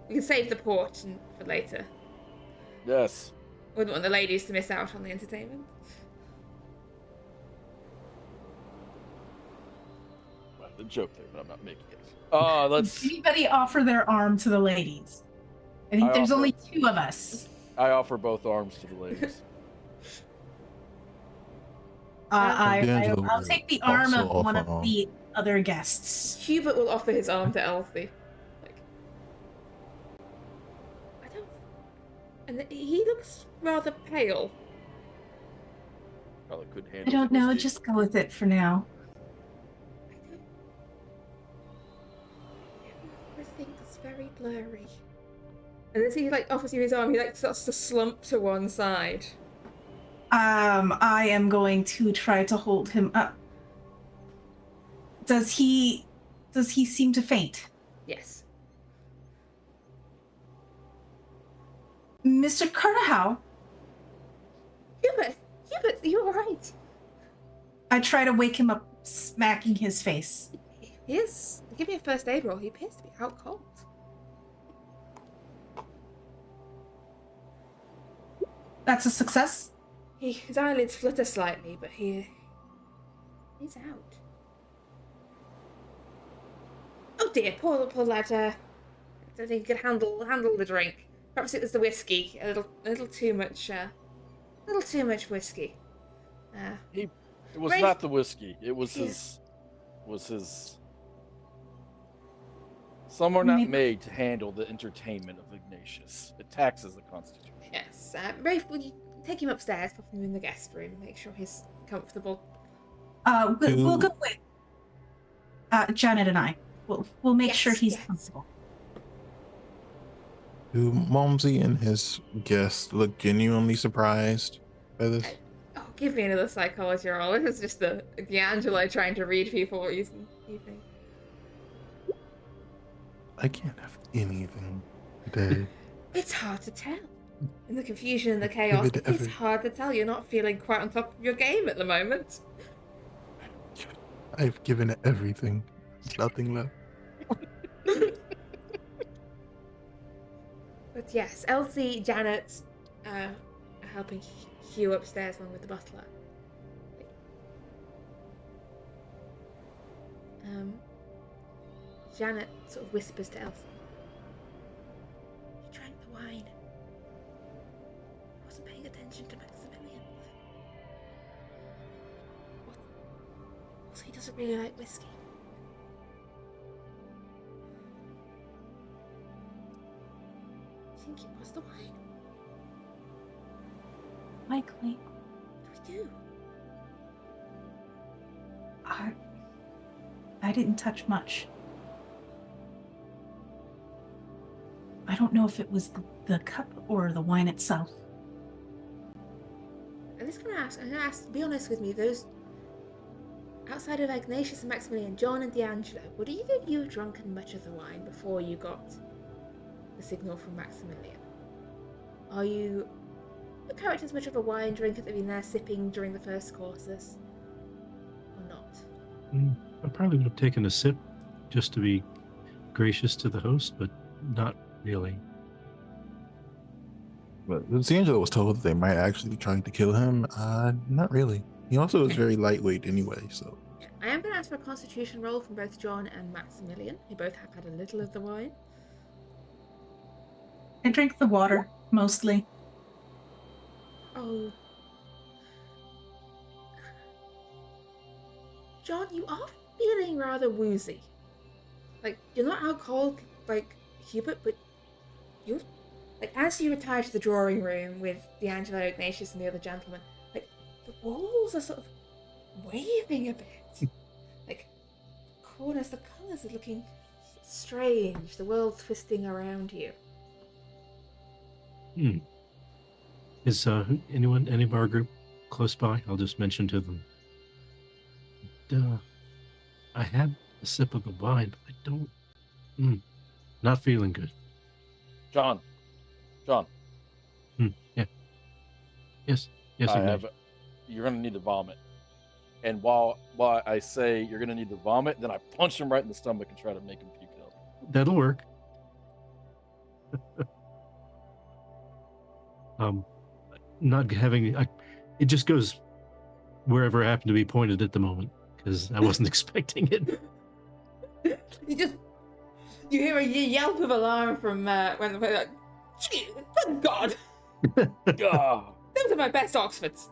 We can save the port for later. Yes. Wouldn't want the ladies to miss out on the entertainment. Well, the joke there, but I'm not making it. Let's. Does anybody offer their arm to the ladies? I think there's only two of us. I offer both arms to the ladies. D'Angelo I'll will take the arm also of one offer of the other guests. Hubert will offer his arm to Elsie. Like, I don't. And he looks rather pale. Probably couldn't I handle don't know. whiskey. Just go with it for now. I don't. Everything's very blurry. And as he like offers you his arm, he like starts to slump to one side. I am going to try to hold him up. Does he seem to faint? Yes. Mr. Carnahow? Hubert, you're alright. I try to wake him up, smacking his face. He is. Give me a first aid roll. He appears to be out cold. That's a success? His eyelids flutter slightly, but he's out. Oh dear, poor lad. I don't think he could handle the drink. Perhaps it was the whiskey. A little too much. Whiskey. It was Rafe- not the whiskey. It was Yeah. his. Some are not Maybe- made to handle the entertainment of Ignatius. It taxes the Constitution. Yes. Rafe, will you take him upstairs, pop him in the guest room, make sure he's comfortable. We'll go with Janet and I. We'll make Yes, sure he's yes. comfortable. Do Momsy and his guest look genuinely surprised by this? Oh, give me another psychology roll. This is just the D'Angelo trying to read people what you think. I can't have anything today. It's hard to tell. In the confusion and the chaos, it it's every- hard to tell. You're not feeling quite on top of your game at the moment. I've given it everything. There's nothing left. But yes, Elsie, Janet, are helping Hugh upstairs along with the butler. Janet sort of whispers to Elsie. He drank the wine. He wasn't paying attention to Maximilian. Also, he doesn't really like whiskey. I think it was the wine. Likely. What do we do? I didn't touch much. I don't know if it was the cup or the wine itself. I'm just gonna ask, be honest with me, those outside of Ignatius and Maximilian, John and D'Angelo, would either of you have drunken much of the wine before you got the signal from Maximilian? Are you the characters much of a wine drinker that have been there sipping during the first courses? Or not? I probably would have taken a sip just to be gracious to the host, but not really. But D'Angelo was told that they might actually be trying to kill him. Not really. He also is very lightweight anyway, so. I am going to ask for a constitution roll from both John and Maximilian, who both have had a little of the wine. I drink the water, mostly. Oh. John, you are feeling rather woozy. Like, you're not alcoholic like Hubert, but you're... Like, as you retire to the drawing room with D'Angelo, Ignatius, and the other gentlemen, like, the walls are sort of waving a bit. Like, corners, the colours are looking strange. The world's twisting around you. Is any of our group close by? I'll just mention to them. I had a sip of the wine, but I don't. Not feeling good. John. Yeah. Yes. I Ignatius. have. You're gonna need to vomit. And while I say you're gonna need to vomit, then I punch him right in the stomach and try to make him puke it up. That'll work. Not having. It just goes wherever I happen to be pointed at the moment because I wasn't expecting it. You hear a yelp of alarm from when the like, good God! Ah, Those are my best Oxfords.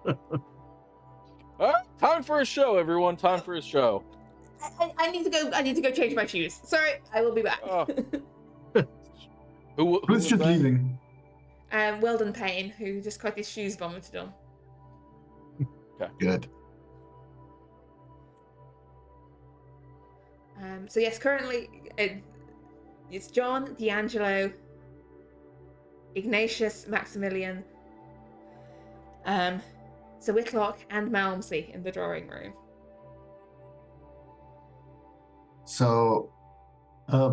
All right, time for a show, everyone. Time for a show. I need to go. I need to go change my shoes. Sorry, I will be back. Oh. Who Who's was just that? leaving? Weldon Payne, who just got his shoes vomited on. Good. So yes, currently it's John, D'Angelo, Ignatius, Maximilian, Sir Whitlock, and Malmsey in the drawing room. So,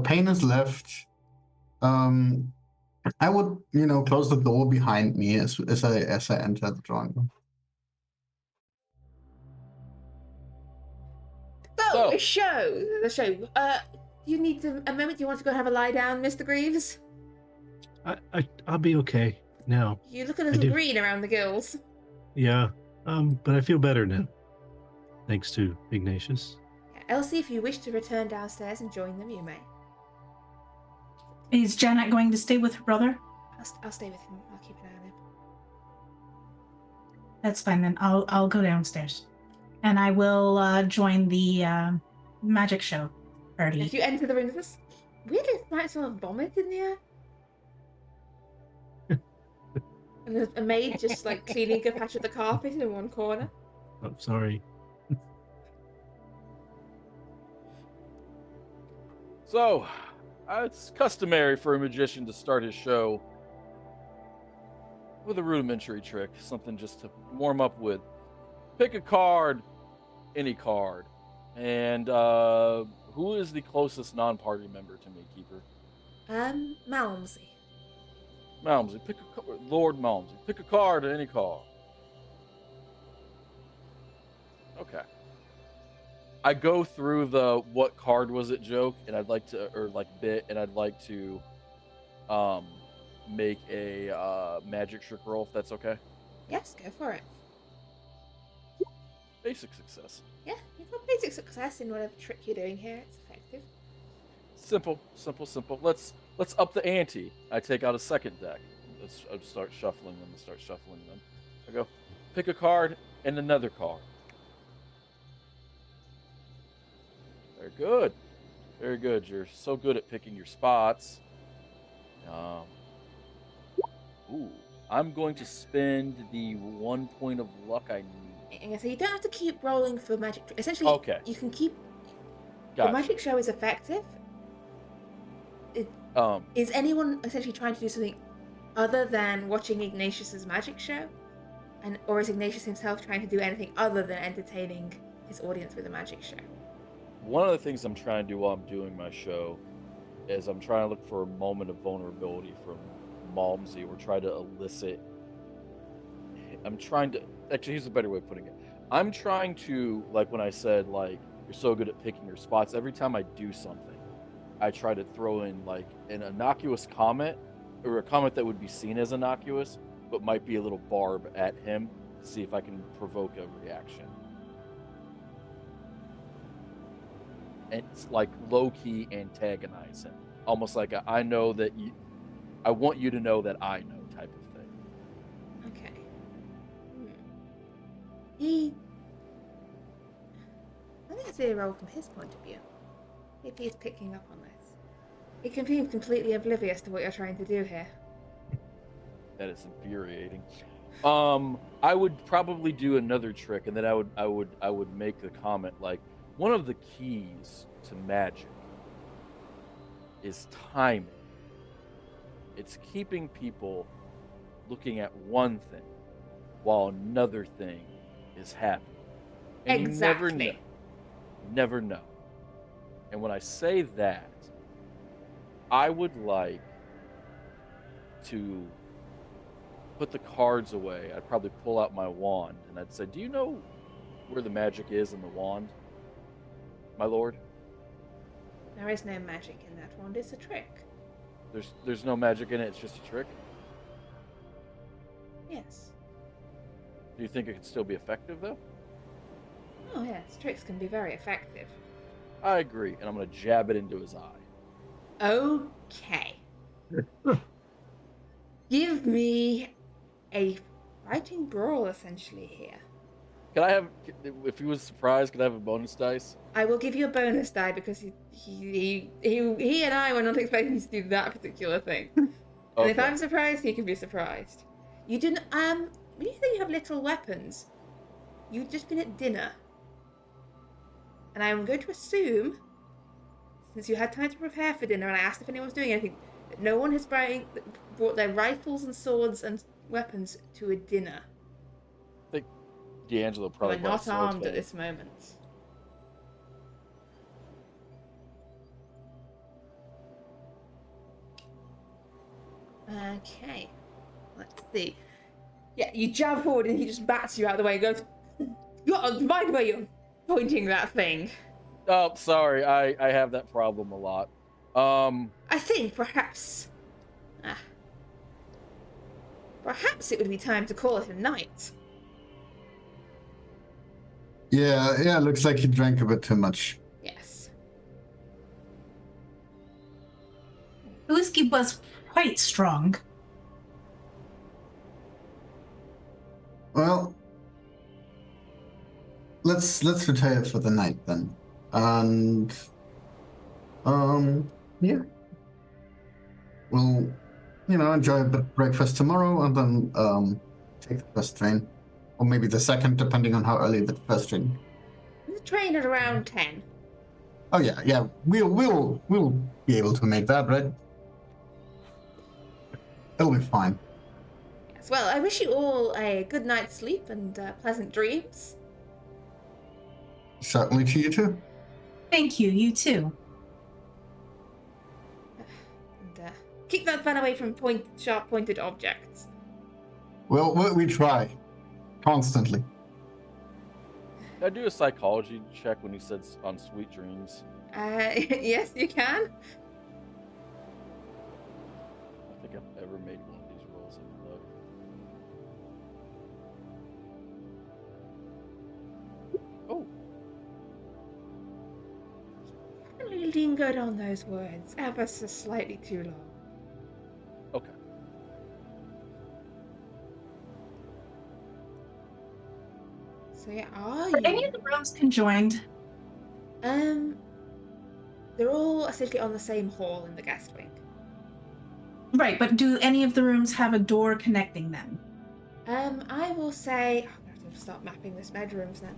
Payne is left. I would, close the door behind me as I enter the drawing room. So, So- the show. Do you need a moment? Do you want to go have a lie down, Mr. Greaves? I'll be okay now. You look a little do. green around the gills. Yeah. But I feel better now. Thanks to Ignatius. Elsie, if you wish to return downstairs and join them, you may. Is Janet going to stay with her brother? I'll stay with him. I'll keep an eye on him. That's fine then. I'll go downstairs, and I will join the magic show party. If you enter the room, there's weirdly might smell of vomit in the air. And there's a maid just like cleaning a patch of the carpet in one corner. Oh, sorry. So, it's customary for a magician to start his show with a rudimentary trick, something just to warm up with. Pick a card, any card, and who is the closest non-party member to me, Keeper? Malmsey. Malmsey, Lord Malmsey, pick a card, any card. Okay. I go through the what card was it joke, and I'd like to, or like bit, and I'd like to make a magic trick roll, if that's okay. Yes, go for it. Basic success. Yeah, you've got basic success in whatever trick you're doing here. It's effective. Simple. Let's up the ante. I take out a second deck. I start shuffling them. I go, pick a card and another card. Very good. You're so good at picking your spots. I'm going to spend the 1 point of luck I need. And so you don't have to keep rolling for magic. Essentially, Okay. You can keep. Gotcha. The magic show is effective. Is anyone essentially trying to do something other than watching Ignatius's magic show, or is Ignatius himself trying to do anything other than entertaining his audience with a magic show? One of the things I'm trying to do while I'm doing my show is I'm trying to look for a moment of vulnerability from Malmsey, or try to elicit. Actually, here's a better way of putting it. I'm trying to, like when I said, like, you're so good at picking your spots, every time I do something, I try to throw in like an innocuous comment, or a comment that would be seen as innocuous, but might be a little barb at him to see if I can provoke a reaction. And it's like low-key antagonize him. Almost like I know that I want you to know that I know type of thing. Okay. I think it's a role from his point of view. If he's picking up on this. He can be completely oblivious to what you're trying to do here. That is infuriating. I would probably do another trick, and then I would make the comment like, one of the keys to magic is timing. It's keeping people looking at one thing while another thing is happening. And Exactly. You never know. And when I say that, I would like to put the cards away. I'd probably pull out my wand, and I'd say, do you know where the magic is in the wand, my lord? There is no magic in that wand, it's a trick. There's no magic in it, it's just a trick? Yes. Do you think it could still be effective, though? Oh yes, tricks can be very effective. I agree, and I'm going to jab it into his eye. Okay. Give me a writing brawl essentially here. Can I have, if he was surprised, could I have a bonus dice? I will give you a bonus die because he and I were not expecting you to do that particular thing. And if Okay. I'm surprised, he can be surprised. You didn't. When you say you have little weapons, you've just been at dinner, and I'm going to assume, since you had time to prepare for dinner, and I asked if anyone was doing anything, that no one has brought their rifles and swords and weapons to a dinner. I think D'Angelo You probably are brought not a sword armed at today. this moment. Okay, let's see. Yeah, you jab forward and he just bats you out of the way and goes, mind where you're pointing that thing. Oh, sorry. I have that problem a lot. I think perhaps it would be time to call it a night. Yeah, looks like he drank a bit too much. Yes. The whiskey was quite strong. Well, let's retire for the night then. And yeah. We'll enjoy a bit of breakfast tomorrow and then take the first train. Or maybe the second, depending on how early the first train. The train at around 10. Oh yeah. We'll be able to make that, right? It'll be fine. Yes, well, I wish you all a good night's sleep and pleasant dreams. Certainly to you too. Thank you. You too. And keep that fan away from sharp-pointed objects. Well, we try. Constantly. Did I do a psychology check when he said on sweet dreams? Yes, you can. I don't think I've ever made one of these rolls. Oh, Really lingered on those words ever so slightly too long. okay. So yeah, are Are you? any of the rooms conjoined? They're all essentially on the same hall in the guest wing. Right, but do any of the rooms have a door connecting them? I will say I'm going to have to start mapping this bedrooms then.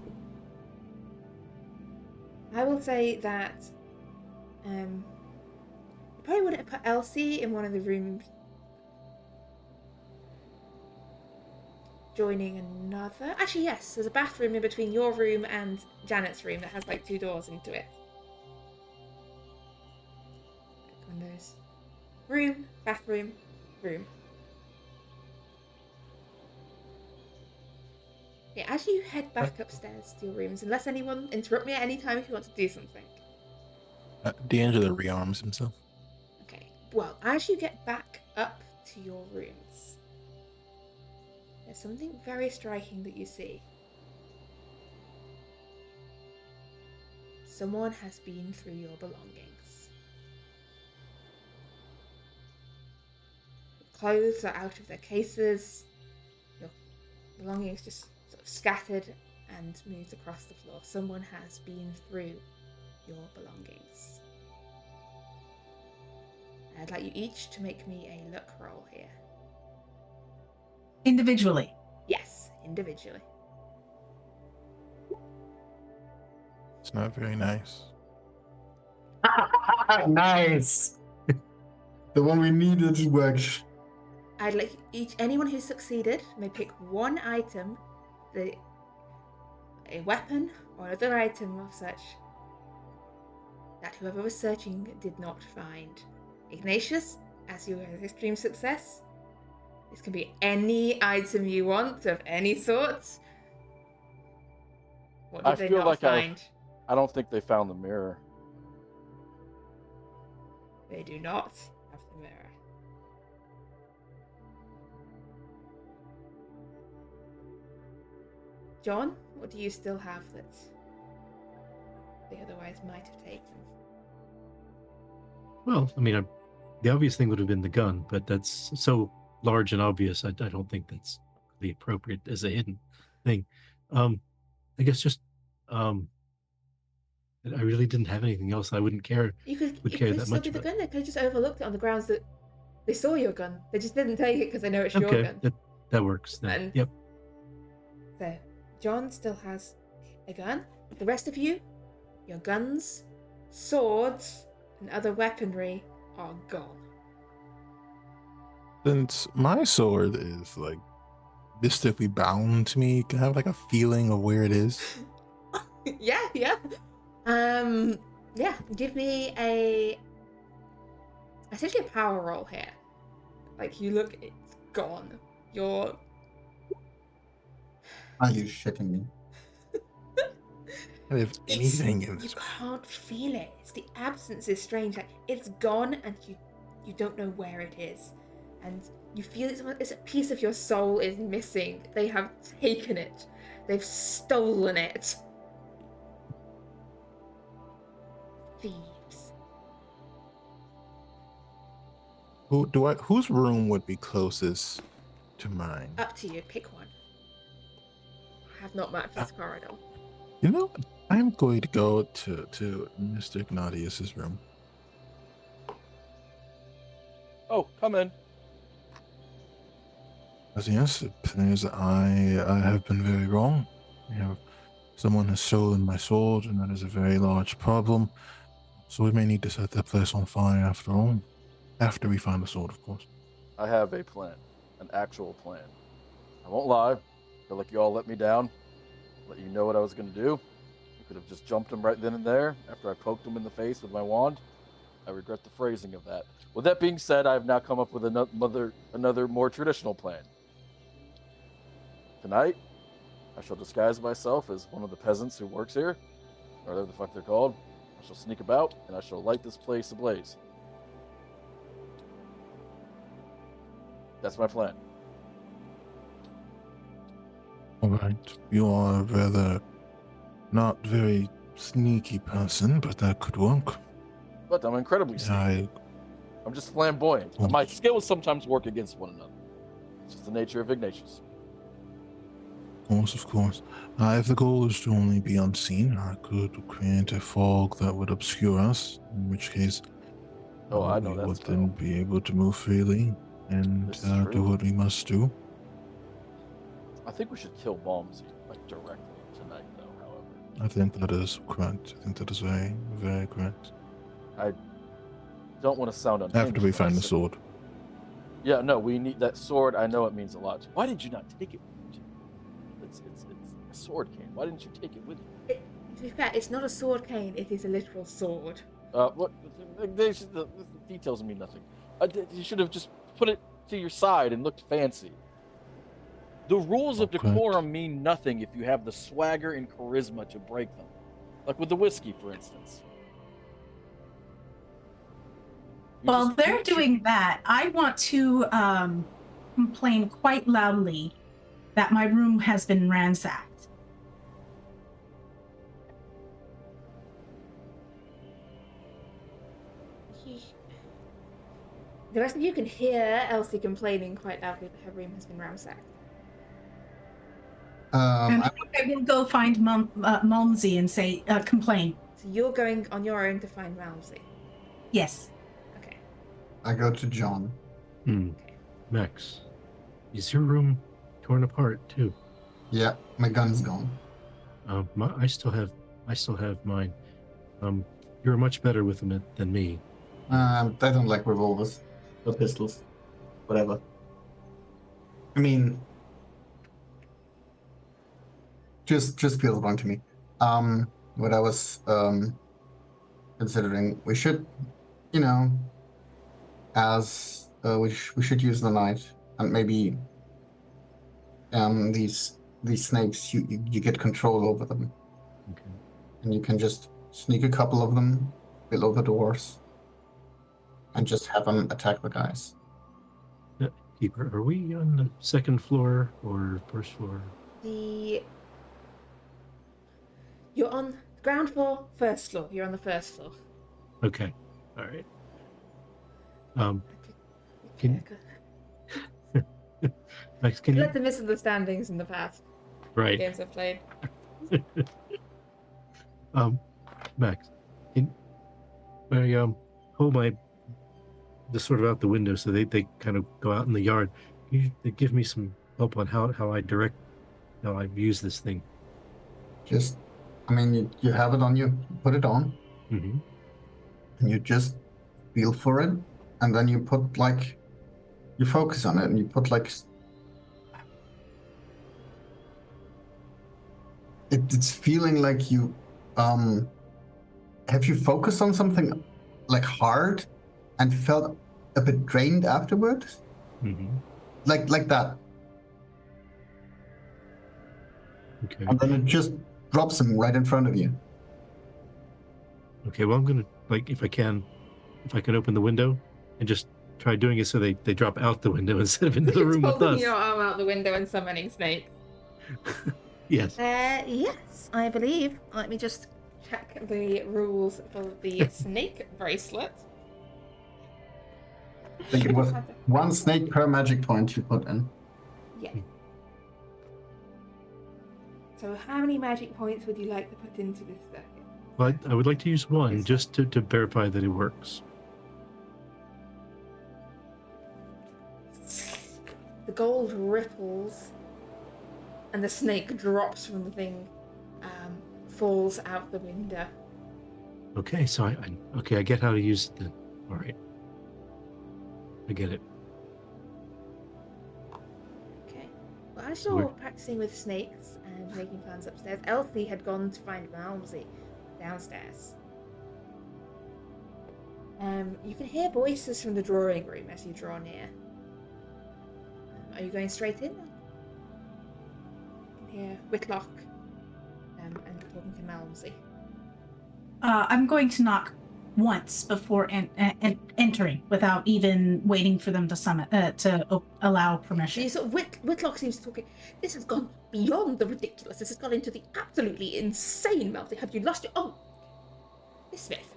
I will say that you probably wouldn't have put Elsie in one of the rooms joining another. Actually, yes, there's a bathroom in between your room and Janet's room that has like 2 doors into it. Windows. Room, bathroom, room. Yeah, as you head back upstairs to your rooms, unless anyone interrupt me at any time if you want to do something. D'Angelo rearms himself. Okay, well, as you get back up to your rooms, there's something very striking that you see. Someone has been through your belongings. Your clothes are out of their cases. Your belongings just sort of scattered and moved across the floor. Someone has been through your belongings. I'd like you each to make me a luck roll here. Individually. Yes, individually. It's not very nice. Nice. The one we needed worked. I'd like anyone who succeeded may pick one item, a weapon or other item of such, that whoever was searching did not find. Ignatius, as you have extreme success, this can be any item you want of any sort. What did I they feel not like find? I don't think they found the mirror. They do not have the mirror. John, what do you still have that they otherwise might have taken? Well, I mean, the obvious thing would have been the gun, but that's so large and obvious. I don't think that's the appropriate as a hidden thing. I guess just I really didn't have anything else. I wouldn't care. You could, Would it care could that still much be the about. gun. They could have just overlooked it on the grounds that they saw your gun. They just didn't take it because they know it's your Okay, gun. that works then. And- Yep. So, John still has a gun. The rest of you, your guns, swords, and other weaponry are gone. Since my sword is like mystically bound to me, can I have like a feeling of where it is? Yeah. Yeah. Give me essentially a power roll here. Like you look, it's gone. You're. Are you shitting me? And if anything in You this, can't feel it. It's the absence is strange. Like it's gone, and you don't know where it is, and you feel it's a piece of your soul is missing. They have taken it. They've stolen it. Thieves. whose room would be closest to mine? Up to you. Pick one. I have not mapped this corridor. You know, I'm going to go to Mr. Ignatius's room. Oh, come in. As yes, it appears that I have been very wrong. You know, someone has stolen my sword, and that is a very large problem. So we may need to set that place on fire after all. After we find the sword, of course. I have a plan, an actual plan. I won't lie. I feel like you all let me down. Let you know what I was going to do. I could have just jumped him right then and there after I poked him in the face with my wand. I regret the phrasing of that. With that being said, I have now come up with another more traditional plan. Tonight, I shall disguise myself as one of the peasants who works here, or whatever the fuck they're called. I shall sneak about, and I shall light this place ablaze. That's my plan. All right, you are a rather not very sneaky person, but that could work. But I'm incredibly sneaky. I'm just flamboyant. Oh. My skills sometimes work against one another. It's just the nature of Ignatius. Of course. If the goal is to only be unseen, I could create a fog that would obscure us, in which case I know we that would spell. then be able to move freely and This is do true. what we must do. I think we should kill Malmsey, like, directly tonight, though, however. I think that is correct. I think that is very, very correct. I don't want to sound unhinged. After we but I find the said- sword. Yeah, no, we need that sword. I know it means a lot. Why did you not take it with you? It's a sword cane. Why didn't you take it with you? To be fair, it's not a sword cane. It is a literal sword. What? The details mean nothing. You should have just put it to your side and looked fancy. The rules of Okay. decorum mean nothing if you have the swagger and charisma to break them. Like with the whiskey, for instance. You While just they're can't- doing that, I want to complain quite loudly that my room has been ransacked. The rest of you can hear Elsie complaining quite loudly that her room has been ransacked. And I, I will go find Malmsey and say, complain. So you're going on your own to find Malmsey. Yes. Okay. I go to John. Max, is your room torn apart too? Yeah, my gun's gone. I still have mine. You're much better with them than me. I don't like revolvers or pistols, whatever. I mean, just feels wrong to me. What I was considering, we should, as we should use the night, and maybe these snakes, you get control over them, Okay. and you can just sneak a couple of them below the doors, and just have them attack the guys. Keeper, are we on the second floor or first floor? You're on ground floor, first floor. You're on the first floor. Okay. All right. Can- Max, can you? Let the misunderstandings in the past. Right. Games I've played. Max, can I hold my just sort of out the window so they kind of go out in the yard. Can you give me some help on how I use this thing? Just, I mean, you have it on you. You put it on, Mm-hmm. and you just feel for it, and then you put like, you focus on it, and you put like, it's feeling like you, have you focused on something like hard and felt a bit drained afterwards? Mm-hmm. Like that. Okay. And then it just drops them right in front of you. Okay. Well, I'm gonna if I can open the window and just try doing it so they drop out the window instead of into the room with Holding us. your arm out the window and summoning snakes. Yes. Yes, I believe. Let me just check the rules for the snake bracelet. I think it was 1 snake per magic point you put in. Yeah. So how many magic points would you like to put into this circuit? But I would like to use one Yes. just to verify that it works. The gold ripples, and the snake drops from the thing, falls out the window. Okay, so I get how to use it then. All right. I get it. Okay. Well, as So you're practicing with snakes and making plans upstairs, Elsie had gone to find Malmsey downstairs. You can hear voices from the drawing room as you draw near. Are you going straight in? You can hear Whitlock and talking to Malmsey. I'm going to knock once before entering, without even waiting for them to summon to allow So permission. you sort of Whitlock seems to talking. This has gone beyond the ridiculous. This has gone into the absolutely insane, Malmsey. Have you lost your? Oh, Miss Smith.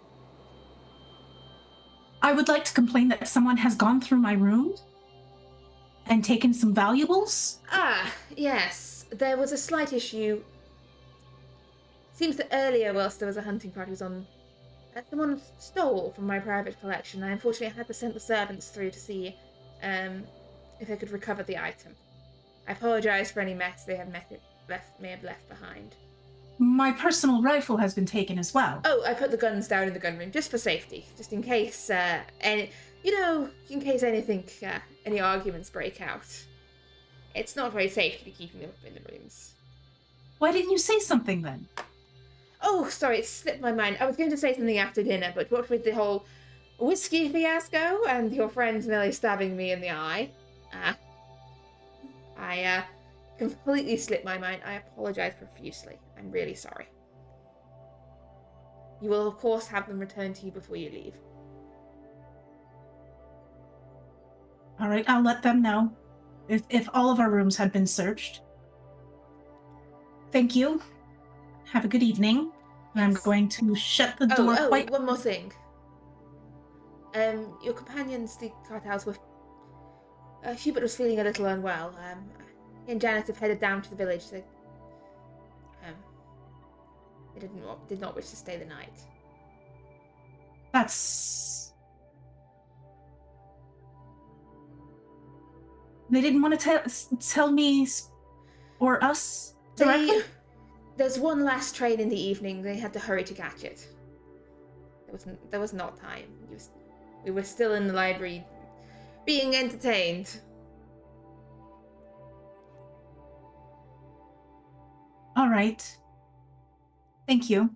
I would like to complain that someone has gone through my room and taken some valuables. Ah, yes. There was a slight issue. Seems that earlier, whilst there was a hunting party was on, someone stole from my private collection. I unfortunately had to send the servants through to see if they could recover the item. I apologise for any mess they have may have left behind. My personal rifle has been taken as well. Oh, I put the guns down in the gun room just for safety, just in case in case anything, any arguments break out. It's not very safe to be keeping them up in the rooms. Why didn't you say something then? Oh, sorry, it slipped my mind. I was going to say something after dinner, but what with the whole whiskey fiasco and your friend nearly stabbing me in the eye, I completely slipped my mind. I apologise profusely. I'm really sorry. You will, of course, have them returned to you before you leave. All right, I'll let them know if all of our rooms had been searched. Thank you. Have a good evening. And I'm going to shut the door quite... one more thing. Your companions, the cartels, were... Hubert was feeling a little unwell. He and Janet have headed down to the village. They did not wish to stay the night. That's... They didn't want to tell me or us directly? There's one last train in the evening. They had to hurry to catch it. There was not time. We were still in the library being entertained. All right. Thank you.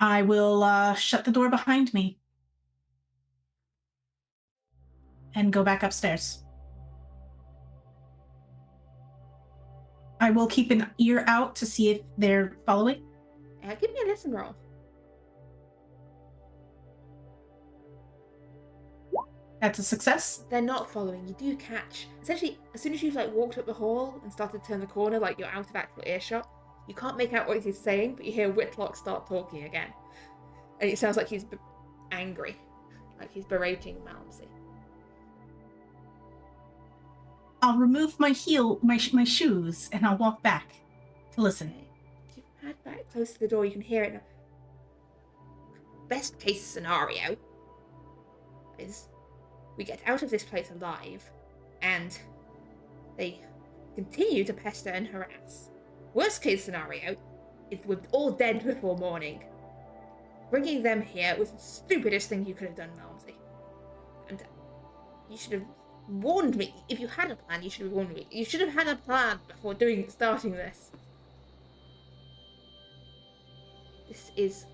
I will shut the door behind me and go back upstairs. I will keep an ear out to see if they're following. Give me a listen roll. That's a success. They're not following. You do catch. Essentially, as soon as you've walked up the hall and started to turn the corner, you're out of actual earshot, you can't make out what he's saying, but you hear Whitlock start talking again. And it sounds like he's angry. Like he's berating Malmsey. I'll remove my my shoes, and I'll walk back to listen. Okay. You head back close to the door. You can hear it now. Best case scenario is we get out of this place alive, and they continue to pester and harass. Worst case scenario is we're all dead before morning. Bringing them here was the stupidest thing you could have done, Malmsey. And you should have warned me. If you had a plan, you should have warned me. You should have had a plan before starting this. This is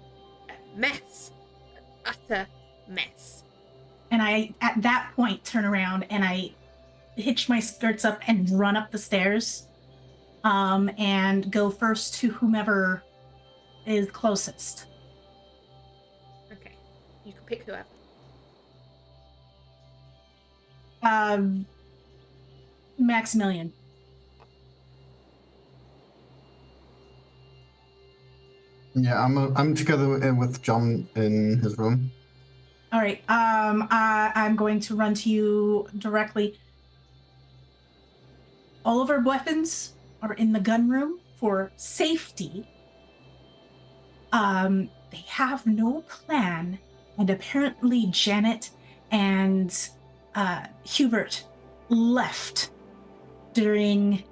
a mess. An utter mess. And I, at that point, turn around and I hitch my skirts up and run up the stairs, and go first to whomever is closest. Okay. You can pick whoever. Maximilian. Yeah, I'm together with John in his room. All right. I'm going to run to you directly. All of our weapons are in the gun room for safety. They have no plan, and apparently Janet and Hubert left during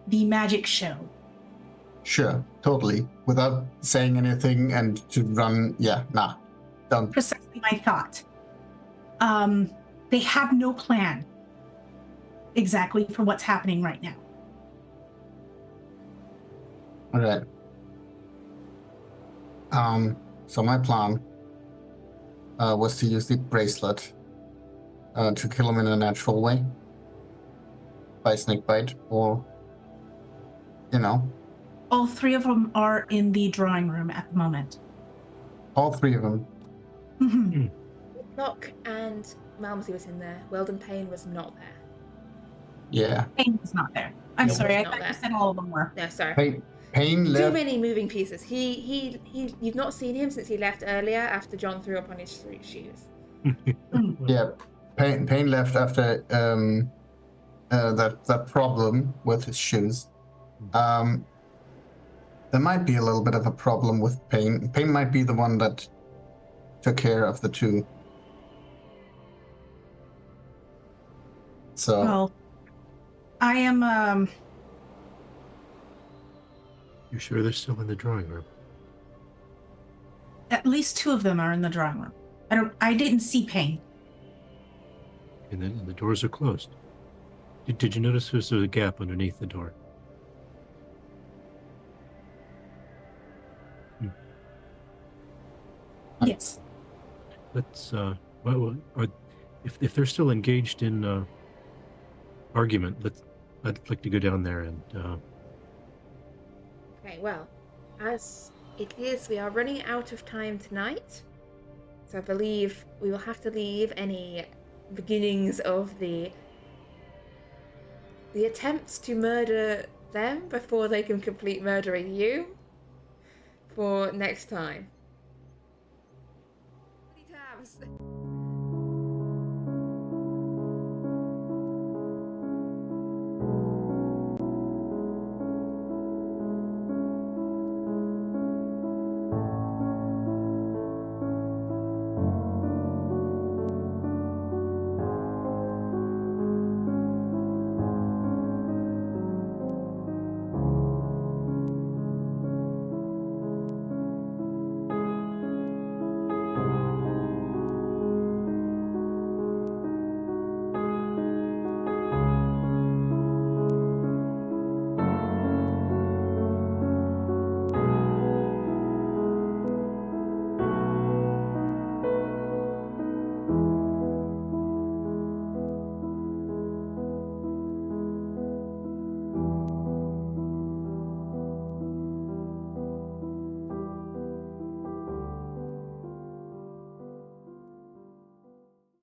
the magic show. Sure, totally. Without saying anything and to run, don't. Precisely my thought. They have no plan exactly for what's happening right now. All right. So my plan was to use the bracelet to kill him in a natural way. By snake bite, or, All three of them are in the drawing room at the moment. all three of them. Mhm. Locke and Malmsey was in there. Weldon Payne was not there. Yeah. Payne was not there. I'm Payne sorry, was I not thought you there. said all of them were. No, sorry. Payne Too left. many moving pieces. He you've not seen him since he left earlier after John threw up on his shoes. Yeah, Payne left after that problem with his shoes. There might be a little bit of a problem with Payne. Payne might be the one that took care of the two. So Well, I am, You sure they're still in the drawing room? at least two of them are in the drawing room. I didn't see Payne. And then the doors are closed. Did you notice there's a gap underneath the door? Yes. Let's if they're still engaged in argument, I'd like to go down there and Okay, well, as it is, we are running out of time tonight. So I believe we will have to leave any beginnings of the attempts to murder them before they can complete murdering you for next time.